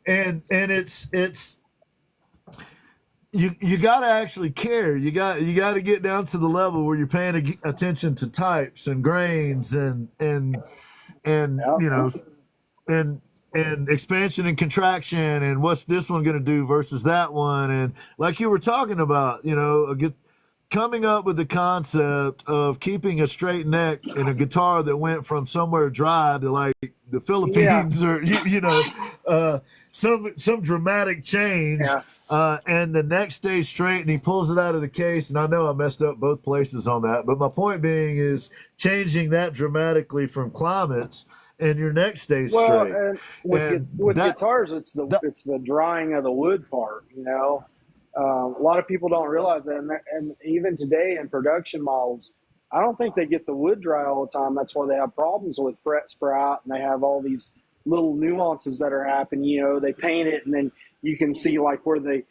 And it's you got to actually care. You got to get down to the level where you're paying attention to types and grains and you know and expansion and contraction and what's this one going to do versus that one, and like you were talking about, you know, coming up with the concept of keeping a straight neck in a guitar that went from somewhere dry to like the Philippines or you know some dramatic change, Yeah. and the neck stays straight, and he pulls it out of the case. And I know I messed up both places on that, but my point being is changing that dramatically from climates, and your neck stays Well, straight. and And with that, guitars, it's that the drying of the wood part. A lot of people don't realize that, and even today in production models, I don't think they get the wood dry all the time. That's why they have problems with fret sprout, and they have all these little nuances that are happening. They paint it, and then you can see like where they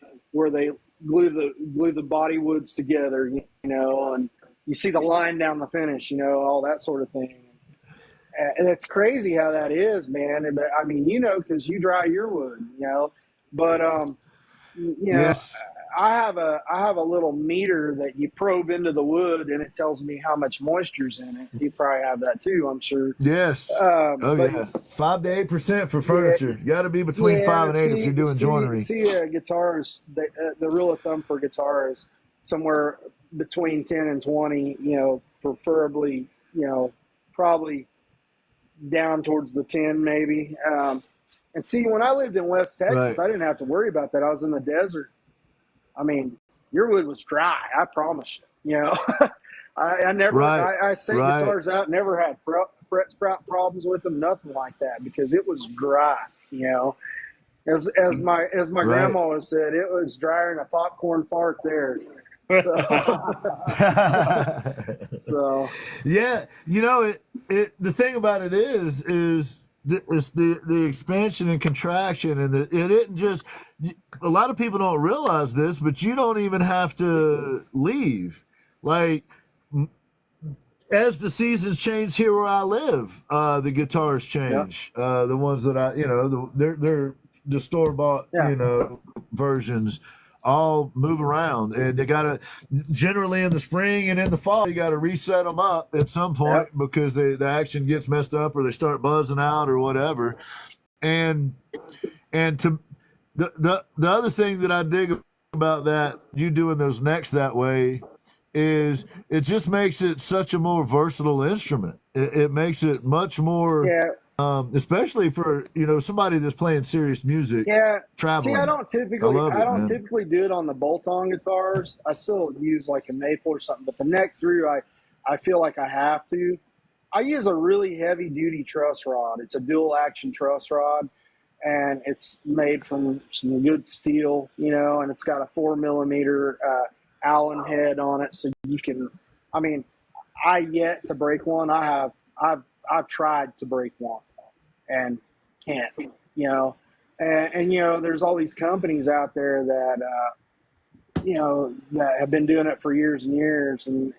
glue the body woods together. And you see the line down the finish. All that sort of thing. And it's crazy how that is, man. But I mean, because you dry your wood, but you know, yes, I have a little meter that you probe into the wood, and it tells me how much moisture's in it. You probably have that too, I'm sure. yes, oh But yeah, 5 to 8% for yeah, furniture. You got to be between five yeah. and eight if you're doing joinery. Guitars. The rule of thumb for guitar is somewhere between 10 and 20. Preferably, probably down towards the 10 maybe. And see, when I lived in West Right, Texas, I didn't have to worry about that. I was in the desert. I mean, your wood was dry. I promise you. I never. right, I sent right. guitars out. Never had fret sprout problems with them. Nothing like that because it was dry. As my Right. grandma always said, it was drier than a popcorn fart there. So, so Yeah, the thing about it is it's the expansion and contraction, and it isn't just. A lot of people don't realize this, but you don't even have to leave. Like as the seasons change here where I live, the guitars yeah, change. The ones that they're the store bought, yeah, versions all move around, and they gotta generally in the spring and in the fall you gotta reset them up at some yeah, point because the action gets messed up or they start buzzing out or whatever. And to the other thing that I dig about that you doing those necks that way is it just makes it such a more versatile instrument. It makes it much more, yeah. especially for somebody that's playing serious music, Yeah. See, I traveling. don't I typically love I it, don't man. typically do it on the bolt-on guitars. I still use like a maple or something, but the neck through I feel like I have to. I use a really heavy duty truss rod. It's a dual action truss rod, and it's made from some good steel, and it's got a 4 millimeter Allen head on it, so you can. I mean, I yet to break one. I've tried to break one and can't, you know. And there's all these companies out there that that have been doing it for years and years, and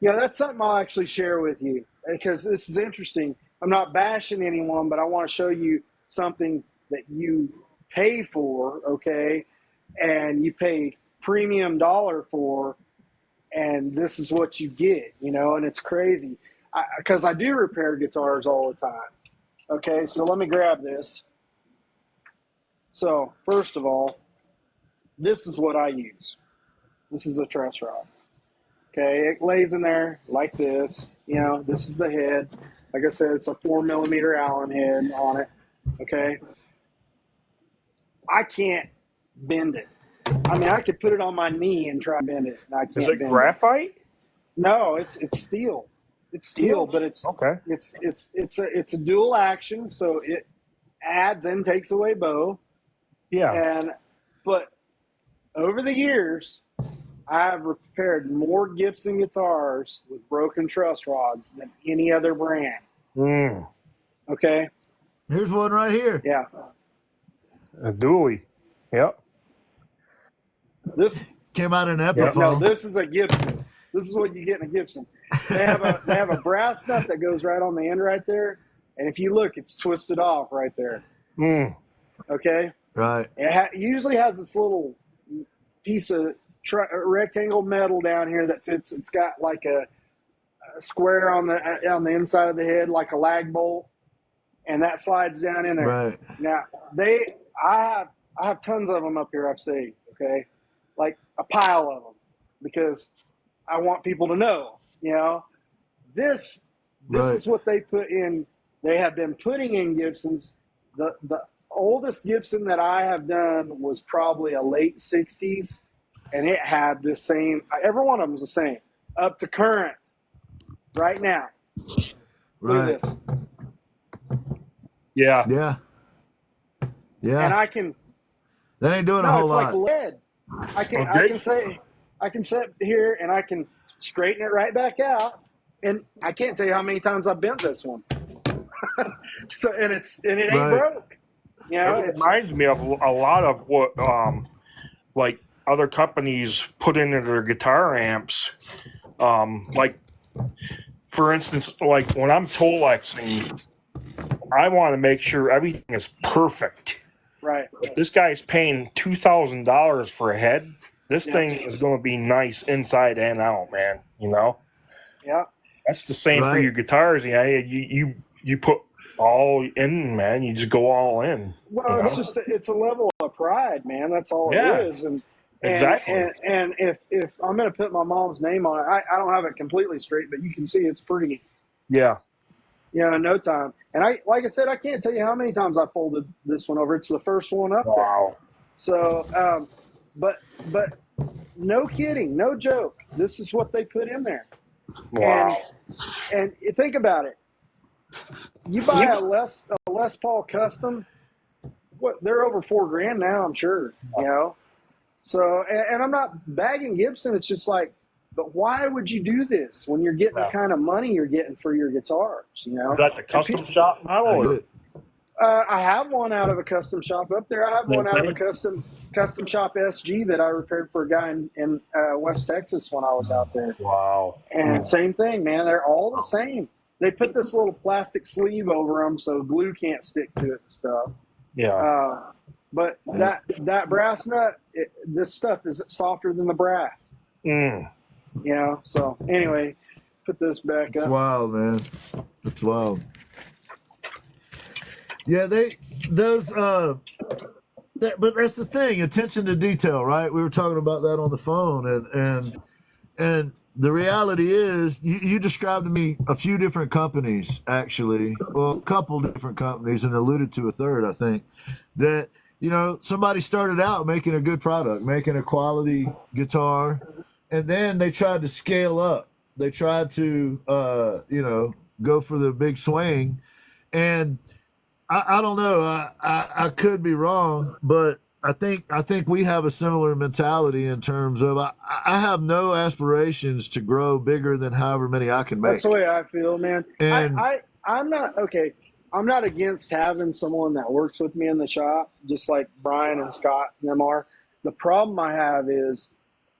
that's something I'll actually share with you because this is interesting. I'm not bashing anyone, but I want to show you something that you pay for, okay, and you pay premium dollar for, and this is what you get, and it's crazy because I do repair guitars all the time. Okay, so let me grab this. So first of all, this is what I use. This is a truss rod. Okay, it lays in there like this. This is the head. Like I said, it's a 4 millimeter Allen head on it. Okay, I can't bend it. I mean, I could put it on my knee and try to bend it, and I Is can't it bend it. graphite? No, it's steel. It's steel, Steel? but it's Okay. it's it's it's a dual action, so it adds and takes away bow. Yeah. And but over the years, I've repaired more Gibson guitars with broken truss rods than any other brand. Mm. Okay, Here's one right here. yeah. A dually. Yep. This Came out in Yep. No, Epiphone. this is a Gibson. This is what you get in a Gibson. They have a brass nut that goes right on the end right there, and if you look, it's twisted off right there. Mm. Okay, Right. it usually has this little piece of rectangle metal down here that fits. It's got like a square on the inside of the head, like a lag bolt, and that slides down in there. Right. Now I have tons of them up here. I've saved. Okay, like a pile of them because I want people to know. This Right. is what they put in. They have been putting in Gibsons the oldest Gibson that I have done was probably a late 60s, and it had the same, every one of them was the same, up to current right now. Look Right. at this. Yeah. Yeah. And Yeah. I can, That ain't doing a no, whole it's lot. like lead. I can sit here and I can straighten it right back out. And I can't tell you how many times I've bent this one. So, and it ain't Right. broke. You know, It reminds me of a lot of what like other companies put into their guitar amps. Like for instance, like when I'm Tolexing, I want to make sure everything is perfect. right. If this guy's paying $2,000 for a head, this Yeah. thing is going to be nice inside and out, man. You know, Yeah. that's the same for Right. your guitars. Yeah, you put all in, man. You just go all in. Well, you it's know? just it's a level of pride, man. That's all Yeah. it is. And Exactly. and if I'm gonna put my mom's name on it, I don't have it completely straight, but you can see it's pretty, Yeah. you know, in no time. And like I said, I can't tell you how many times I folded this one over. It's the first one up there. Wow. So, but no kidding, no joke. This is what they put in there. Wow. And you think about it. You buy a Les Paul custom, what they're over $4,000 now, I'm sure. You know. So, and I'm not bagging Gibson. It's just like, but why would you do this when you're getting the kind of money you're getting for your guitars? You know. Is that the custom shop I model? get Or? it. I have one out of a custom shop up there. I have one out of a custom shop SG that I repaired for a guy in West Texas when I was out there. Wow. And same thing, man. They're all the same. They put this little plastic sleeve over them so glue can't stick to it and stuff. Yeah. But that brass nut, this stuff is softer than the brass. Mm. You know. So anyway, put this back It's up. wild, man. It's wild. Yeah, but that's the thing, attention to detail, right? We were talking about that on the phone, and the reality is, you described to me a few different companies, actually, well, a couple different companies, and alluded to a third, I think, that, you know, somebody started out making a good product, making a quality guitar, and then they tried to scale up. They tried to, you know, go for the big swing, and I don't know. I could be wrong, but I think we have a similar mentality in terms of I have no aspirations to grow bigger than however many I can make. That's the way I feel, man. And I'm not okay. I'm not against having someone that works with me in the shop, just like Brian and Scott and them are. The problem I have is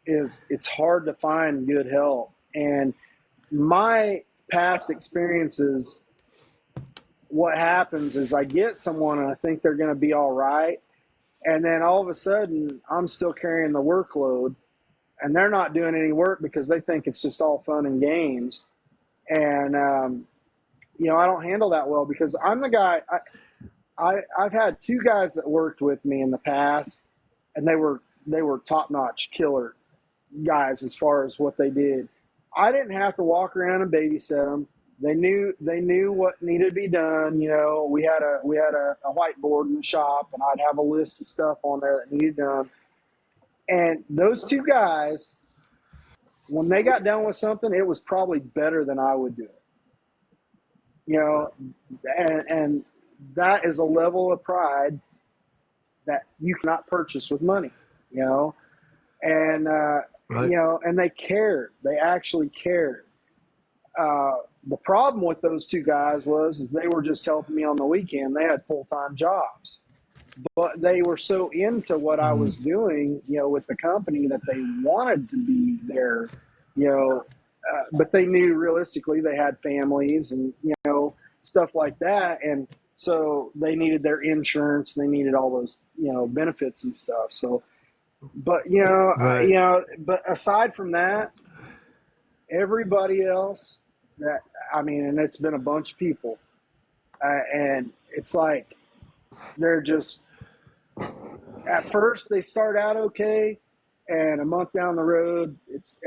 it's hard to find good help. And my past experiences, what happens is I get someone and I think they're going to be all right. And then all of a sudden I'm still carrying the workload and they're not doing any work because they think it's just all fun and games. And, you know, I don't handle that well because I'm the guy. I've had two guys that worked with me in the past, and they were top-notch killer guys as far as what they did. I didn't have to walk around and babysit them. They knew what needed to be done. You know, we had a whiteboard in the shop, and I'd have a list of stuff on there that needed done. And those two guys, when they got done with something, it was probably better than I would do it. You know, and that is a level of pride that you cannot purchase with money, you know, and, right. you know, and they cared. They actually cared. The problem with those two guys is they were just helping me on the weekend. They had full-time jobs, but they were so into what I was doing, you know, with the company that they wanted to be there, you know, but they knew realistically they had families and, you know, stuff like that. And so they needed their insurance. They needed all those, you know, benefits and stuff. So, but, you know, Right. But aside from that, everybody else and it's been a bunch of people. And it's like, they're just, at first they start out okay. And a month down the road,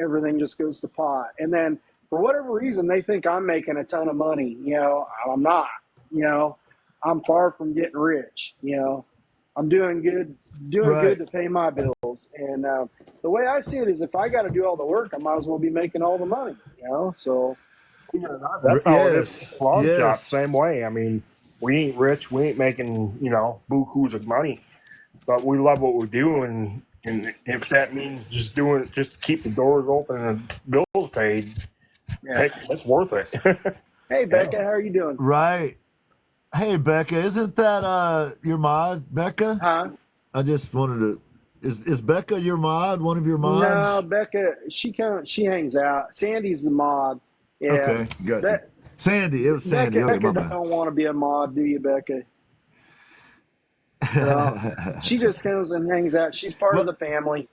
everything just goes to pot. And then for whatever reason, they think I'm making a ton of money. You know, I'm not, you know. I'm far from getting rich. I'm doing good Right. to pay my bills. And the way I see it is, if I got to do all the work, I might as well be making all the money. So That's how it is with the Yes. salon shop. Yes. Same way. I mean, we ain't rich. We ain't making, bukus of money, but we love what we do. And if that means just doing it, just to keep the doors open and bills paid, heck, it's worth it. hey, Becca, how are you doing? Right. Hey, Becca, isn't that your mod, Becca? Huh? I just wanted to. Is Becca your mod? One of your No, mods? Becca, she hangs out. Sandy's the mod. Yeah. Okay, got you. Be- Sandy. It was Sandy. Okay, Becca my bad. don't want to be a mod, do you, Becca? Well, she just comes and hangs out. She's part of Well, the family.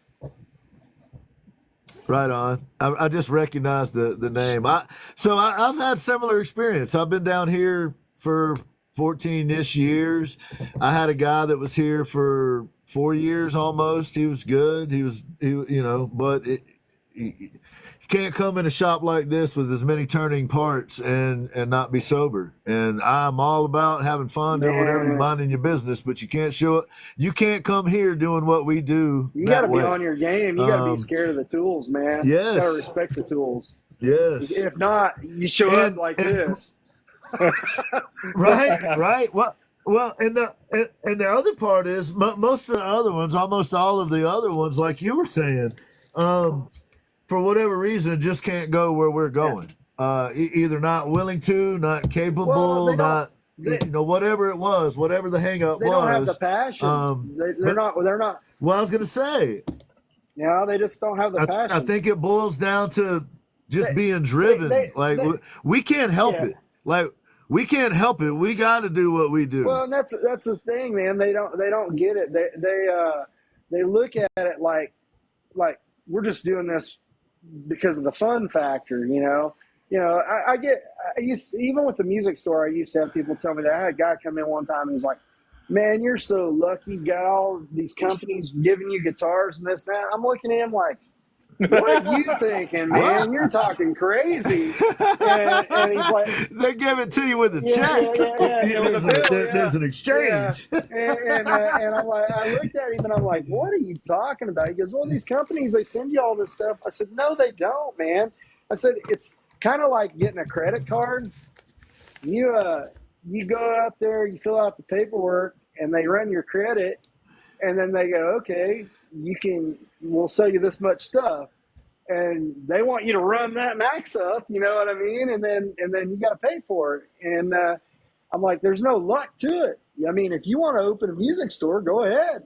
right on. I just recognized the name. I've had similar experience. I've been down here for 14-ish years. I had a guy that was here for 4 years almost. He was good. But you can't come in a shop like this with as many turning parts and not be sober. And I'm all about having fun, doing whatever you Man, mind in your business, but you can't show it. You can't come here doing what we do you got that to be way. on your game. You got to be scared of the tools, man. You got to Yes, respect the tools. yes, If not, you show up like and this. right. Well, and the other part is most of the other ones, almost all of the other ones, like you were saying, for whatever reason, just can't go where we're Yeah. going. Either not willing to, not Well, capable, they don't. not They, whatever it was, whatever the hang up they don't have the was. passion. They're But not. They're not. well, I was gonna say, They just don't have the I passion. think it boils down to just They, being they, driven. they, Like they we can't help yeah. it. Like we can't help it. We got to do what we do. Well, and that's the thing, man. They don't get it. They look at it like we're just doing this because of the fun factor. I used, even with the music store, I used to have people tell me that. I had a guy come in one time and he's like, "Man, you're so lucky. You got all these companies giving you guitars and this and that." I'm looking at him like, "What are you thinking, What? man? You're talking crazy." And he's like, They give it to you with a "Yeah, yeah, check. yeah, yeah, yeah, with a bill, yeah, There's an yeah." exchange. And I'm like, I looked at him and I'm like, "What are you talking about?" He goes, "Well, these companies, they send you all this stuff." I said, "No, they don't, man." I said, "It's kind of like getting a credit card. You go out there, you fill out the paperwork, and they run your credit, and then they go, okay, we'll sell you this much stuff." And they want you to run that max up, you know what I mean? And then you got to pay for it. And I'm like, there's no luck to it. I mean, if you want to open a music store, go ahead.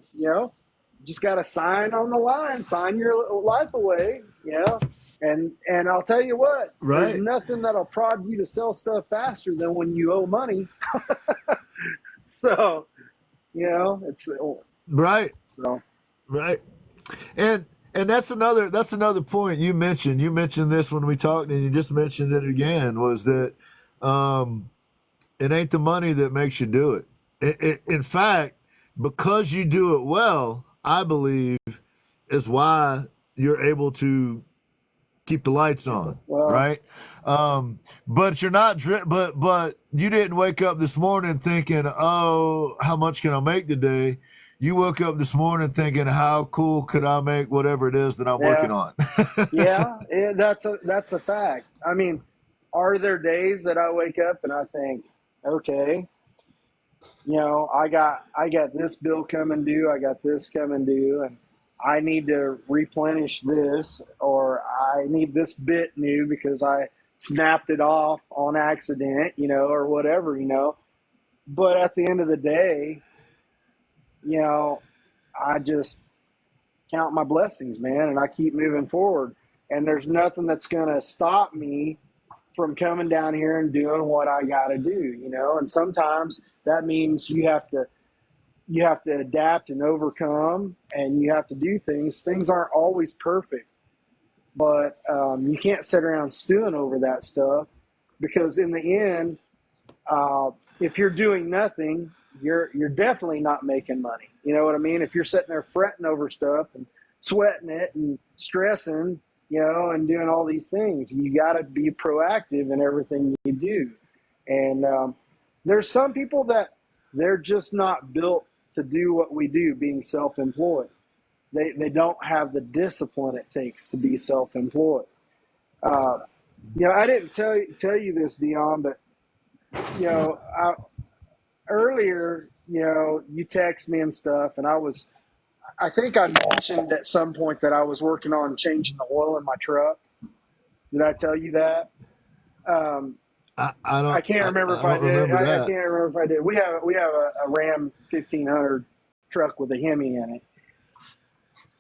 Just got to sign on the line, sign your life away. And I'll tell you what, there's Right, nothing that'll prod you to sell stuff faster than when you owe money. So, it's right, so. right. And that's another point you mentioned. You mentioned this when we talked, and you just mentioned it again. Was that it ain't the money that makes you do it. In fact, because you do it well, I believe is why you're able to keep the lights on, Well, right? But you're not but you didn't wake up this morning thinking, oh, how much can I make today? You woke up this morning thinking, how cool could I make whatever it is that I'm yeah. working on? That's a fact. I mean, are there days that I wake up and I think, okay, I got this bill coming due, I got this coming due, and I need to replenish this, or I need this bit new because I snapped it off on accident, or whatever. But at the end of the day, I just count my blessings, man, and I keep moving forward. And there's nothing that's going to stop me from coming down here and doing what I got to do, And sometimes that means you have to adapt and overcome, and you have to do things. Things aren't always perfect, but you can't sit around stewing over that stuff, because in the end, if you're doing nothing, you're definitely not making money. You know what I mean? If you're sitting there fretting over stuff and sweating it and stressing, and doing all these things, you got to be proactive in everything you do. And there's some people that they're just not built to do what we do, being self-employed. They don't have the discipline it takes to be self-employed. I didn't tell you this, Dion, but earlier, you text me and stuff, and I think I mentioned at some point that I was working on changing the oil in my truck. Did I tell you that? I don't. I can't remember if I I don't did. remember I that. can't remember if I did. We have a Ram 1500 truck with a Hemi in it,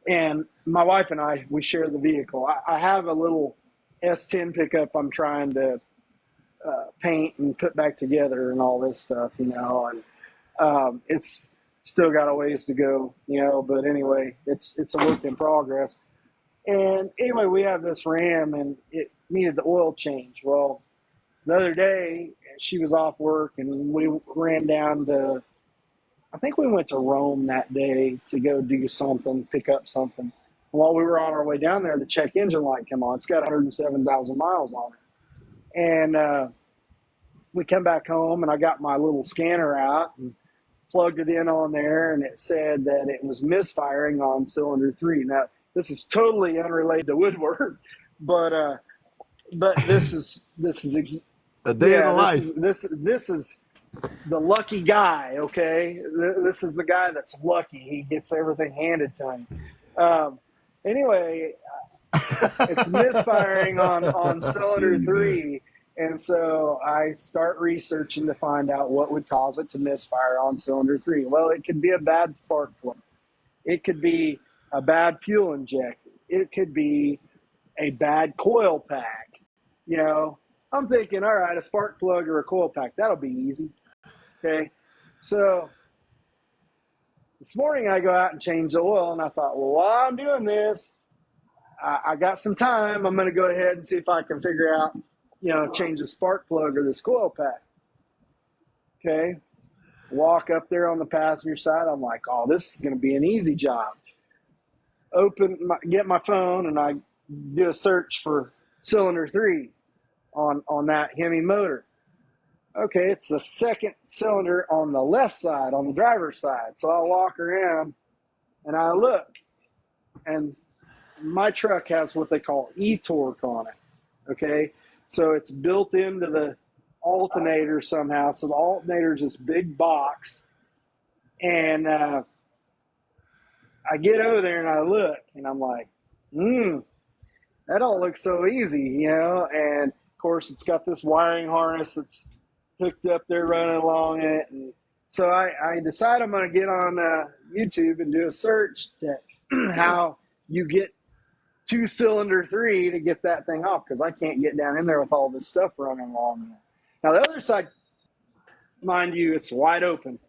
and my wife and we share the vehicle. I have a little S10 pickup I'm trying to paint and put back together and all this stuff, and it's still got a ways to go, but anyway, it's a work in progress. And anyway, we have this Ram and it needed the oil change. Well, the other day she was off work and we ran down to, I think we went to Rome that day to go do something, pick up something. While we were on our way down there, the check engine light came on. It's got 107,000 miles on it. And we come back home and I got my little scanner out and plugged it in on there, and it said that it was misfiring on cylinder 3. Now, this is totally unrelated to woodwork, but this is A day in the life. this is the lucky guy. Okay, this is the guy that's lucky. He gets everything handed to him. Anyway, it's misfiring on cylinder 3. And so I start researching to find out what would cause it to misfire on cylinder 3. Well, it could be a bad spark plug. It could be a bad fuel injector. It could be a bad coil pack. I'm thinking, all right, a spark plug or a coil pack, that'll be easy. Okay. So this morning I go out and change the oil, and I thought, well, while I'm doing this, I got some time. I'm going to go ahead and see if I can figure out, change the spark plug or this coil pack. Okay. Walk up there on the passenger side. I'm like, oh, this is going to be an easy job. Get my phone, and I do a search for cylinder 3 on that Hemi motor. Okay, it's the second cylinder on the left side, on the driver's side. So I walk around and I look, and my truck has what they call e-torque on it. Okay, so it's built into the alternator somehow. So the alternator is this big box, and I get over there and I look, and I'm like, that don't look so easy, And of course, it's got this wiring harness that's hooked up there running along it, and so I decide I'm going to get on YouTube and do a search to how you get to cylinder 3 to get that thing off, because I can't get down in there with all this stuff running along there. Now the other side, mind you, it's wide open.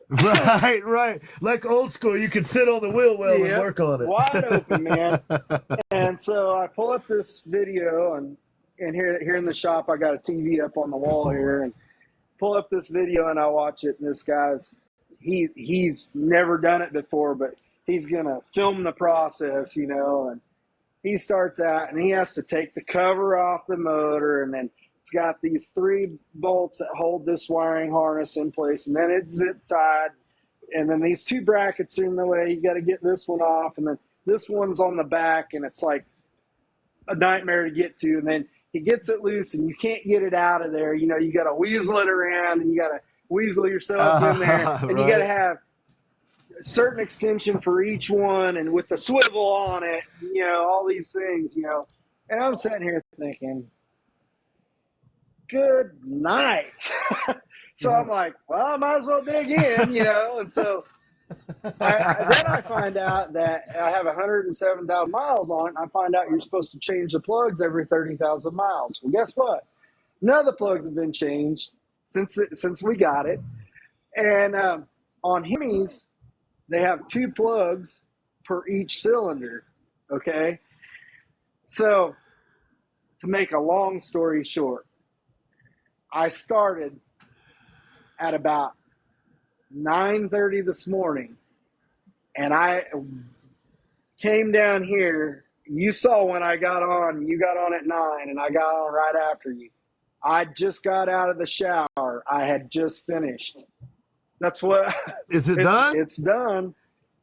Right. Like old school, you could sit on the wheel well and work on it. Wide open, man. And so I pull up this video, and here in the shop, I got a TV up on the wall here, and pull up this video and I watch it. And this guy's, he's never done it before, but he's going to film the process, and he starts out and he has to take the cover off the motor, and then it's got these 3 bolts that hold this wiring harness in place, and then it's zip tied, and then these 2 brackets are in the way. You got to get this one off, and then this one's on the back, and it's like a nightmare to get to. And then he gets it loose, and you can't get it out of there. You got to weasel it around, and you got to weasel yourself in there, and right. You got to have a certain extension for each one, and with the swivel on it, all these things, And I'm sitting here thinking, good night. So I'm like, well, I might as well dig in, And so then I find out that I have 107,000 miles on it, and I find out you're supposed to change the plugs every 30,000 miles. Well, guess what? None of the plugs have been changed since we got it. And on Hemis, they have 2 plugs per each cylinder. Okay. So to make a long story short, I started at about 9:30 this morning, and I came down here. You saw when I got on, you got on at 9, and I got on right after you. I just got out of the shower. I had just finished. That's what. Is it done? It's done,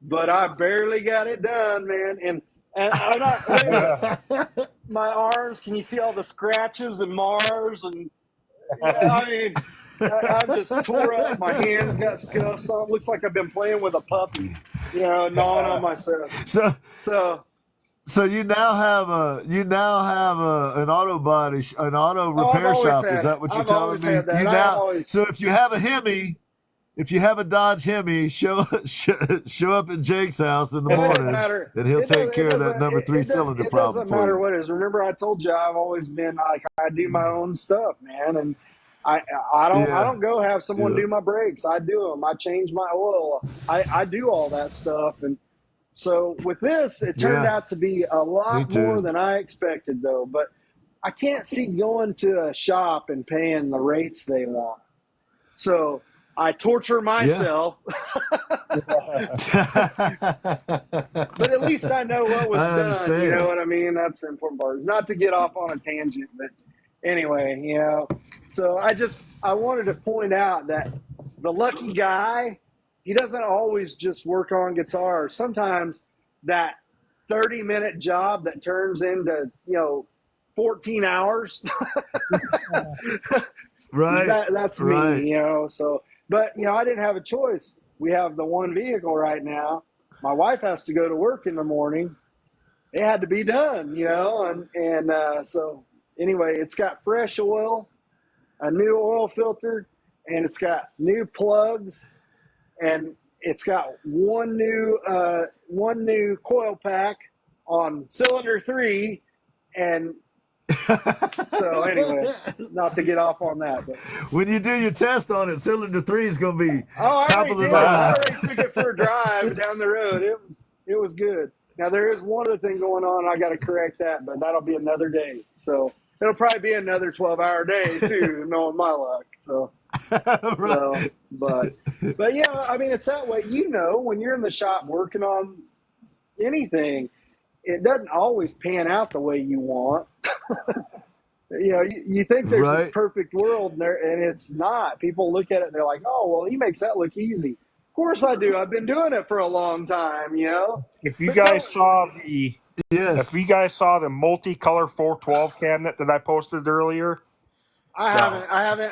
but I barely got it done, man. And I'm not. Look at this. My arms. Can you see all the scratches and mars? And I mean, I'm just tore up. My hands got scuffs on. Looks like I've been playing with a puppy, gnawing on myself. So you now have an auto repair shop. Is that what you're telling me? You now. So if you have a Hemi, if you have a Dodge Hemi, show up at Jake's house in the morning, and he'll take care of that number 3 cylinder problem for you. It doesn't matter what it is. Remember, I told you I've always been like, I do my own stuff, man, and I don't go have someone do my brakes. I do them. I change my oil. I do all that stuff. And so with this, it turned out to be a lot more than I expected, though. But I can't see going to a shop and paying the rates they want. So I torture myself. But at least I know what was done. You know what I mean? That's the important part. Not to get off on a tangent, but anyway, so I wanted to point out that the lucky guy, he doesn't always just work on guitar. Sometimes that 30-minute job that turns into, 14 hours. Right. That's me, so, but, I didn't have a choice. We have the one vehicle right now. My wife has to go to work in the morning. It had to be done, and so anyway, it's got fresh oil, a new oil filter, and it's got new plugs, and it's got one new coil pack on cylinder 3, and so anyway, not to get off on that, but when you do your test on it, cylinder 3 is going to be top of the line. I already took it for a drive down the road. It was good. Now there is one other thing going on. I got to correct that, but that'll be another day. So it'll probably be another 12-hour day too, knowing my luck. So. Right. So, but yeah, I mean, it's that way. When you're in the shop working on anything, it doesn't always pan out the way you want. You think there's this perfect world, and it's not. People look at it and they're like, "Oh, well, he makes that look easy." Of course I do. I've been doing it for a long time. If you guys saw the multicolor 412 cabinet that I posted earlier. I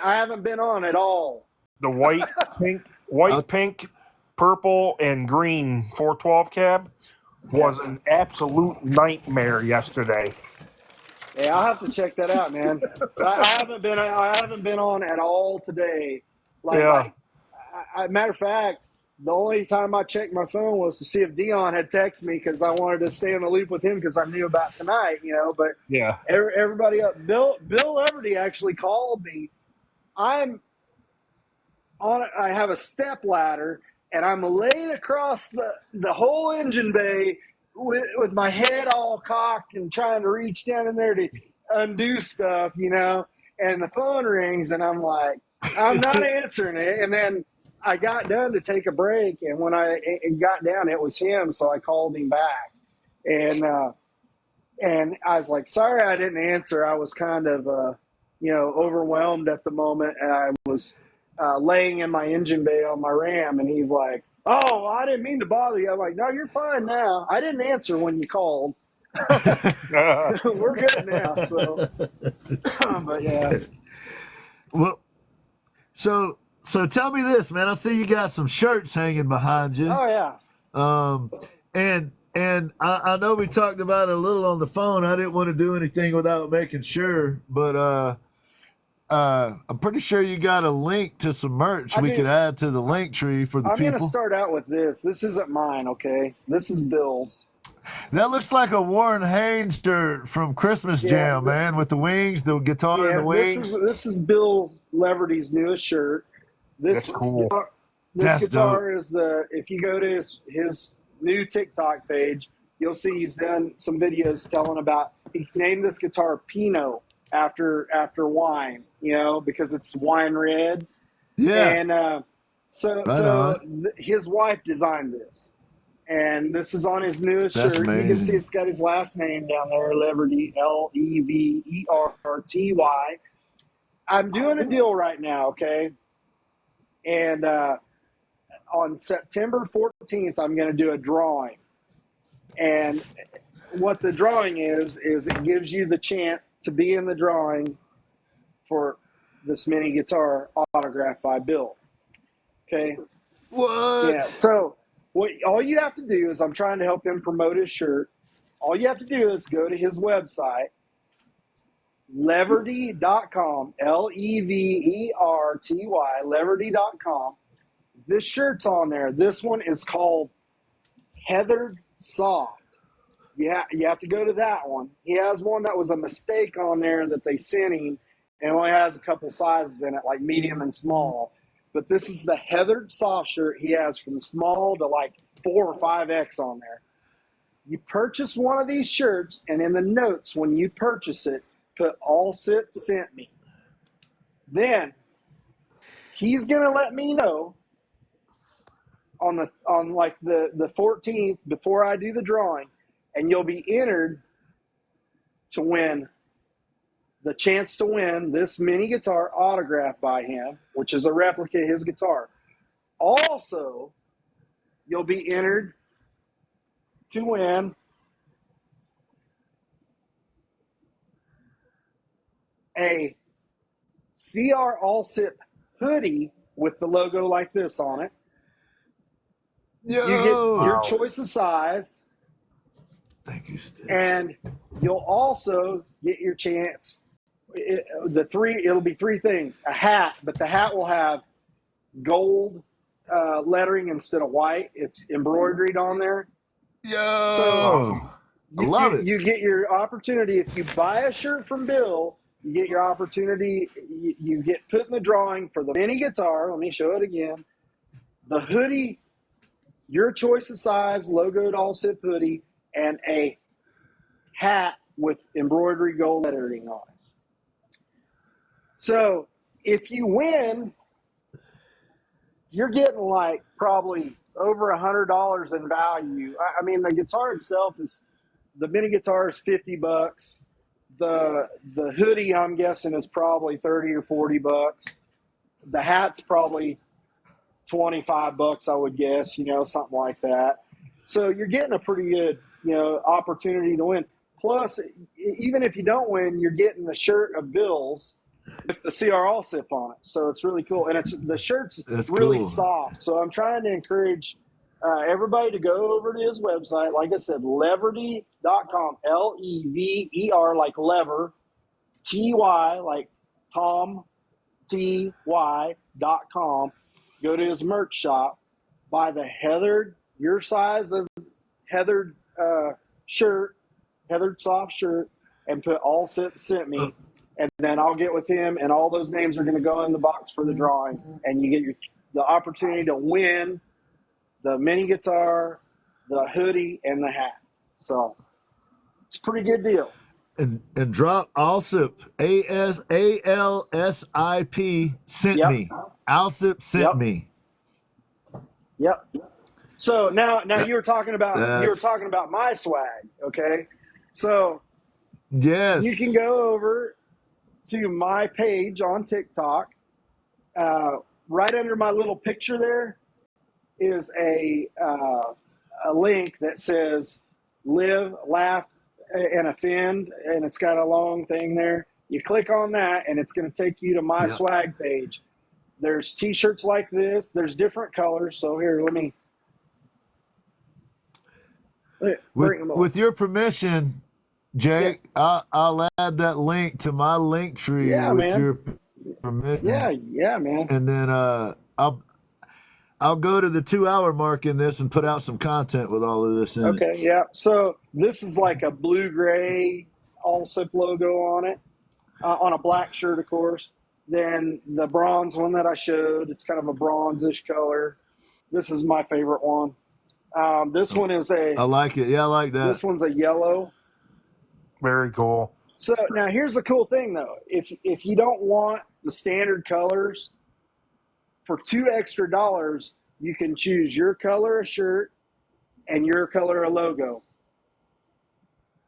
haven't been on at all. The white, pink, purple, and green 412 cab was an absolute nightmare yesterday. Yeah, I'll have to check that out, man. I haven't been on at all today. Matter of fact, the only time I checked my phone was to see if Dion had texted me because I wanted to stay in the loop with him because I knew about tonight, But yeah, everybody up. Bill Everty actually called me. I'm on. I have a step ladder, and I'm laid across the whole engine bay with my head all cocked and trying to reach down in there to undo stuff, And the phone rings, and I'm like, I'm not answering it, and then I got done to take a break, and when I got down, it was him, so I called him back. And I was like, sorry I didn't answer. I was kind of, overwhelmed at the moment, and I was laying in my engine bay on my Ram, and he's like, oh, I didn't mean to bother you. I'm like, no, you're fine now. I didn't answer when you called. We're good now, so. But, yeah. Well, So tell me this, man. I see you got some shirts hanging behind you. Oh yeah. And I know we talked about it a little on the phone. I didn't want to do anything without making sure, but I'm pretty sure you got a link to some merch we could add to the link tree for the people. I'm going to start out with this. This isn't mine, okay? This is Bill's. That looks like a Warren Haynes shirt from Christmas Jam, man, with the wings, the guitar and the wings. This is Bill Leverty's newest shirt. That's cool. This guitar is if you go to his new TikTok page, you'll see he's done some videos telling about, he named this guitar Pinot after wine, because it's wine red. Yeah. And his wife designed this. And this is on his newest shirt. Amazing. You can see it's got his last name down there, Leverty, Leverty. I'm doing a deal right now, okay? And on September 14th, I'm going to do a drawing. And what the drawing is it gives you the chance to be in the drawing for this mini guitar autographed by Bill. Okay. Yeah. What? So all you have to do is, I'm trying to help him promote his shirt. All you have to do is go to his website, leverty.com, Leverty, leverty.com. This shirt's on there. This one is called Heathered Soft. You have to go to that one. He has one that was a mistake on there that they sent him, and only has a couple sizes in it, like medium and small. But this is the Heathered Soft shirt. He has from small to like 4 or 5X on there. You purchase one of these shirts, and in the notes when you purchase it, put Alsip sent me. Then he's gonna let me know on the 14th before I do the drawing, and you'll be entered to win the chance to win this mini guitar autographed by him, which is a replica of his guitar. Also, you'll be entered to win a C.R Alsip hoodie with the logo like this on it. Yo! You get your Wow. choice of size, Thank you, Stitch. and you'll also get your chance. It'll be 3 things: a hat, but the hat will have gold lettering instead of white. It's embroidered on there. Yo! So I love it. You get your opportunity. If you buy a shirt from Bill, you get your opportunity. You get put in the drawing for the mini guitar. Let me show it again. The hoodie, your choice of size, logoed Alsip hoodie, and a hat with embroidery gold lettering on it. So if you win, you're getting like probably over $100 in value. I mean, the guitar itself the mini guitar is $50. The hoodie, I'm guessing, is probably $30 or $40. The hat's probably $25, I would guess, something like that. So you're getting a pretty good, opportunity to win. Plus, even if you don't win, you're getting the shirt of Bill's with the C.R Alsip on it. So it's really cool. And the shirt's That's really cool. soft. So I'm trying to encourage everybody to go over to his website. Like I said, leverty.com, Lever, like lever, Ty, like Tom, Ty.com. Go to his merch shop, buy the heathered, your size of heathered shirt, heathered soft shirt, and put Alsip sent me. And then I'll get with him, and all those names are going to go in the box for the drawing. And you get the opportunity to win the mini guitar, the hoodie, and the hat. So it's a pretty good deal. And drop Alsip, Alsip sent Yep. me. Alsip sent Yep. me. Yep. So now you were talking about my swag, okay? So Yes. you can go over to my page on TikTok. Right under my little picture there is a link that says "Live, Laugh, and Offend," and it's got a long thing there. You click on that, and it's going to take you to my swag page. There's T-shirts like this. There's different colors. So here, let me bring them up. With your permission, Jake, I'll add that link to my link tree Yeah, with man. your permission. Yeah, man. And then I'll go to the 2-hour mark in this and put out some content with all of this in it. Okay, yeah. So this is like a blue-gray Alsip logo on it, on a black shirt, of course. Then the bronze one that I showed, it's kind of a bronzish color. This is my favorite one. This one is I like it. Yeah, I like that. This one's a yellow. Very cool. So now here's the cool thing, though. If you don't want the standard colors, for $2 extra, you can choose your color of shirt and your color of logo.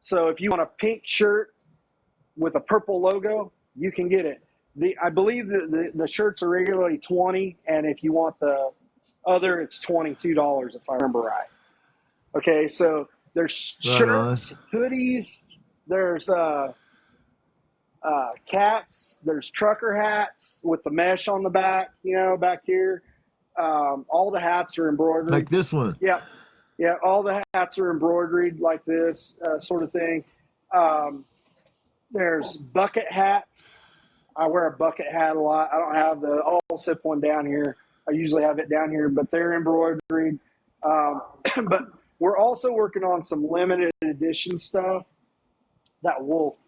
So if you want a pink shirt with a purple logo, you can get it. I believe the shirts are regularly 20, and if you want the other, it's $22 if I remember right. Okay, so there's Right on. shirts, hoodies, there's caps, there's trucker hats with the mesh on the back, back here. All the hats are embroidered. Like this one. Yeah, yeah, all the hats are embroidered like this sort of thing. There's bucket hats. I wear a bucket hat a lot. I don't have the Alsip one down here. I usually have it down here, but they're embroidered. But we're also working on some limited edition stuff that will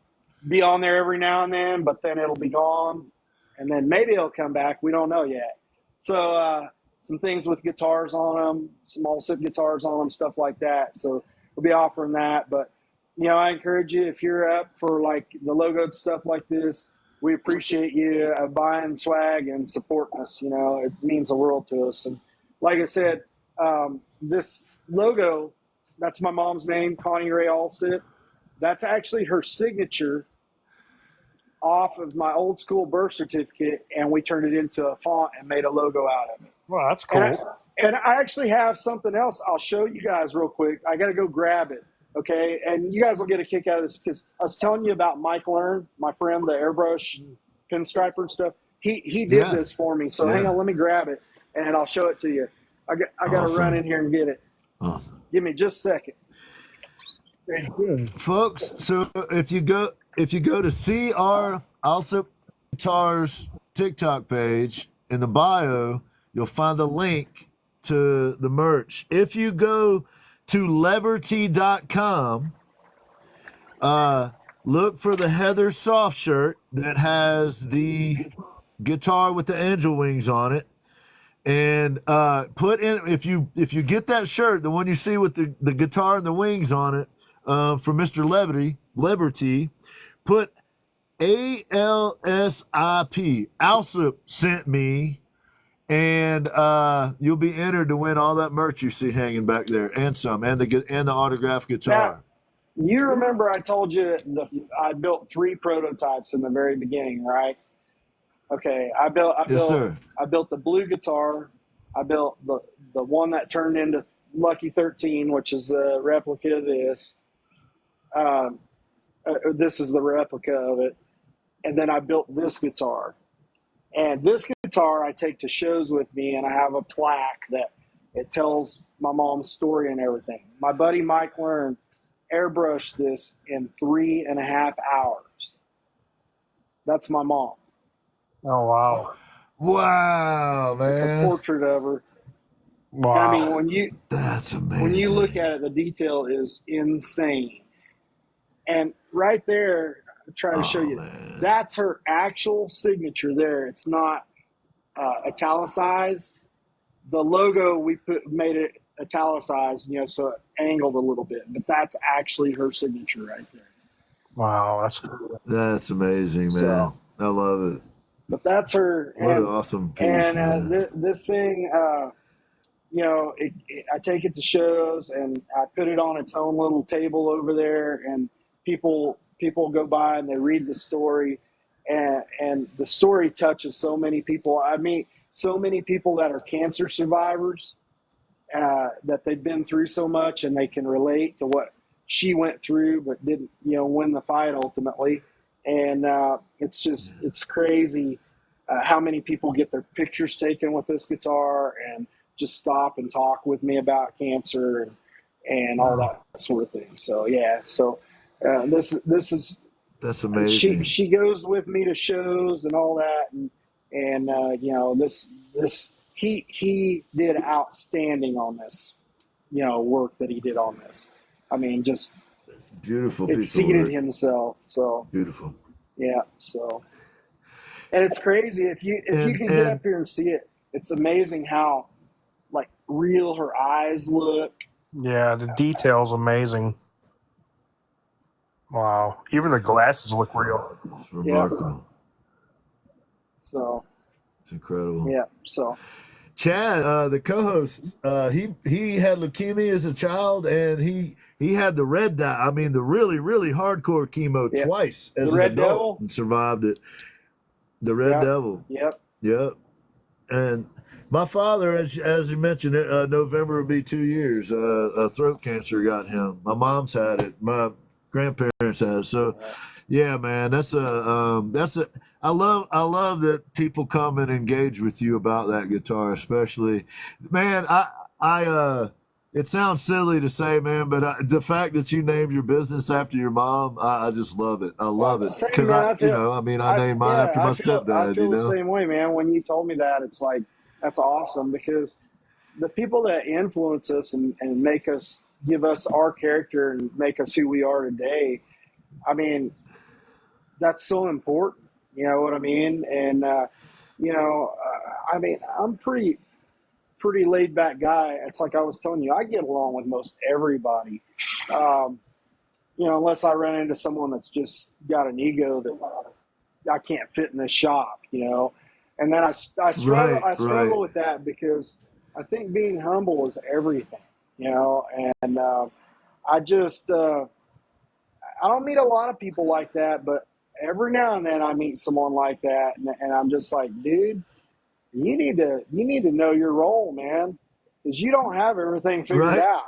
be on there every now and then, but then it'll be gone. And then maybe it'll come back. We don't know yet. So some things with guitars on them, some Alsip guitars on them, stuff like that. So we'll be offering that. But, I encourage you, if you're up for like the logoed stuff like this, we appreciate you buying swag and supporting us. It means the world to us. And like I said, this logo, that's my mom's name, Connie Ray Alsip. That's actually her signature off of my old school birth certificate, and we turned it into a font and made a logo out of it. Well, that's cool. And I actually have something else I'll show you guys real quick. I got to go grab it. Okay, and you guys will get a kick out of this because I was telling you about Mike Learn, my friend, the airbrush pinstriper and stuff. He did this for me. So hang on, let me grab it and I'll show it to you. I got to run in here and get it. Awesome. Give me just a second. Folks, so if you go to C.R Alsip Guitars TikTok page, in the bio, you'll find a link to the merch. If you go to leverty.com, look for the Heather soft shirt that has the guitar with the angel wings on it, and put in, if you get that shirt, the one you see with the guitar and the wings on it, from Mr. Leverty, put ALSIP, Alsip sent me, and you'll be entered to win all that merch you see hanging back there, and some, and the autographed guitar. Now, you remember I told you I built 3 prototypes in the very beginning, right? Okay, I built the blue guitar. I built the one that turned into Lucky 13, which is the replica of this. This is the replica of it, and then I built this guitar. And this guitar I take to shows with me, and I have a plaque that it tells my mom's story and everything. My buddy Mike Learn airbrushed this in 3.5 hours. That's my mom. Oh, wow. Wow, man. It's a portrait of her. Wow. I mean, That's amazing. when you look at it, the detail is insane. And right there, I'm trying to show you, man. that's her actual signature there. It's not italicized. The logo, we made it italicized, so it angled a little bit. But that's actually her signature right there. Wow, That's amazing, man. So, I love it. But that's her. What an awesome piece. And this thing, I take it to shows, and I put it on its own little table over there, and people go by and they read the story, and the story touches so many people. I mean, so many people that are cancer survivors, that they've been through so much, and they can relate to what she went through, but didn't, win the fight ultimately. And it's crazy how many people get their pictures taken with this guitar and just stop and talk with me about cancer and all that sort of thing. So yeah, this is that's amazing. She goes with me to shows and all that, and he did outstanding on this, work that he did on this. I mean, just it's beautiful. Exceeded himself. So beautiful. Yeah. So, and it's crazy if you can get up here and see it. It's amazing how like real her eyes look. Yeah, the detail's amazing. Wow. Even the glasses look real. It's remarkable. Yeah. So it's incredible. Yeah. So Chad, the co-host, he had leukemia as a child, and he had the red dye. I mean, the really, really hardcore chemo twice as an adult, and survived it. the Red Yep. Devil. Yep. Yep. And my father, as you mentioned, November will be 2 years. Throat cancer got him. My mom's had it. My grandparents had it. So, yeah, man, that's a. I love that people come and engage with you about that guitar, especially, man. It sounds silly to say, man, but the fact that you named your business after your mom, I just love it. I Well, love it's it the same, because man. I named mine after my I stepdad. feel the same way, man. When you told me that, it's like that's awesome because the people that influence us and make us give us our character and make us who we are today. I mean, that's so important. You know what I mean? And I mean, I'm pretty laid back guy. It's like I was telling you, I get along with most everybody. Um, unless I run into someone that's just got an ego that I can't fit in this shop, And then I struggle Right, right. with that because I think being humble is everything, And I just I don't meet a lot of people like that, but every now and then I meet someone like that, and I'm just like, dude, you need to know your role, man, because you don't have everything figured Right. out.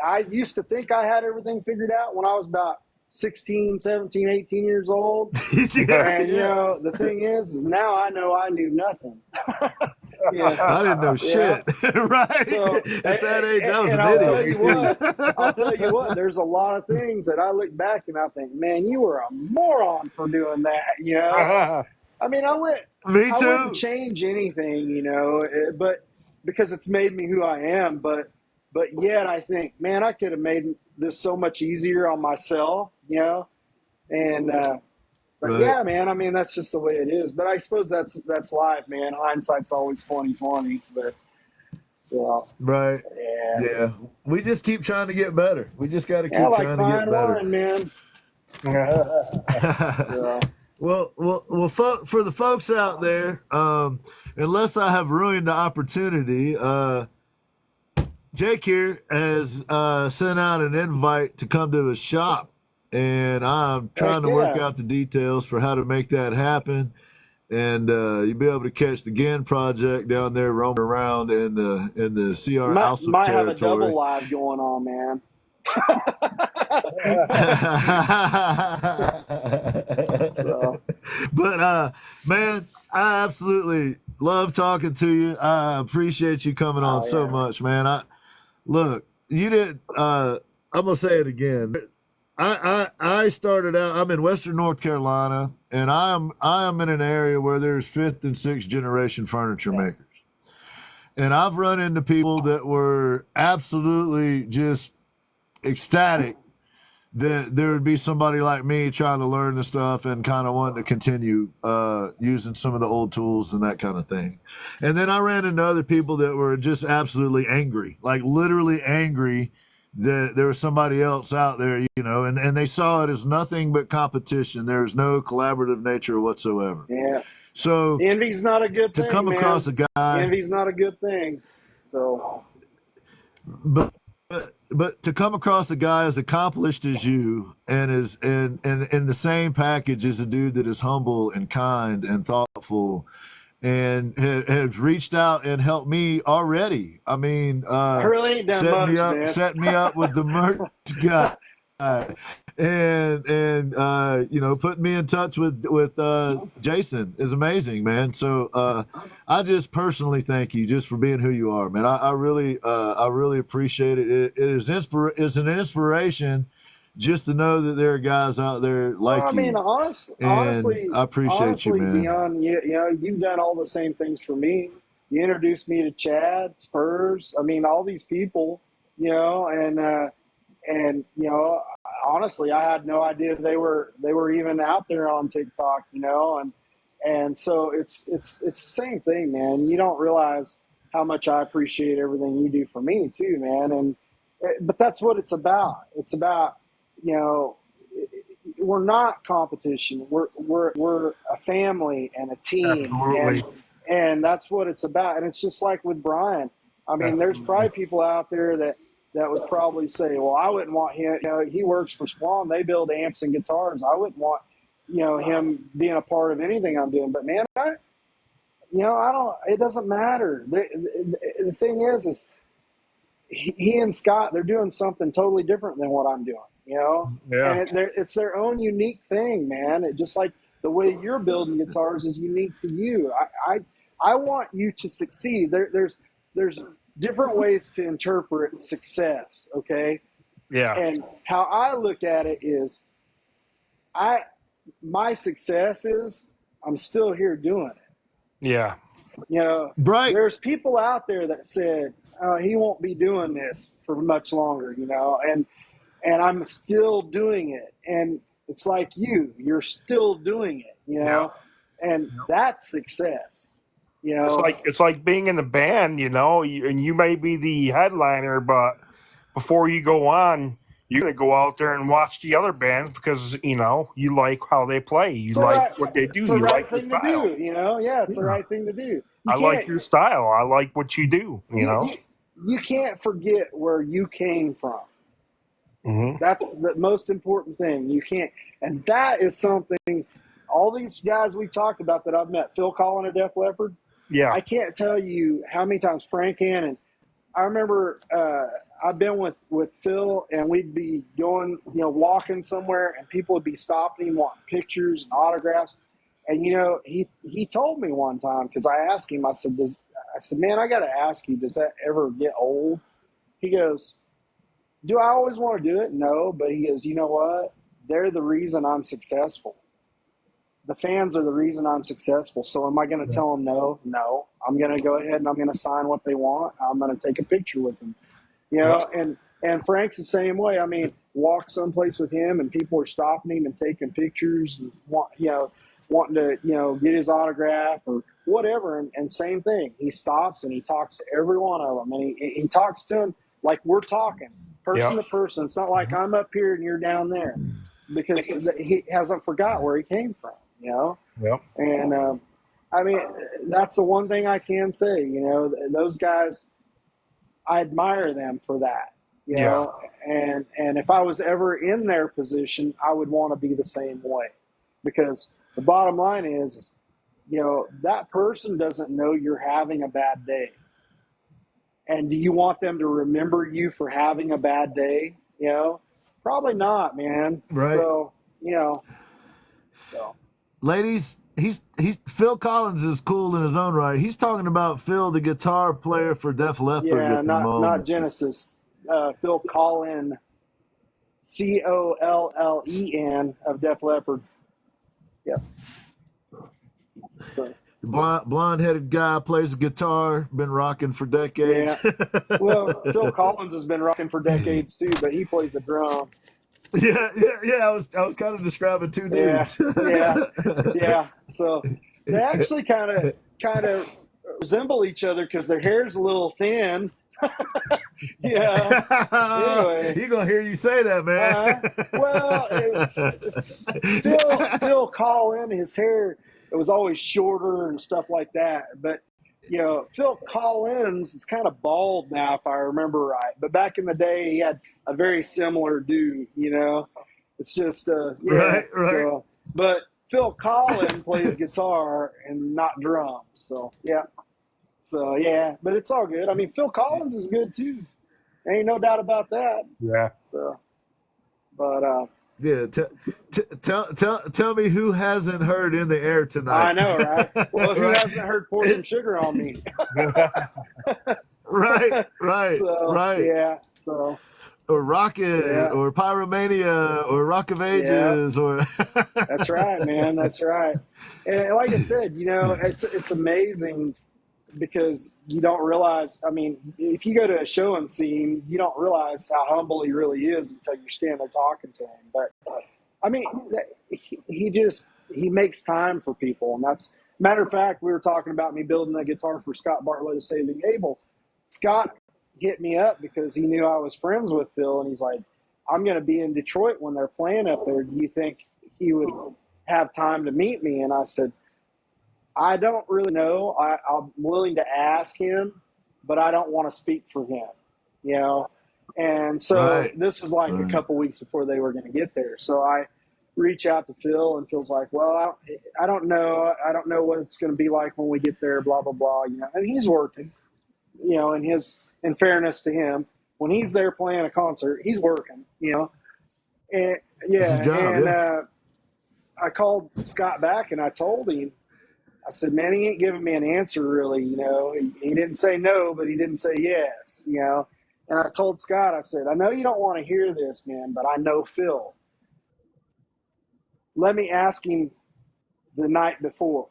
I used to think I had everything figured out when I was about 16, 17, 18 years old. Yeah, And yeah. the thing is now I know I knew nothing. Yeah, I didn't know yeah. shit. Right. So, At that age, I was and an I'll Oh, tell me you idiot. too. what, there's a lot of things that I look back and I think, man, you were a moron for doing that. I mean, Me I wouldn't too. change anything, but because it's made me who I am. But yet I think, man, I could have made this so much easier on myself, And but Right. yeah, man, I mean that's just the way it is. But I suppose that's life, man. Hindsight's always 20/20. But Right. yeah, Yeah. We just keep trying to get better. We just got to yeah, keep like trying to get fine better. wine, man. Yeah, Well, for the folks out there, unless I have ruined the opportunity, Jake here has sent out an invite to come to his shop, and I'm heck trying to work yeah. out the details for how to make that happen. And you'll be able to catch the GAN project down there roaming around in the C.R Alsip Might have a double territory. live going on, man. So, But man, I absolutely love talking to you. I appreciate you coming on oh so yeah, man. much, man. Look, you didn't. I'm gonna say it again. I started out. I'm in Western North Carolina, and I am in an area where there's fifth and sixth generation furniture makers, and I've run into people that were absolutely just ecstatic that there would be somebody like me trying to learn the stuff and kind of wanting to continue using some of the old tools and that kind of thing. And then I ran into other people that were just absolutely angry, like literally angry that there was somebody else out there, and they saw it as nothing but competition. There's no collaborative nature whatsoever. Yeah. So Envy's not a good to thing, come across man. a guy, Envy's not a good thing. So but to come across a guy as accomplished as you and is and in the same package as a dude that is humble and kind and thoughtful and has reached out and helped me already. I mean, I really ain't done much, man. set me up with the merch guy, and putting me in touch with Jason is amazing, man. So I just personally thank you just for being who you are, man. I really appreciate it. It's an inspiration just to know that there are guys out there Well, like I mean, you, and I appreciate you, man. Dion, you've done all the same things for me. You introduced me to Chad Spurs. I mean, all these people, and honestly, I had no idea they were even out there on TikTok, and so it's the same thing, man. You don't realize how much I appreciate everything you do for me too, man. But that's what it's about. It's about, you know, we're not competition. We're a family and a team, Absolutely. and that's what it's about. And it's just like with Brian. I mean, there's probably people out there that would probably say, well, I wouldn't want him. He works for Swan. They build amps and guitars. I wouldn't want him being a part of anything I'm doing. But man, I don't. It doesn't matter. The thing is he and Scott, they're doing something totally different than what I'm doing. Yeah. And it's their own unique thing, man. It just like the way you're building guitars is unique to you. I want you to succeed. There's different ways to interpret success. Okay. Yeah. And how I look at it is, my success is I'm still here doing it. Yeah. Right. There's people out there that said, he won't be doing this for much longer, and I'm still doing it. And it's like you're still doing it, Yeah. and that's success, It's like being in the band, and you may be the headliner, but before you go on, you're gonna go out there and watch the other bands because you like how they play, you like what they do, it's the you right like your thing to style. do, yeah, it's the right thing to do. I like your style. I like what you do. You can't forget where you came from. Mm-hmm. That's the most important thing. You can't, and that is something. All these guys we've talked about that I've met, Phil Collin of Def Leppard. Yeah. I can't tell you how many times Frank Hannon. I remember I've been with Phil, and we'd be going, walking somewhere, and people would be stopping him wanting pictures and autographs. And he told me one time, because I asked him, I said, man, I got to ask you, does that ever get old? He goes, do I always want to do it? No, but he goes, you know what? They're the reason I'm successful. The fans are the reason I'm successful. So am I going to tell them no? No. I'm going to go ahead and I'm going to sign what they want. I'm going to take a picture with them. And Frank's the same way. I mean, walk someplace with him and people are stopping him and taking pictures and wanting to, get his autograph or whatever. And same thing. He stops and he talks to every one of them. And he talks to them like we're talking, person to person. It's not like I'm up here and you're down there, because he hasn't forgot where he came from, Yep. And I mean, that's the one thing I can say, those guys, I admire them for that, and if I was ever in their position, I would want to be the same way, because the bottom line is, that person doesn't know you're having a bad day. And do you want them to remember you for having a bad day? Probably not, man. Right. So, Ladies, he's Phil Collins is cool in his own right. He's talking about Phil, the guitar player for Def Leppard at the moment. Not Genesis. Phil Collin, Collen of Def Leppard. Yeah. So. Blonde-headed guy, plays the guitar, been rocking for decades. Yeah. Well, Phil Collins has been rocking for decades too, but he plays a drum. Yeah. I was kind of describing two dudes. Yeah. So they actually kind of resemble each other because their hair's a little thin. Yeah. Anyway, He's gonna hear you say that, man. Phil Collin, his hair, it was always shorter and stuff like that. But, Phil Collins is kind of bald now, if I remember right. But back in the day, he had a very similar do, It's just, Right. So, but Phil Collin plays guitar and not drums. So, yeah. So, yeah. But it's all good. I mean, Phil Collins is good, too. Ain't no doubt about that. Yeah. So, but, yeah, tell me who hasn't heard In the Air Tonight. I know, right? Well, who hasn't heard Pour Some Sugar on Me? Right. So, Right. Yeah. So. Or Rocket, or Pyromania, or Rock of Ages, or. That's right, man. That's right. And like I said, it's amazing because you don't realize. I mean, if you go to a show and see him, you don't realize how humble he really is until you're standing there talking to him. But I mean, he makes time for people, and that's matter of fact. We were talking about me building a guitar for Scott Bartlett of Saving Abel. Scott hit me up because he knew I was friends with Phil, and he's like, I'm going to be in Detroit when they're playing up there. Do you think he would have time to meet me? And I said, I don't really know. I'm willing to ask him, but I don't want to speak for him, And so This was like a couple weeks before they were going to get there. So I reach out to Phil, and Phil's like, well, I don't know. I don't know what it's going to be like when we get there, blah, blah, blah. And he's working, in fairness to him, when he's there playing a concert, he's working, And It's his job, I called Scott back and I told him, I said, man, he ain't giving me an answer really, He didn't say no, but he didn't say yes, And I told Scott, I said, I know you don't want to hear this, man, but I know Phil. Let me ask him the night before.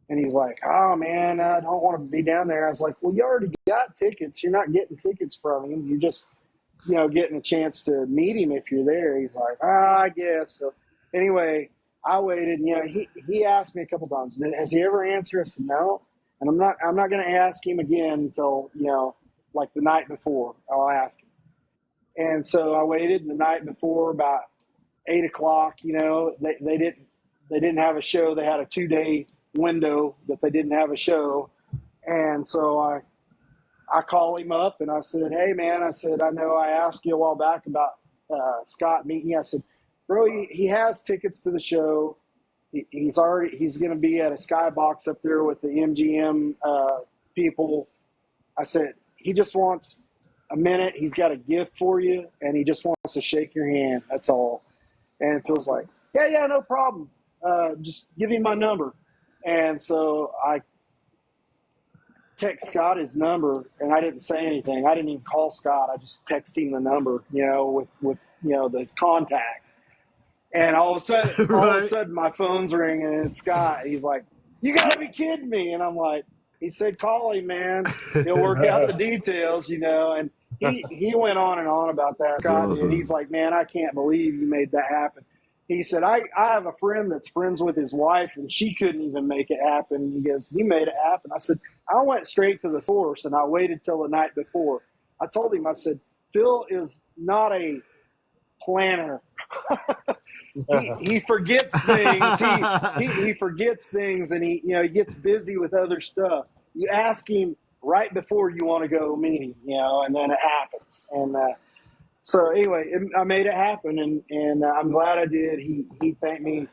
And he's like, oh, man, I don't want to be down there. I was like, well, you already got tickets. You're not getting tickets from him. You're just, getting a chance to meet him if you're there. He's like, I guess. So anyway, I waited. He asked me a couple times, has he ever answered? I said, no. And I'm not going to ask him again until, like the night before. I'll ask him. And so I waited the night before about 8 o'clock. They didn't have a show. They had a 2-day window that they didn't have a show. And so I called him up and I said, hey, man, I know I asked you a while back about Scott meeting you. I said, bro, he has tickets to the show. He's going to be at a skybox up there with the MGM people. I said, he just wants a minute. He's got a gift for you, and he just wants to shake your hand. That's all. And Phil's like, yeah, no problem. Just give him my number. And so I text Scott his number, and I didn't say anything. I didn't even call Scott. I just texted him the number, with the contact. And all of a sudden, my phone's ringing, and it's Scott. He's like, "You got to be kidding me!" And I'm like, "He said, call him, man. He'll work out the details, And he went on and on about that. Scott, awesome. And he's like, "Man, I can't believe you made that happen." He said, I have a friend that's friends with his wife, and she couldn't even make it happen. He goes, you made it happen. I said, I went straight to the source, and I waited till the night before. I told him, I said, Phil is not a planner. he forgets things. He forgets things, and he gets busy with other stuff. You ask him right before you want to go meet him, and then it happens. And so anyway, I made it happen, and I'm glad I did. He thanked me,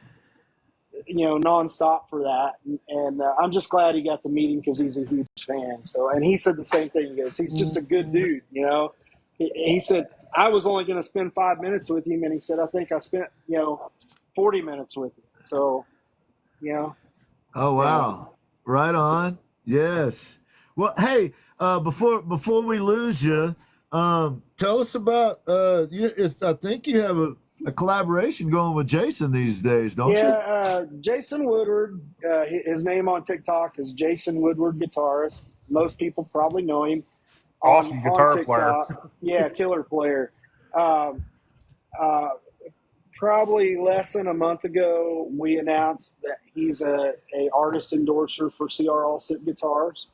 nonstop for that, and I'm just glad he got to meet him because he's a huge fan. So, and he said the same thing. He goes, he's just a good dude, He said, I was only going to spend 5 minutes with him, and he said, I think I spent 40 minutes with him. So, Oh wow! Right on. Yes. Well, hey, before we lose you, tell us about I think you have a collaboration going with Jason these days, don't you? Yeah, Jason Woodward. His name on TikTok is Jason Woodward Guitarist. Most people probably know him. Awesome guitar player. Yeah, killer player. Probably less than a month ago, we announced that he's a artist endorser for C.R Alsip guitars.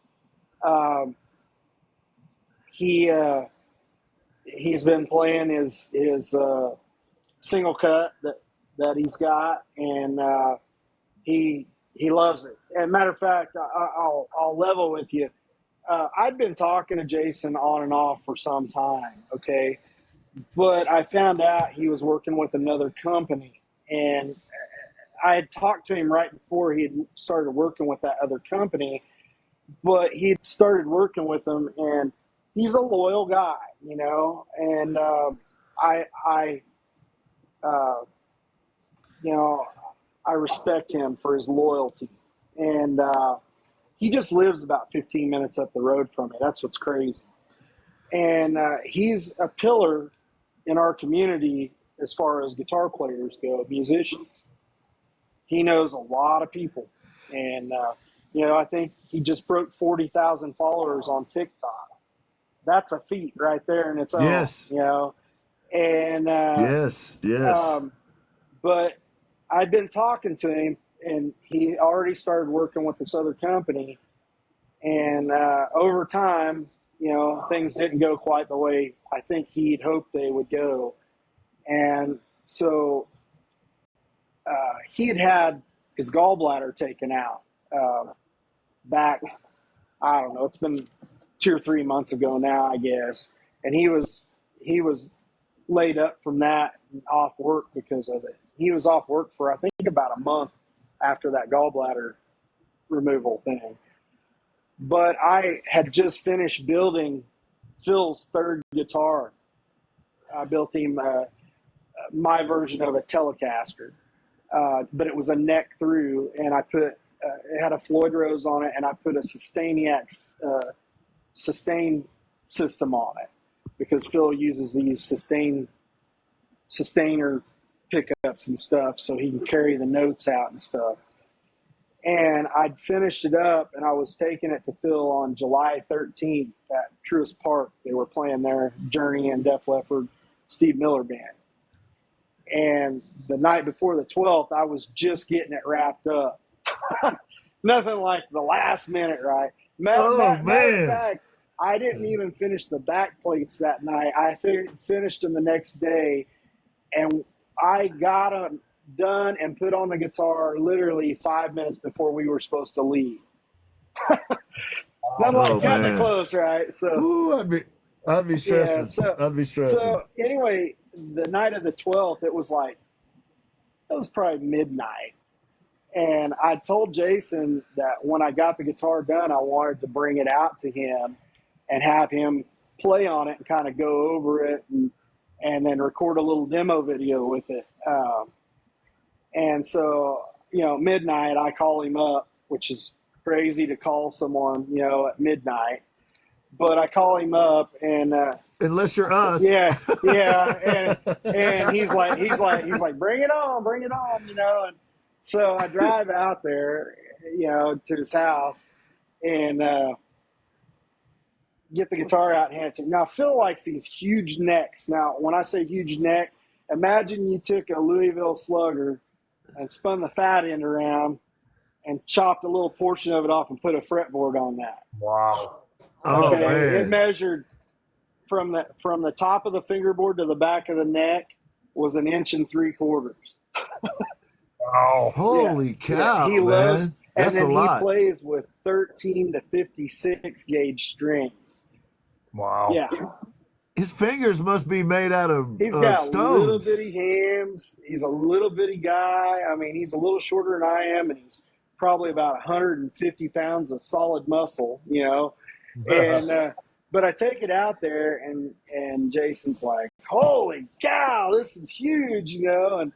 He's been playing his single cut that he's got, and he loves it. And matter of fact, I'll level with you. I'd been talking to Jason on and off for some time, okay? But I found out he was working with another company, and I had talked to him right before he had started working with that other company, but he had started working with them, and he's a loyal guy, and I respect him for his loyalty, and he just lives about 15 minutes up the road from me. That's what's crazy. And he's a pillar in our community as far as guitar players go, musicians. He knows a lot of people. And, I think he just broke 40,000 followers on TikTok. That's a feat right there in its own. Yes. And yes. But I've been talking to him, and he already started working with this other company. And over time, things didn't go quite the way I think he'd hoped they would go. And so he had his gallbladder taken out back, I don't know, it's been 2 or 3 months ago now, I guess. And he was laid up from that and off work because of it. he was off work for, I think, about a month after that gallbladder removal thing. But I had just finished building Phil's third guitar. I built him my version of a Telecaster, but it was a neck through, and I put it had a Floyd Rose on it, and I put a Sustainiac sustain system on it because Phil uses these sustainer pickups and stuff, so he can carry the notes out and stuff. And I'd finished it up, and I was taking it to Phil on July 13th at Truist Park. They were playing their Journey and Def Leppard Steve Miller Band. And the night before the 12th, I was just getting it wrapped up. Nothing like the last minute, right? Matter of fact, I didn't even finish the back plates that night. I finished them the next day, and I got them done and put on the guitar literally 5 minutes before we were supposed to leave. Nothing like cutting it close, right? So, ooh, I'd be stressing. Yeah, I'd be stressing. So anyway, the night of the 12th, it was probably midnight. And I told Jason that when I got the guitar done, I wanted to bring it out to him and have him play on it and kind of go over it and then record a little demo video with it. And so, midnight, I call him up, which is crazy to call someone, at midnight. But I call him up and unless you're us. Yeah. And he's like, bring it on, and so I drive out there, to his house and get the guitar out and hand it to him. Now, Phil likes these huge necks. Now, when I say huge neck, imagine you took a Louisville Slugger and spun the fat end around and chopped a little portion of it off and put a fretboard on that. Wow. Oh, okay? man. It measured from the top of the fingerboard to the back of the neck was 1 3/4 inches. Wow. Holy cow, he man. loves, That's and then a lot. he plays with 13 to 56 gauge strings. Wow. Yeah. His fingers must be made out of He's got stones. little bitty hands. He's a little bitty guy. I mean, he's a little shorter than I am, and he's probably about 150 pounds of solid muscle, And but I take it out there, and Jason's like, "Holy cow, this is huge," and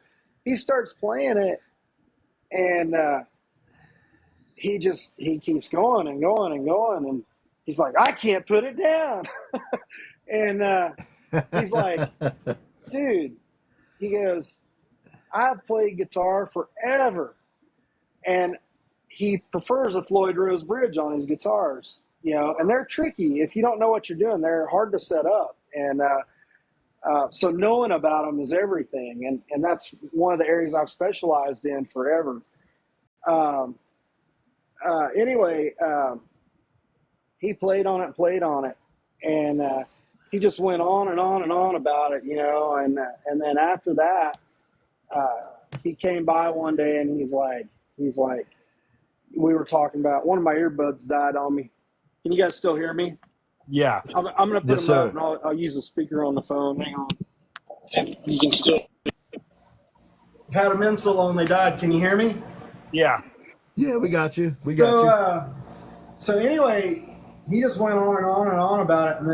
he starts playing it, and he keeps going and going and going, and he's like, "I can't put it down," and he's like, "Dude," he goes, "I've played guitar forever," and he prefers a Floyd Rose bridge on his guitars. And they're tricky. If you don't know what you're doing, they're hard to set up. And so knowing about them is everything. And that's one of the areas I've specialized in forever. Anyway, he played on it. And he just went on and on and on about it, and then after that, he came by one day and he's like, we were talking about, one of my earbuds died on me. Can you guys still hear me? Yeah. I'm going to put Yes, them sir. up, and I'll use the speaker on the phone. Hang on. See if you can still. I've had them in so long they died. Can you hear me? Yeah. Yeah, we got you. We got you. So anyway, he just went on and on and on about it. And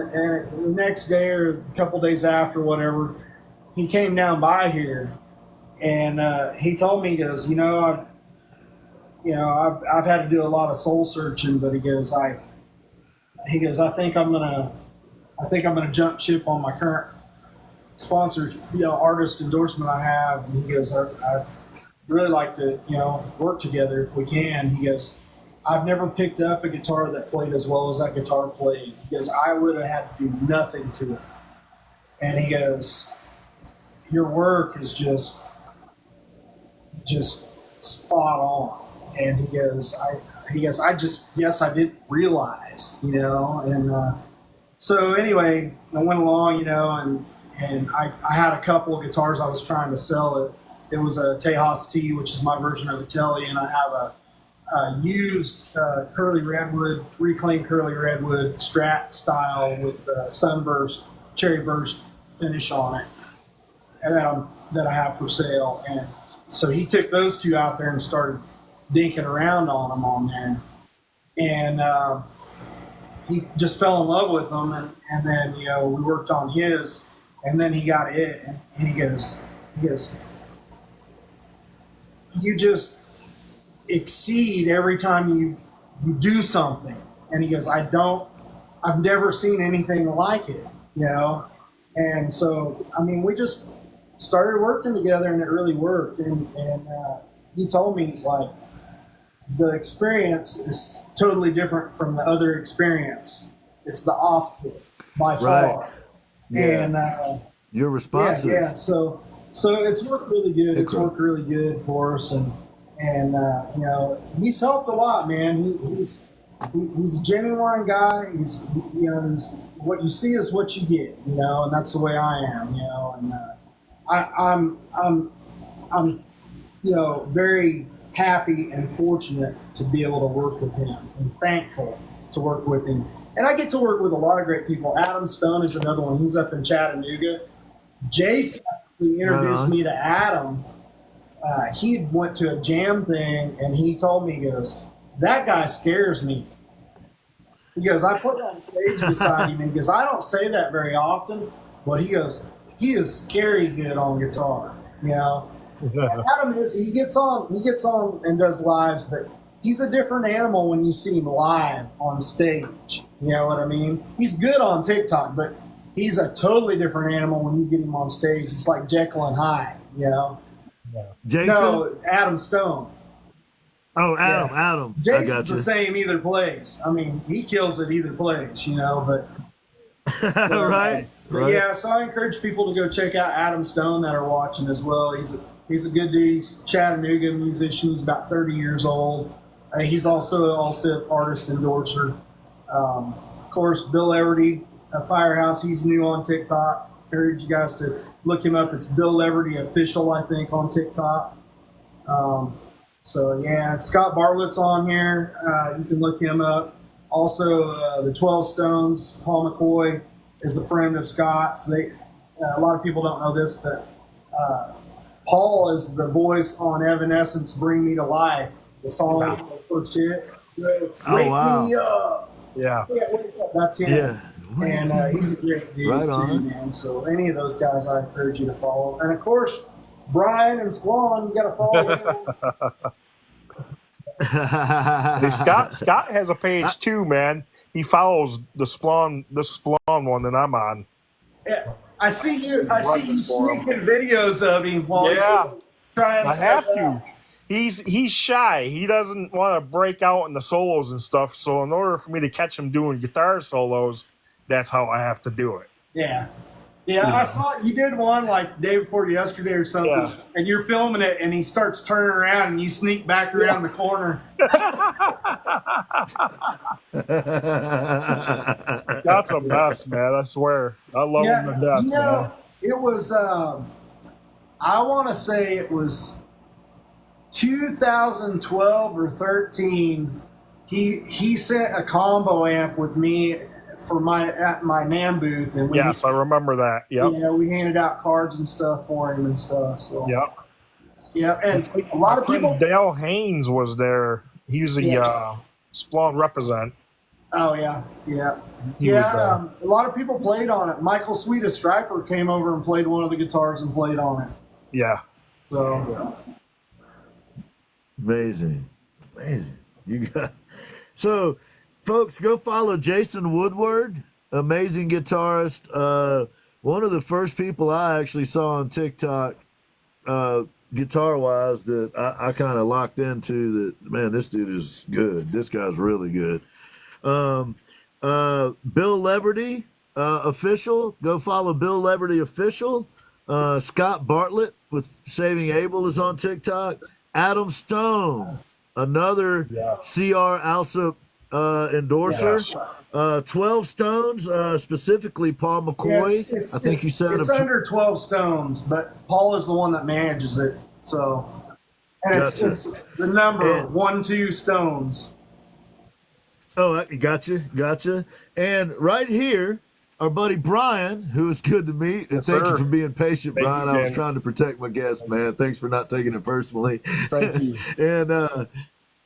the next day or a couple days after, whatever, he came down by here, and he told me, he goes, I've had to do a lot of soul searching, but he goes, I think I'm gonna jump ship on my current sponsor, artist endorsement I have. And he goes, I'd really like to, work together if we can. He goes, I've never picked up a guitar that played as well as that guitar played. He goes, I would have had to do nothing to it. And he goes, your work is just spot on. And he goes, I didn't realize, and so anyway, I went along, and I had a couple of guitars I was trying to sell. It was a Tejas T, which is my version of a Telly, and I have a used reclaimed curly redwood Strat style with sunburst, cherry burst finish on it. And then I'm that I have for sale. And so he took those two out there and started dinking around on them on there. And he just fell in love with them. And then, you know, we worked on his, and then he got it. And he goes, you just exceed every time you do something. And he goes, I've never seen anything like it, you know? And so, I mean, we just started working together, and it really worked. And he told me, he's like, the experience is totally different from the other experience. It's the opposite by far. Right. Yeah. And You're responsive. yeah. So it's worked really good. It's worked really good for us, and you know, he's helped a lot, man. He's a genuine guy. He's, you know, what you see is what you get, you know, and that's the way I am, you know. And I'm you know, very happy and fortunate to be able to work with him, and thankful to work with him. And I get to work with a lot of great people. Adam Stone is another one. He's up in Chattanooga. Jason actually introduced me to Adam. He went to a jam thing, and he told me, he goes, that guy scares me. He goes, I put him on stage beside him, and he goes, I don't say that very often, but he goes, he is scary good on guitar, you know. Adam he gets on and does lives, but he's a different animal when you see him live on stage. You know what I mean? He's good on TikTok, but he's a totally different animal when you get him on stage. It's like Jekyll and Hyde, you know. Jason? No, Adam Stone. Oh, Adam, Yeah. Adam. Jason's I got you. the same either place. I mean, he kills it either place, you know. But Right. But yeah, so I encourage people to go check out Adam Stone that are watching as well. He's a good dude. He's a Chattanooga musician. He's about 30 years old. He's also an Alsip artist endorser. Of course, Bill Everty, Firehouse. He's new on TikTok. Encourage you guys to look him up. It's Bill Everty Official, I think, on TikTok. So yeah, Scott Bartlett's on here. You can look him up. Also, the 12 Stones. Paul McCoy is a friend of Scott's. A lot of people don't know this, but Paul is the voice on Evanescence "Bring Me to Life," the song first hit. Wake wow. me up. Yeah. Yeah, wake up. That's him. Yeah. And he's a great dude Right too, on. man. So any of those guys, I encourage you to follow. And of course, Brian and Swan, you got to follow them. Hey, Scott has a page too, man. He follows the Splon one that I'm on. Yeah, I see you sneaking videos of him while he's trying. I have to. He's shy. He doesn't want to break out in the solos and stuff. So in order for me to catch him doing guitar solos, that's how I have to do it. Yeah. I saw you did one like day before yesterday or something, and you're filming it, and he starts turning around, and you sneak back around the corner. That's a mess, man. I swear. I love him to death, you know, man. it was. I want to say it was 2012 or 13. He sent a combo amp with me for at my NAMM booth, and Yes, I remember that. Yep. Yeah, we handed out cards and stuff for him and stuff. So Yep. yeah, and a lot of people. Dale Haynes was there. He was a Splon represent. Oh yeah. He was there. A lot of people played on it. Michael Sweet, a striper, came over and played one of the guitars and played on it. Yeah. So Amazing. You got so, folks, go follow Jason Woodward, amazing guitarist. One of the first people I actually saw on TikTok, guitar wise, that I kind of locked into. That, man, this dude is good. This guy's really good. Bill Leverty official. Go follow Bill Leverty official. Scott Bartlett with Saving Abel is on TikTok. Adam Stone, another C.R. Alsip endorser. 12 Stones, specifically Paul McCoy. I think you said it's under 12 Stones, but Paul is the one that manages it. So, and Gotcha. it's the number And- 1-2 Stones. Oh, gotcha. And right here, our buddy Brian, who is good to meet. And Yes, thank you sir. for being patient, Thank Brian. you, I was Ken. trying to protect my guest, man. Thanks for not taking it personally. Thank you.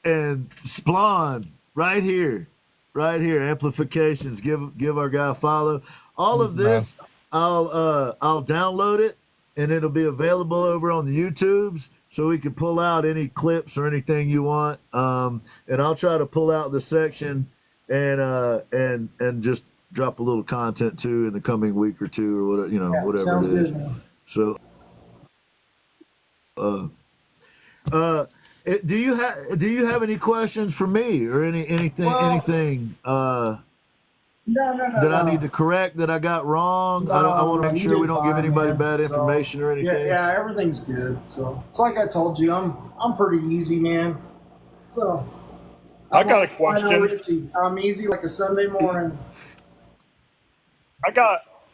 And Splon, right here. Amplifications. Give our guy a follow. All of this, I'll download it, and it'll be available over on the YouTubes, so we can pull out any clips or anything you want. And I'll try to pull out the section and just drop a little content too in the coming week or two, or whatever, whatever Sounds it is. good, man. So, do you have any questions for me or anything No. that I need to correct that I got wrong? I want to make sure we don't give anybody bad information or anything. Yeah, everything's good. So it's like I told you, I'm pretty easy, man. So I got a I know question. Richie. I'm easy like a Sunday morning.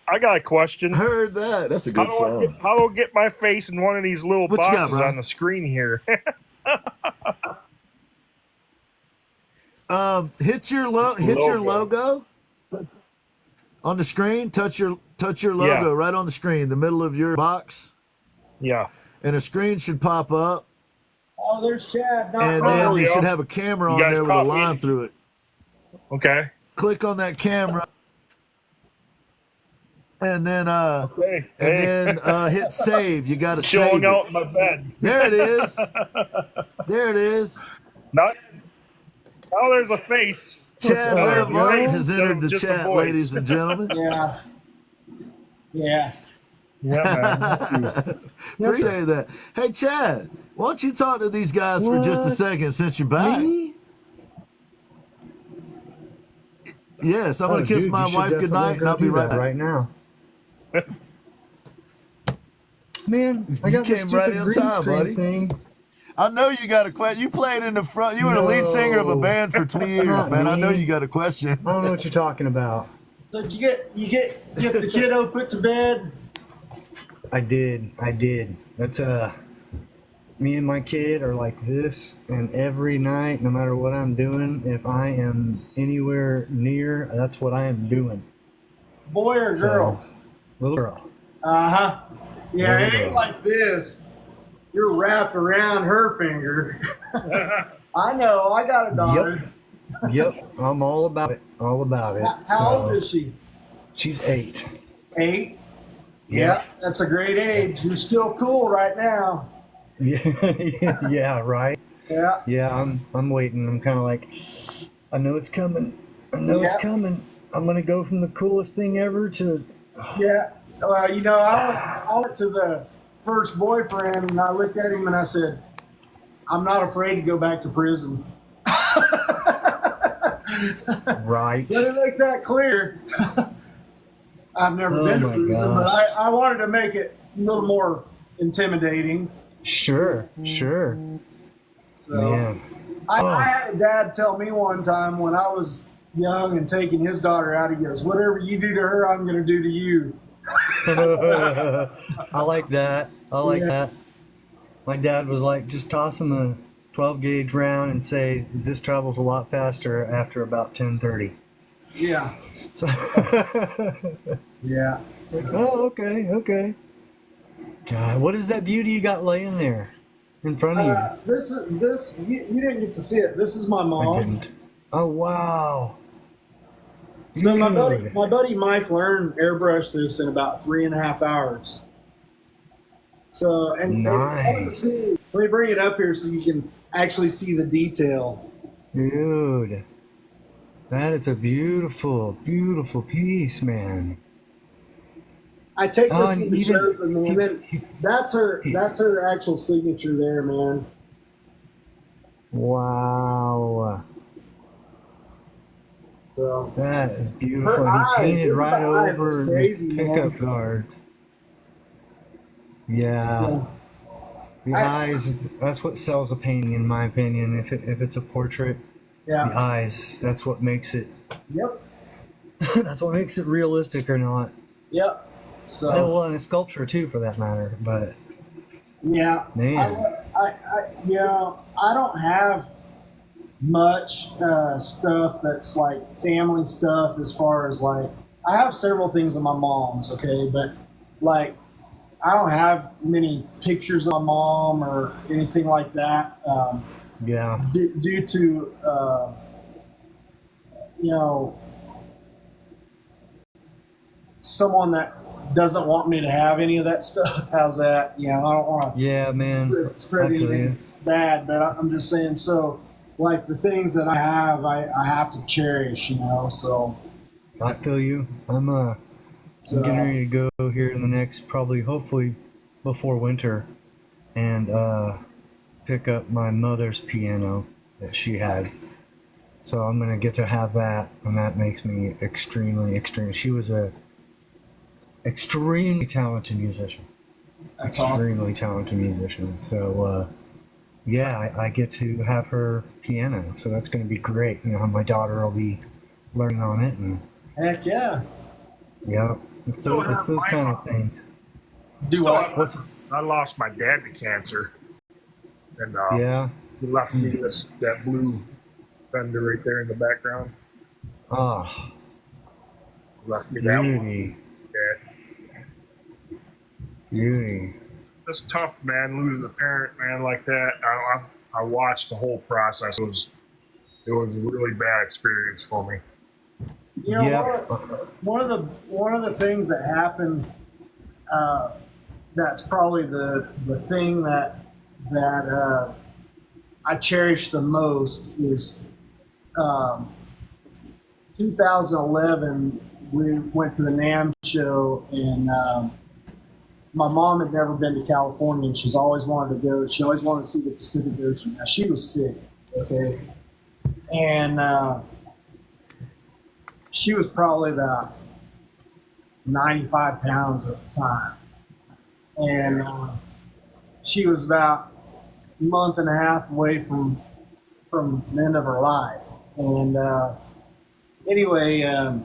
I got a question. I heard that. That's a good song. How do I get my face in one of these little What you got, boxes bro? on the screen here? Hit your logo on the screen. Touch your logo Yeah. right on the screen, the middle of your box, Yeah. and a screen should pop up, Oh, there's Chad. Not and wrong. then we you go. should have a camera You on guys there with a caught me. line through it. Okay. Click on that camera, and then Hey. Hey. hit save. You got to save Chilling it. out in my bed. There it is. There it is. Now there's a face. Chad up, Lamart yo? has entered the Just a chat, voice. ladies and gentlemen. Yeah. Yeah. Yeah, man. Appreciate that. Hey, Chad, why don't you talk to these guys for just a What? second since you're back? Me? Yes, I'm going to kiss dude, my you should wife definitely goodnight, and go I'll be do right that back. right now. Man, I You got this came stupid right on green time, screen buddy. thing. I know you got a question. You played in the front. You were the lead singer of a No. band for 20 years, Not man. I know me. you got a question. I don't know what you're talking about. So did you get the kiddo put to bed? I did. That's me and my kid are like this, and every night, no matter what I'm doing, if I am anywhere near, that's what I am doing. Boy or girl? So, little girl. Uh-huh. Yeah, There it you ain't go. like this. You're wrapped around her finger. I know. I got a daughter. Yep, I'm all about it. All about it. How old is she? She's 8. 8? Yeah, that's a great age. You're still cool right now. Yeah, yeah, right. Yeah. Yeah, I'm waiting. I'm kind of like, I know it's coming. It's Yeah. coming. I'm gonna go from the coolest thing ever to Yeah. Well, I went to the first boyfriend, and I looked at him and I said, I'm not afraid to go back to prison. right. Let me make that clear. I've never Oh been to my prison, but gosh. I wanted to make it a little more intimidating. Sure. So Man. I had a dad tell me one time when I was young and taking his daughter out, he goes, whatever you do to her, I'm going to do to you. I like that. That. My dad was like, just toss him a 12 gauge round and say this travels a lot faster after about 10:30. Yeah. So, Yeah. oh, okay. God, what is that beauty you got laying there in front of you? This you didn't get to see it. This is my I mom. didn't. Oh wow. So Dude. my buddy Mike learned airbrush this in about 3.5 hours. So and Nice. let me bring it up here so you can actually see the detail. Dude, that is a beautiful, beautiful piece, man. I take Oh, this and to the even- shows with me, and then that's her actual signature there, man. Wow, So that is beautiful. Her And eyes, he painted look at right the eyes, over it's crazy, the man. pickup guards. Yeah, the I- eyes. That's what sells a painting, in my opinion. If it's a portrait, the yeah, eyes. That's what makes it. yep, That's what makes it realistic or not. yep. So Well, and a sculpture too, for that matter. But yeah, man. I don't have much stuff that's like family stuff as far as like I have several things of my mom's, okay, but like I don't have many pictures of my mom or anything like that. Yeah. Due to you know, someone that doesn't want me to have any of that stuff. How's that? You know, I don't want to Yeah, man. spread I feel anything you. bad, but I'm just saying. So, like the things that I have to cherish, you know. So, I feel you. I'm getting ready to go here in the next, probably, hopefully, before winter, and pick up my mother's piano that she had. So I'm gonna get to have that, and that makes me extremely, extremely. She was a extremely talented musician. that's all. Extremely talented musician. So yeah, I get to have her piano. So that's gonna be great. You know, my daughter will be learning on it, and Heck yeah. yeah, it's those kind of things. Do what? What's I lost my dad to cancer, and yeah? he left me that blue Fender right there in the background. Ah, Left me that one. beauty, Yeah. beauty. It's tough, man, losing a parent, man, like that. I watched the whole process. It was a really bad experience for me. You know, Yeah. one of the things that happened. That's probably the thing that I cherish the most is 2011. We went to the NAMM show, and my mom had never been to California, and she's always wanted to go. She always wanted to see the Pacific Ocean. Now she was sick, okay, and she was probably about 95 pounds at the time, and she was about a month and a half away from the end of her life. And anyway,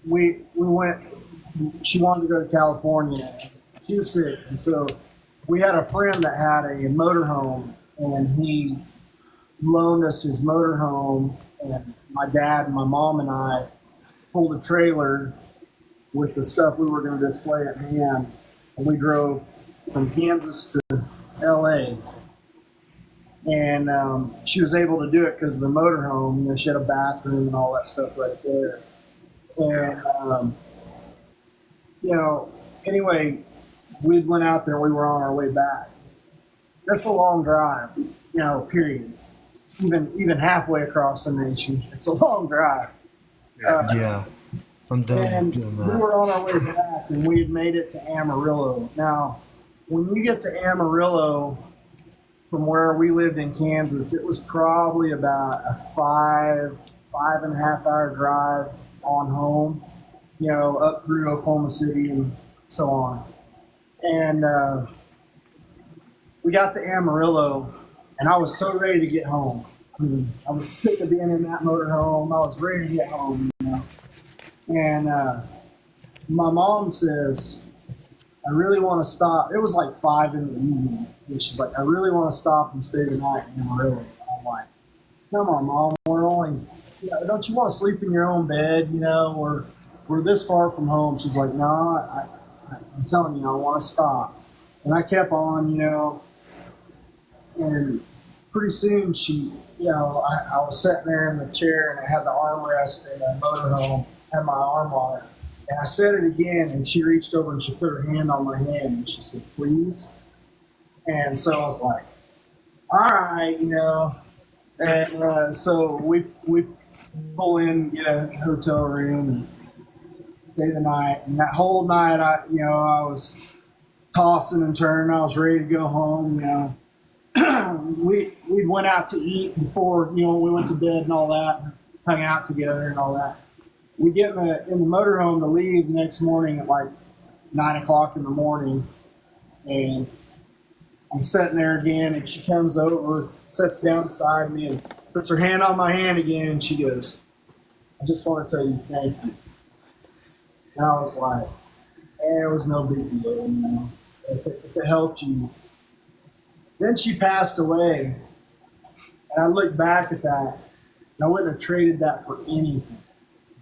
we went. She wanted to go to California. She was sick, and so we had a friend that had a motorhome, and he loaned us his motorhome. And my dad and my mom and I pulled a trailer with the stuff we were going to display at hand, and we drove from Kansas to L.A. And she was able to do it because of the motorhome. You know, she had a bathroom and all that stuff right there. And you know, anyway, we went out there. We were on our way back. That's a long drive, you know. Period. Even halfway across the nation, it's a long drive. Yeah, I'm done And doing we that. were on our way back, and we had made it to Amarillo. Now, when you get to Amarillo from where we lived in Kansas, it was probably about a 5.5 hour drive on home, you know, up through Oklahoma City and so on. And we got to Amarillo, and I was so ready to get home. I mean, I was sick of being in that motorhome. I was ready to get home, you know. And my mom says, I really want to stop. It was like 5 in the evening. And she's like, I really want to stop and stay the night in Amarillo. I'm like, come on, Mom. We're only, you know, don't you want to sleep in your own bed? You know, we're this far from home. She's like, no, I'm telling you, I want to stop. And I kept on, you know, and pretty soon she, you know, I was sitting there in the chair, and I had the armrest in the motorhome, had my arm on it. And I said it again, and she reached over and she put her hand on my hand, and she said, please. And so I was like, all right, you know. And so we pull in, get a hotel room, and stay the night. And that whole night, I was tossing and turning. I was ready to go home, you know. we went out to eat before, you know, we went to bed and all that, hung out together and all that. We get in the motorhome to leave the next morning at like 9 o'clock in the morning, and I'm sitting there again, and she comes over, sits down beside me, and puts her hand on my hand again, and she goes, I just want to tell you thank you. And I was like, it was no big deal, you know, if it helped you. Then she passed away, and I look back at that, and I wouldn't have traded that for anything.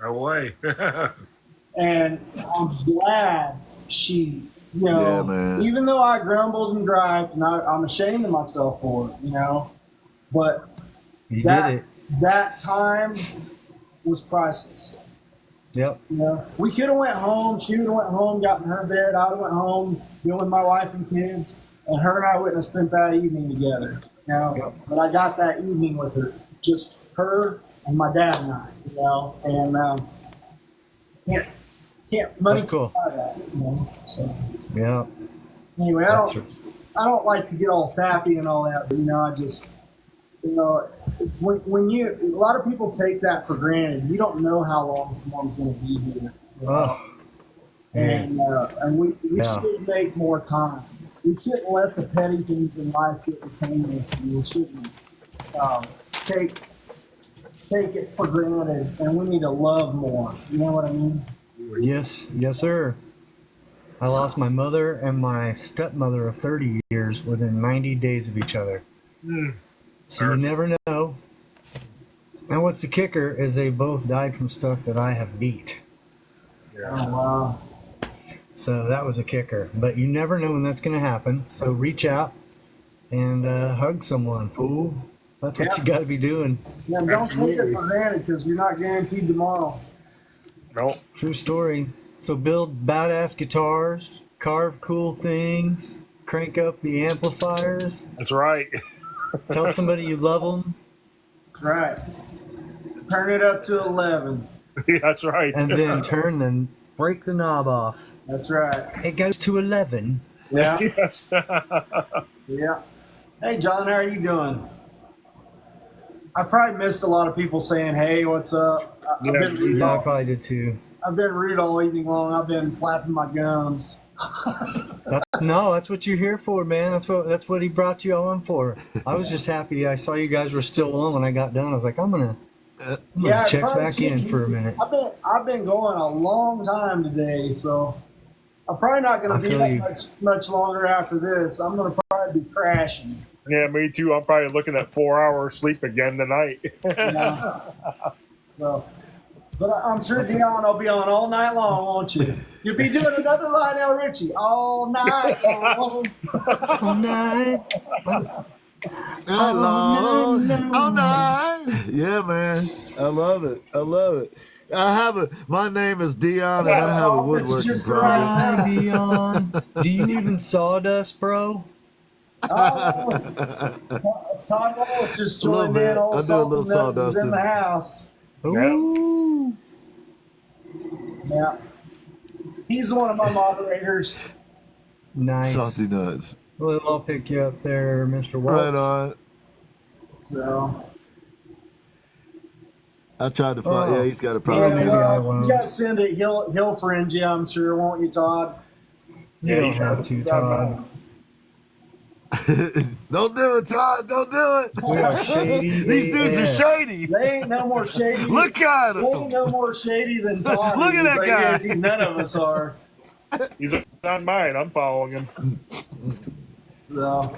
No way. And I'm glad she, Yeah, man. even though I grumbled and griped, and I'm ashamed of myself for it, but You that did it. that time was priceless. Yep. We could have went home. She would have went home, got in her bed. I would have went home, been with my wife and kids, and her and I wouldn't have spent that evening together. Yep. But I got that evening with her, just her and my dad and I. And can't money That's cool. buy that. So Yeah. anyway, That's I don't like to get all sappy and all that, but I just when you a lot of people take that for granted. You don't know how long someone's going to be here. Oh, And we Yeah. should make more time. We shouldn't let the petty things in life get between us. And we shouldn't take it for granted. And we need to love more. You know what I mean? yes, sir. I lost my mother and my stepmother of 30 years within 90 days of each other. So you never know. And what's the kicker is they both died from stuff that I have beat. Oh, wow. So that was a kicker. But you never know when that's going to happen. So reach out and hug someone, fool. That's what Yeah. you got to be doing. Yeah, don't take it for granted because you're not guaranteed tomorrow. Nope. True story. So build badass guitars, carve cool things, crank up the amplifiers, That's right. tell somebody you love them, Right. Turn it up to 11. That's right. and then break the knob off. That's right. It goes to 11. Yeah. Yes. Yeah. Hey, John, how are you doing? I probably missed a lot of people saying, "Hey, what's up?" I've been rude Yeah, I all, probably did too. I've been rude all evening long. I've been flapping my gums. That's what you're here for, man. That's what he brought you on for. I was just happy I saw you guys were still on when I got done. I was like, I'm gonna check probably back in for a minute. I've been going a long time today, so I'm probably not going I to be feel that you. much longer after this. I'm going to probably be crashing. Yeah, me too. I'm probably looking at 4 hours sleep again tonight. So, but I'm sure Dion will be on all night long, won't you? You'll be doing another Lionel Richie all night long. All night. All night. Yeah, man. I love it. My name is Dion, and I have a woodworking just project. Hi, Dion. Do you even sawdust, bro? Todd Wallace just A little joined bit. in. Old I do a little Salty Nuts is in sawdusting. the house. Ooh. Yeah. He's one of my moderators. Nice. Salty nuts. Well, I'll pick you up there, Mr. Waltz. Right on. So, I tried to find. Oh. Yeah, he's got a yeah, problem. maybe I well, won't. you guys send it. He'll friend you, I'm sure, won't you, Todd? You don't have to, Todd. Don't do it, Todd. Don't do it. We are shady. These dudes are AF. shady. They ain't no more shady. Look at They ain't him. no more shady than Todd. Look at is. that I guy. guarantee none of us are. He's on mine. I'm following him. So.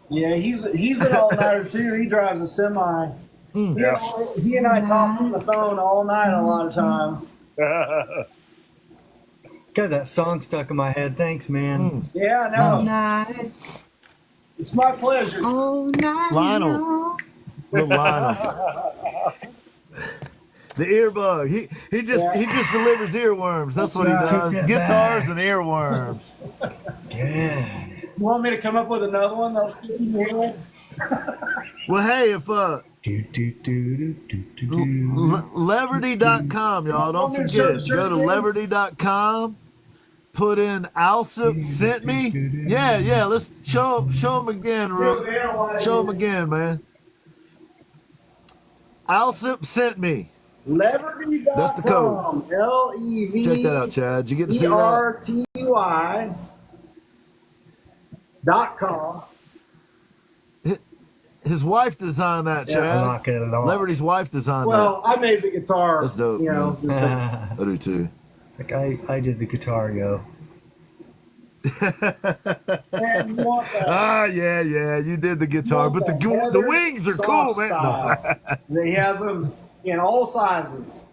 Yeah, he's an all-nighter too. He drives a semi. He and I talk on the phone all night a lot of times. Got that song stuck in my head. Thanks, man. Yeah, All no, night. it's my pleasure. All night. Lionel. Little Lionel. The earbug. He just delivers earworms. That's what he That's does. right. Guitars and earworms. Good. You want me to come up with another one that'll stick in your head? Well, hey, if Do, do, do, do, do, do, do. Leverty.com, y'all. Don't Want me to show the forget. Go to shirt again? Leverty.com. Put in Alsip sent me. Yeah. Let's show him again, Rook. Show him again, man. Alsip sent me. Leverty.com. That's the code. LEV. Check that out, Chad. Did you get to see that? ERTY.com. His wife designed that, Yeah. Chad. I'm not good at all. Leverty's wife designed Well, I made the guitar. That's dope, Just saying. that. I do too. It's like I did the guitar, yo. Man, you want that? Yeah. You did the guitar, but the wings are cool, man. No. He has them. in all sizes.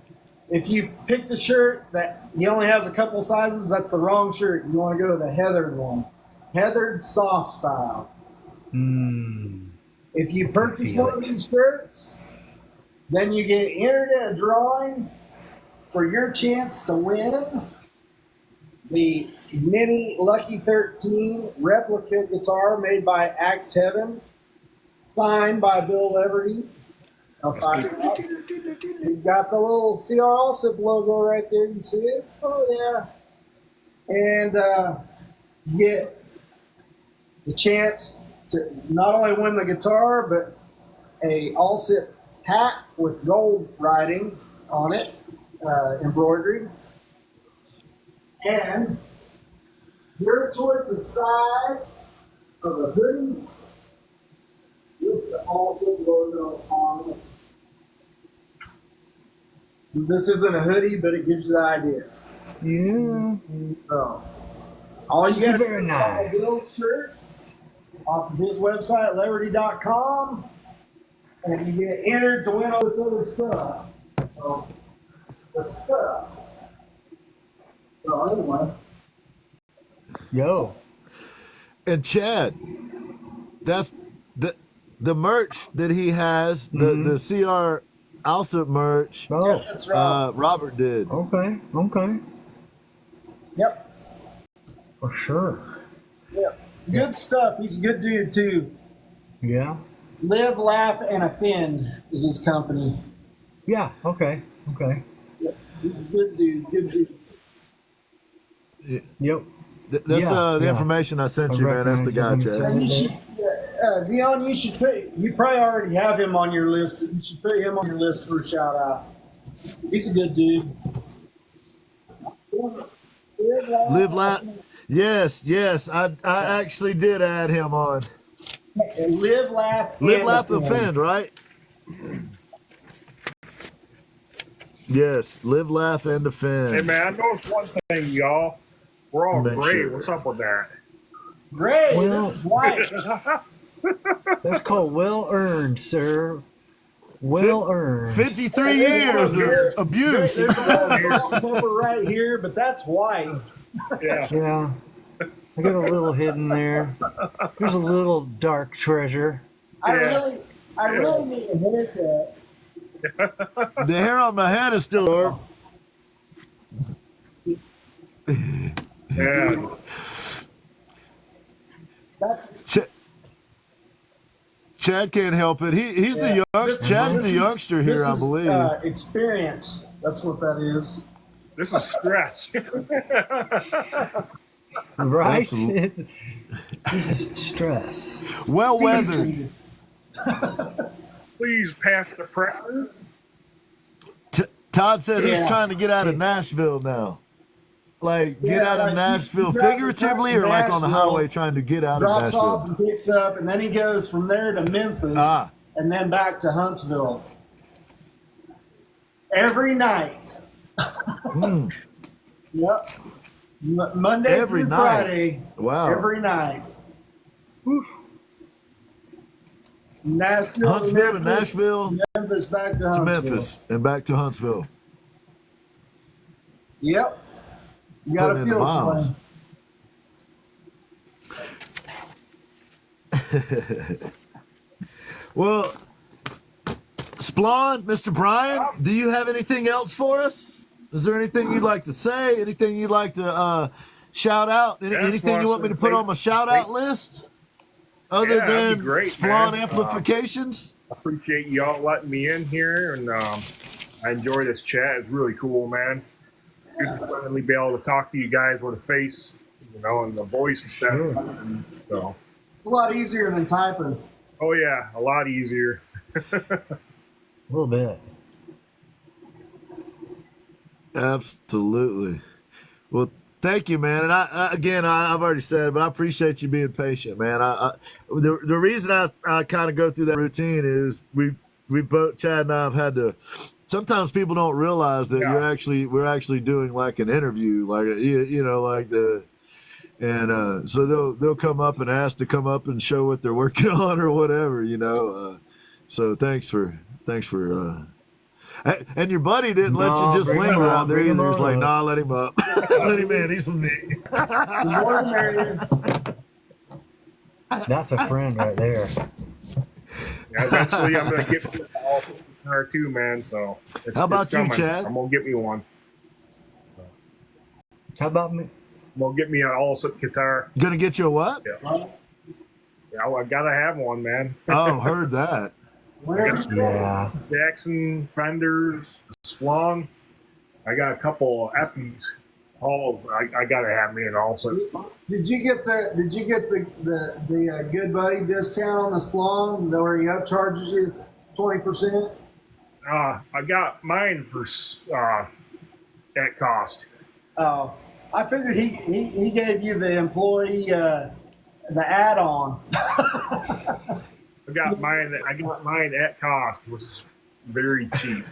If you pick the shirt that he only has a couple sizes, that's the wrong shirt. You want to go to the heathered one, heathered soft style. If you purchase one of these shirts, then you get entered in a drawing for your chance to win the mini Lucky 13 replica guitar made by Axe Heaven, signed by Bill Leverty. You've got the little C.R Alsip logo right there. You can see it? Oh, yeah. And you get the chance to not only win the guitar, but a Alsip hat with gold writing on it, embroidery. And your choice of size of a hoodie with the Alsip logo on it. This isn't a hoodie, but it gives you the idea. Yeah. So, all you got to very do nice. is buy a Bill's shirt off of his website, Leverty.com, and you get entered to win all this other stuff. So, the stuff. So, anyway. Yo. And Chad, that's the merch that he has, the C.R. Alsip merch. Oh. Yeah, that's right. Robert did. Okay. Yep. For sure. Yep. Good stuff. He's a good dude, too. Yeah. Live, Laugh, and Offend is his company. Yeah. Okay. Yep. He's a good dude. Yep. That's the information I sent you, man. That's the guy, Chad. And you should, Dion, you probably already have him on your list, but you should put him on your list for a shout out. He's a good dude. Live, laugh. Yes. I actually did add him on. Live, laugh, offend, right? Yes, live, laugh, and offend. Hey, man, I noticed one thing, y'all. We're all gray. Sure. What's up with that? Gray, Well, this is white. That's called well earned, sir. Well earned. 53 years of abuse. There's a little number right here, but that's white. Yeah. Yeah. I got a little hidden there. There's a little dark treasure. I really need a haircut. The hair on my head is still dark. Yeah. Chad can't help it. He's the youngster. Chad's the youngster here, I believe. Experience. That's what that is. This is stress. Right? Absolutely. This is stress. Well weathered. Please pass the pressure. Todd said he's trying to get out of Nashville now. Like, get out of Nashville figuratively or like on the highway trying to get out of Drops Nashville? off and picks up, and then he goes from there to Memphis and then back to Huntsville. Every night. Yep. Monday Every through night. Friday. Wow. Every night. Nashville Huntsville to Nashville Memphis back to to Huntsville. Memphis and back to Huntsville. Yep. You got Putting to in the feel miles. Well, Splon, Mr. Brian, do you have anything else for us? Is there anything you'd like to say? Anything you'd like to shout out? Anything you want me to put on my shout out list? Other that'd than be great, Splon man. amplifications? I appreciate y'all letting me in here, and I enjoy this chat. It's really cool, man. Good to finally be able to talk to you guys with a face, and the voice and stuff. Sure. So, It's a lot easier than typing. oh yeah, a lot easier. A little bit. Absolutely. Well, thank you, man. And I've already said it, but I appreciate you being patient, man. The reason I kind of go through that routine is we both, Chad and I, have had to. Sometimes people don't realize that we're actually doing like an interview, like so they'll come up and ask to come up and show what they're working on or whatever, So thanks for. And your buddy didn't let No, you just bring him linger on, out there bring him either. He's like, on. nah, let him up. Let him in. He's with me. The more the merrier. That's a friend right there. Yeah, eventually, I'm gonna get me an all guitar too, man. So How about you, coming. Chad? I'm gonna get me one. How about me? I'm gonna get me an Alsip guitar. Gonna get you a what? Yeah, I gotta have one, man. Oh, heard that. Yeah. Jackson, Fenders, Splung. I got a couple Eppies. All I gotta have me an Alsip. Did you get the Good Buddy discount on the Splung where he upcharges you 20%? I got mine for at cost. Oh, I figured he gave you the employee the add-on. I got mine at cost, which is very cheap.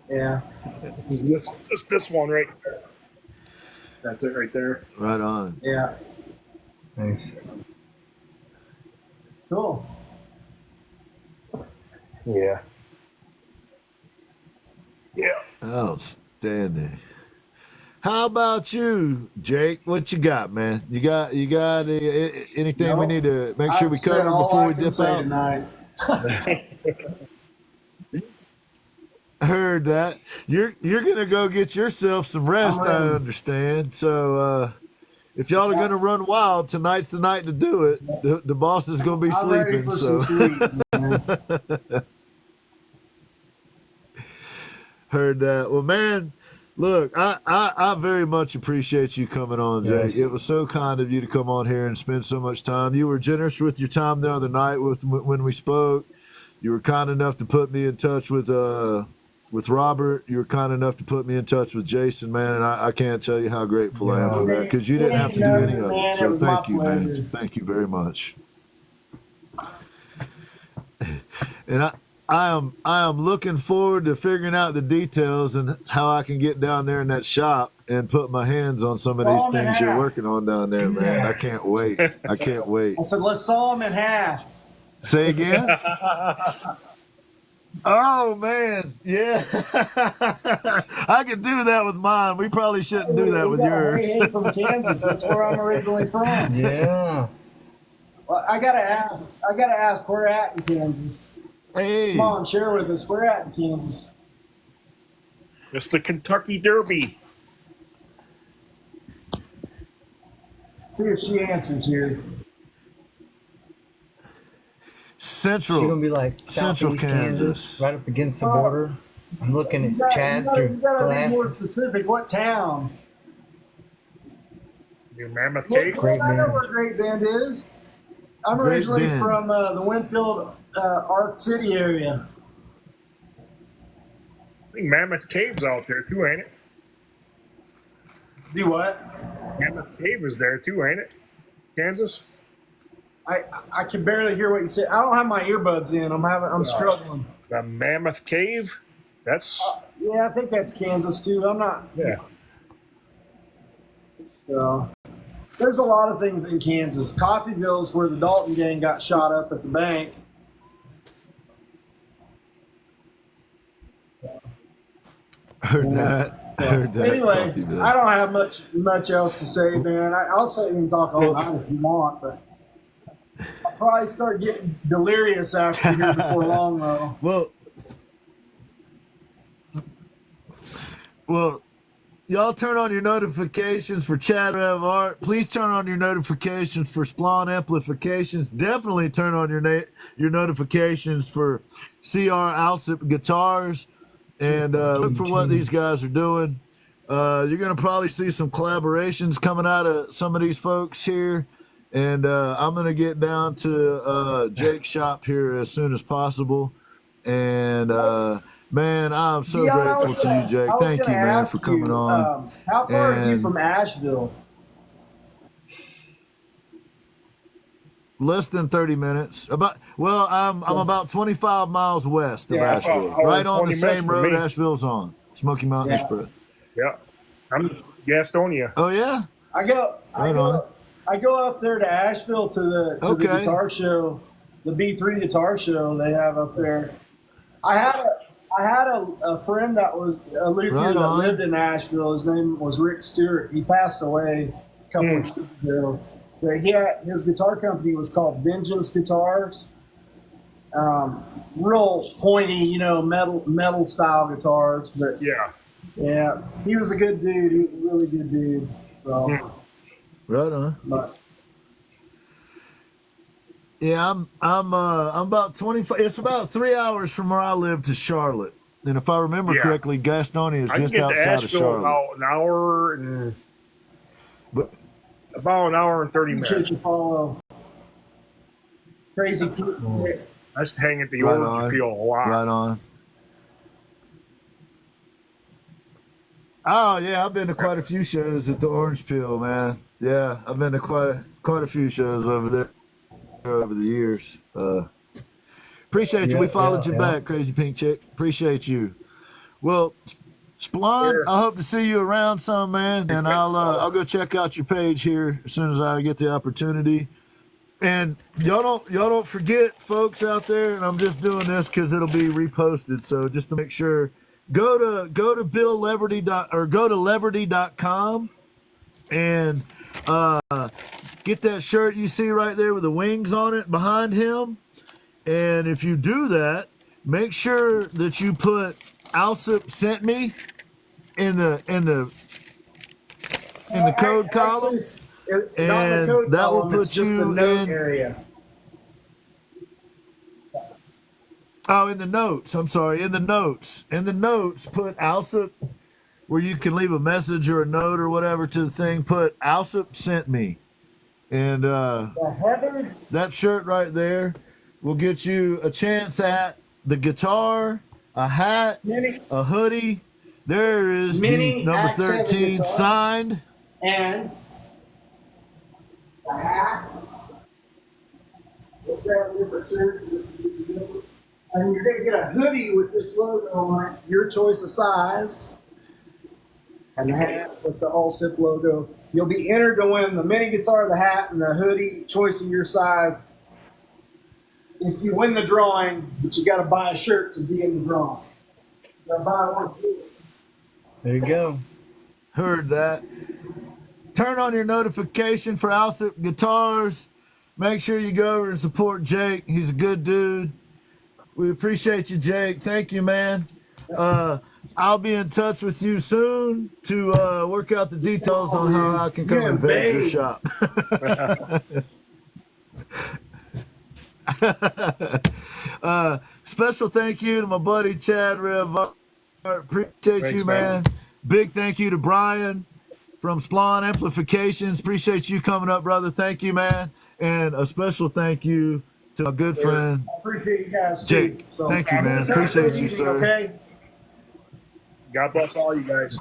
Yeah. This one right there. That's it right there. Right on. Yeah. Nice. Cool. Yeah. Yeah. Outstanding. How about you, Jake? What you got, man? You got anything we need to make sure we I've said cover all before I we can dip say out? tonight. I heard that. You're gonna go get yourself some rest, I'm I ready. understand. So if y'all are gonna run wild, tonight's the night to do it. The boss is gonna be I'm ready sleeping. for So some sleep, man. heard that. Well, man, look, I very much appreciate you coming on, Jake. Yes. It was so kind of you to come on here and spend so much time. You were generous with your time the other night when we spoke. You were kind enough to put me in touch with Robert. You were kind enough to put me in touch with Jason, man, and I can't tell you how grateful I am for that, because you didn't have to do any of Man, it. it So was thank my you, man. pleasure. Thank you very much. And I am looking forward to figuring out the details and how I can get down there in that shop and put my hands on some of these Saw 'em in things you're half. working on down there, man. I can't wait. I can't wait. I said, let's saw him in half. Say again? Oh man, yeah. I could do that with mine. We probably shouldn't do that with yours. Hey, from Kansas. That's where I'm originally from. Yeah. Well, I gotta ask, where at in Kansas? Hey, Come on, share with us. Where at in Kansas? It's the Kentucky Derby. See if she answers here. Central. She's gonna be like Central southeast Kansas, Kansas. right up against the border. I'm looking at Chad you through gotta be more glasses. specific. What town? New Mammoth Yeah, Cave. Great I know Bend. where Great Bend is. I'm Great originally Bend. from the Winfield, Arc City area. I think Mammoth Cave's out there too, ain't it? Do what? Mammoth Cave is there too, ain't it? Kansas. I can barely hear what you said. I don't have my earbuds in. I'm struggling. The Mammoth Cave. That's Yeah, I think that's Kansas too. I'm not. yeah. So, there's a lot of things in Kansas. Coffeeville's where the Dalton gang got shot up at the bank. Heard that. Heard that. Anyway, Coffeeville. I don't have much else to say, man. I'll sit and talk all night if you want, but I'll probably start getting delirious after here before long, though. Well, y'all turn on your notifications for Chad Rev Art. Please turn on your notifications for Splon Amplifications. Definitely turn on your notifications for C.R Alsip Guitars. And look for what these guys are doing. You're going to probably see some collaborations coming out of some of these folks here. And I'm going to get down to Jake's shop here as soon as possible. And, man, I'm so Deon, grateful to you, Jake. Thank you, man, for coming on. How far are you And- from Asheville? Less than 30 minutes. I'm about 25 miles west of Yeah, Asheville. about Right on the 20 minutes same from road me. Asheville's on. Smoky Mountain Yeah. Express. Yeah. I'm Gastonia. Oh, yeah? I go up there to Asheville to the Okay. guitar show, the B3 guitar show they have up there. I I had a friend that was a luthier Right that on. lived in Nashville. His name was Rick Stewart. He passed away a couple of years ago. But his guitar company was called Vengeance Guitars. Real pointy, metal style guitars. But yeah, he was a good dude. He was a really good dude. So, Right on. but Yeah, I'm about 25. It's about 3 hours from where I live to Charlotte, and if I remember Yeah. correctly, Gastonia is I can just get to outside of Asheville Charlotte. about an hour and But about an hour and 30 appreciate minutes. you follow Crazy people. I just hang at the Right Orange on. Peel a lot. right on. Oh yeah, I've been to quite a few shows at the Orange Peel, man. Yeah, I've been to quite a few shows over there over the years. Appreciate you. Yeah, We followed yeah, you yeah. back, Crazy Pink Chick. Appreciate you. Well, Splon, Sure. I hope to see you around some, man, and I'll go check out your page here as soon as I get the opportunity. And y'all don't forget, folks out there, and I'm just doing this because it'll be reposted. So just to make sure, go to leverty.com and get that shirt you see right there with the wings on it behind him. And if you do that, make sure that you put Alsip sent me in the code column. It's not in And the code that will column, put it's just the you note in- area. Oh, in the notes. I'm sorry. In the notes. In the notes, put Alsip, where you can leave a message or a note or whatever to the thing. Put Alsip sent me. And The Heather that shirt right there will get you a chance at the guitar, a hat, Mini a hoodie. There is Mini the number Axe 7 13 guitar. signed. and a hat. Let's grab it for two. And you're going to get a hoodie with this logo on it, your choice of size, and the hat with the Alsip logo. You'll be entered to win the mini guitar, the hat, and the hoodie, choice of your size. If you win the drawing, but you got to buy a shirt to be in the drawing. You got to buy one. There you go. Heard that. Turn on your notification for Alsip Guitars. Make sure you go over and support Jake. He's a good dude. We appreciate you, Jake. Thank you, man. I'll be in touch with you soon to work out the details on how I can come Yeah, invade your babe. shop. Special thank you to my buddy Chad Rev. Appreciate Thanks, you, man. man. Big thank you to Brian from Splon Amplifications. Appreciate you coming up, brother. Thank you, man. And a special thank you to my good friend I appreciate you guys, too. Jake. Thank you, man. Have a good Appreciate you, evening, sir. Okay? God bless all you guys.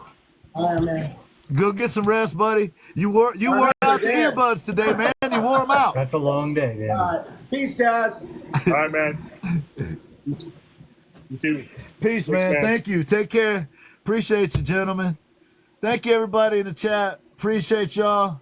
All right, man. Go get some rest, buddy. You wore out the yeah. earbuds today, man. You wore them out. That's a long day, man. All right. Peace, guys. All right, man. You too. Peace, Thanks, man. man. Thank you. Take care. Appreciate you, gentlemen. Thank you, everybody in the chat. Appreciate y'all.